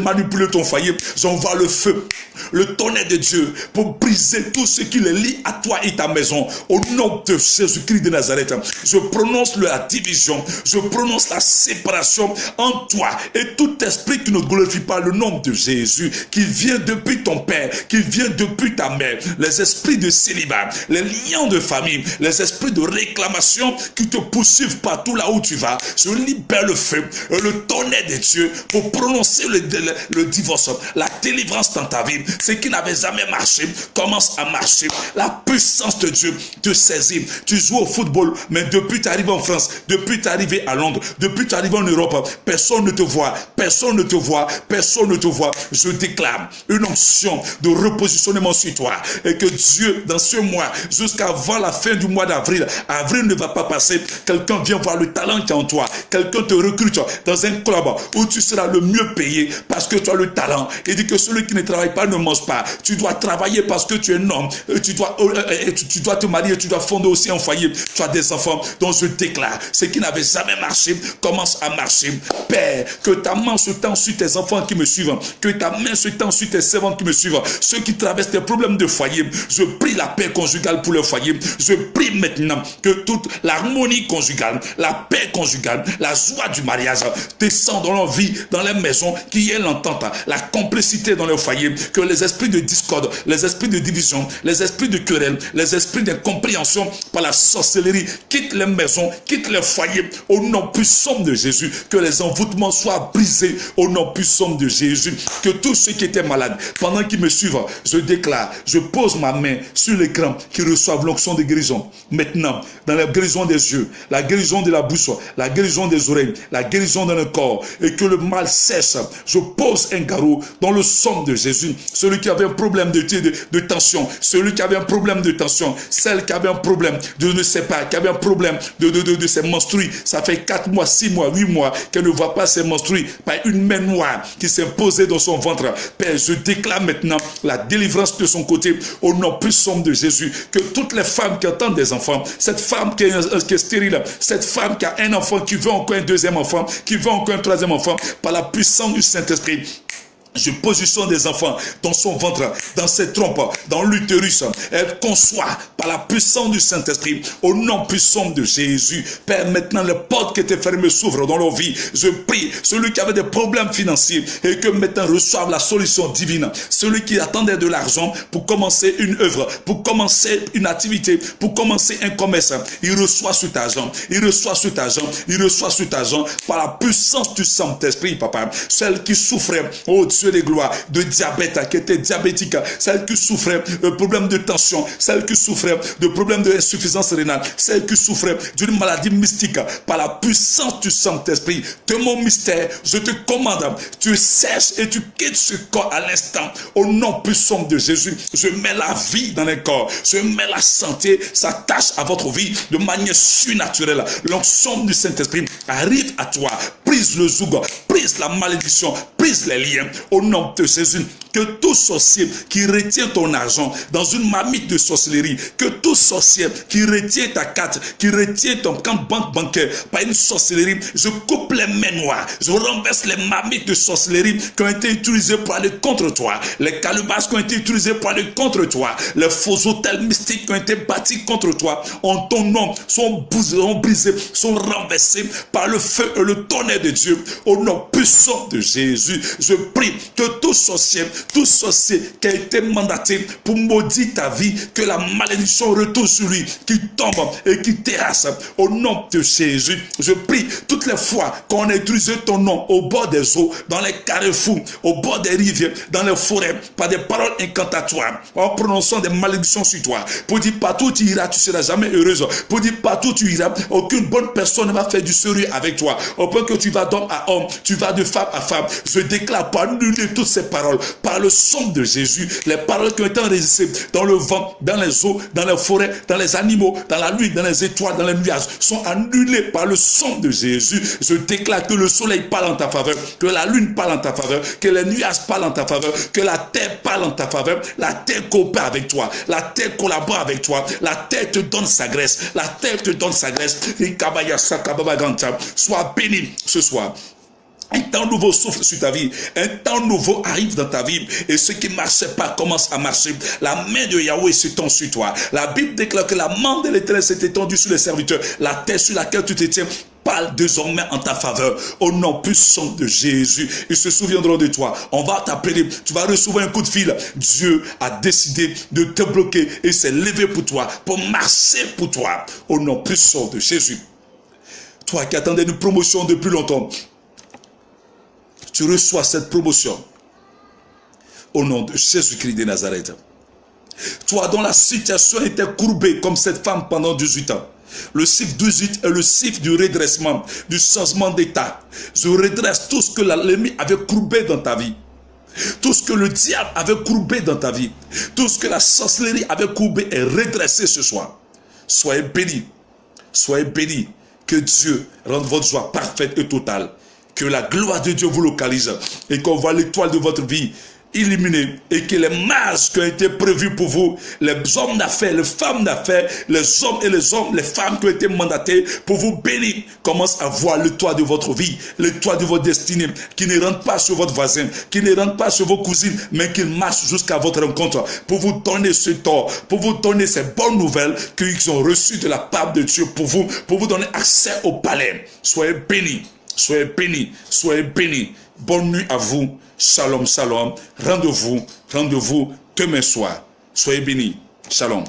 B: ton foyer. J'envoie le feu, le tonnerre de Dieu pour briser tout ce qui les lie à toi et ta maison. Au nom de Jésus-Christ de Nazareth, je prononce la division, je prononce la séparation en toi et tout esprit qui ne glorifie pas le nom de Jésus, qui vient depuis ton père, qui vient depuis ta mère, les esprits de célibat, les liens de famille, les esprits de réclamation qui te poursuivent partout là où tu vas. Je libère le feu, le tonnerre de Dieu pour prononcer le divorce, la délivrance dans ta vie. Ce qui n'avait jamais marché commence à marcher. La puissance de Dieu te saisit. Tu joues au football, mais depuis tu arrives en France, depuis tu es arrivé à Londres, depuis tu arrives en Europe, personne ne te voit, personne ne te voit, personne ne te voit. Je déclare une onction de repositionnement sur toi et que Dieu, dans ce mois, jusqu'avant la fin du mois d'avril, avril ne va pas passer, quelqu'un vient voir le talent qui est en toi, quelqu'un te recrute dans un club où tu seras le mieux payé parce que tu as le talent. Il dit que celui qui ne travaille pas ne mange pas. Tu dois travailler parce que tu es un homme, tu dois te marier, tu dois fonder aussi un foyer, tu as des enfants. Donc je déclare, ce qui n'avait jamais marché commence à marcher. Père, que ta main se tend sur tes enfants qui me suivent, que ta main se tend sur tes servantes qui me suivent, ceux qui traversent des problèmes de foyer. Je prie la paix conjugale pour le foyer. Je prie maintenant que toute l'harmonie conjugale, la paix conjugale, la joie du mariage descend dans leur vie, dans les maisons, qu'il y ait l'entente, la complicité dans le foyer, que les esprits de discorde, les esprits de division, les esprits de querelle, les esprits d'incompréhension par la sorcellerie quittent les maisons, quittent les foyers au nom puissant de Jésus, que les envoûtements soient brisés au nom puissant de Jésus, que tous ceux qui étaient malades, pendant qu'ils me suivent, je déclare, je pose ma main sur l'écran, qui reçoivent l'onction de guérison. Maintenant, dans la guérison des yeux, la guérison de la bouche, la guérison des oreilles, la guérison dans le corps, et que le mal cesse. Je pose un garrot dans le sang de Jésus. Celui qui avait un problème de tension, celui qui avait un problème de tension, celle qui avait un problème de ne sais pas, qui avait un problème de ses menstrues. Ça fait 4 mois, 6 mois, 8 mois qu'elle ne voit pas ses menstrues par une main noire qui s'est posée dans son ventre. Père, je déclare maintenant la délivrance de son côté au nom puissant de Jésus. Que toutes les femmes qui attendent des enfants, cette femme qui est stérile, cette femme qui a un enfant, qui veut encore un deuxième enfant, qui veut encore un troisième enfant, par la puissance du Saint-Esprit, je positionne des enfants dans son ventre, dans ses trompes, dans l'utérus. Elle conçoit par la puissance du Saint-Esprit, au nom puissant de Jésus. Père, maintenant les portes qui étaient fermées s'ouvrent dans leur vie. Je prie, celui qui avait des problèmes financiers et que maintenant reçoive la solution divine. Celui qui attendait de l'argent pour commencer une œuvre, pour commencer une activité, pour commencer un commerce. Il reçoit cet argent, il reçoit cet argent, il reçoit cet argent par la puissance du Saint-Esprit, papa. Celle qui souffrait, oh Dieu des gloires, de diabète, qui était diabétique, celle qui souffrait de problèmes de tension, celle qui souffrait de problèmes d'insuffisance rénale, celle qui souffrait d'une maladie mystique, par la puissance du Saint-Esprit, de mon mystère, je te commande, tu sèches et tu quittes ce corps à l'instant, au nom puissant de Jésus. Je mets la vie dans les corps, je mets la santé, s'attache à votre vie de manière surnaturelle. L'onction du Saint-Esprit arrive à toi, brise le joug, brise la malédiction, brise les liens, au nom de Jésus. Que tout sorcier qui retient ton argent dans une marmite de sorcellerie, que tout sorcier qui retient ta carte, qui retient ton compte bancaire par une sorcellerie, je coupe les mains noires, je renverse les marmites de sorcellerie qui ont été utilisées pour aller contre toi, les calebasses qui ont été utilisées pour aller contre toi, les faux hôtels mystiques qui ont été bâtis contre toi, en ton nom, sont brisés, sont renversés par le feu et le tonnerre de Dieu, au nom puissant de Jésus. Je prie que tout sorcier qui a été mandaté pour maudire ta vie, que la malédiction retourne sur lui, qui tombe et qui terrasse au nom de Jésus. Je prie toutes les fois qu'on a utilisé ton nom au bord des eaux, dans les carrefours, au bord des rivières, dans les forêts, par des paroles incantatoires, en prononçant des malédictions sur toi, pour dire partout où tu iras, tu seras jamais heureuse, pour dire partout où tu iras, aucune bonne personne ne va faire du sérieux avec toi, au point que tu vas d'homme à homme, tu vas de femme à femme. Je déclare par annuler toutes ces paroles, par le sang de Jésus, les paroles qui ont été enregistrées dans le vent, dans les eaux, dans les forêts, dans les animaux, dans la nuit, dans les étoiles, dans les nuages, sont annulées par le sang de Jésus. Je déclare que le soleil parle en ta faveur, que la lune parle en ta faveur, que les nuages parlent en ta faveur, que la terre parle en ta faveur. La terre coopère avec toi, la terre collabore avec toi, la terre te donne sa graisse, la terre te donne sa graisse. Sois béni ce soir. Un temps nouveau souffle sur ta vie. Un temps nouveau arrive dans ta vie. Et ce qui ne marchait pas commence à marcher. La main de Yahweh s'étend sur toi. La Bible déclare que la main de l'Éternel s'est étendue sur les serviteurs. La terre sur laquelle tu te tiens parle désormais en ta faveur. Au nom puissant de Jésus. Ils se souviendront de toi. On va t'appeler. Tu vas recevoir un coup de fil. Dieu a décidé de te bloquer. Et s'est levé pour toi. Pour marcher pour toi. Au nom puissant de Jésus. Toi qui attendais une promotion depuis longtemps. Tu reçois cette promotion. au nom de Jésus-Christ de Nazareth. Toi dont la situation était courbée comme cette femme pendant 18 ans. Le cycle 18 est le cycle du redressement, du changement d'état. Je redresse tout ce que l'ennemi avait courbé dans ta vie. Tout ce que le diable avait courbé dans ta vie. Tout ce que la sorcellerie avait courbé est redressé ce soir. Soyez bénis. Soyez bénis. Que Dieu rende votre joie parfaite et totale. Que la gloire de Dieu vous localise. Et qu'on voit l'étoile de votre vie illuminée. Et que les masques qui ont été prévus pour vous, les hommes d'affaires, les femmes d'affaires, les hommes et les femmes qui ont été mandatés pour vous bénir, commencent à voir l'étoile de votre vie, l'étoile de votre destinée, qui ne rentre pas sur votre voisin, qui ne rentre pas sur vos cousines, mais qui marche jusqu'à votre rencontre pour vous donner ce tort, pour vous donner ces bonnes nouvelles qu'ils ont reçues de la part de Dieu pour vous donner accès au palais. Soyez bénis, soyez bénis, soyez bénis. Bonne nuit à vous. Shalom, shalom. Rendez-vous demain soir. Soyez bénis. Shalom.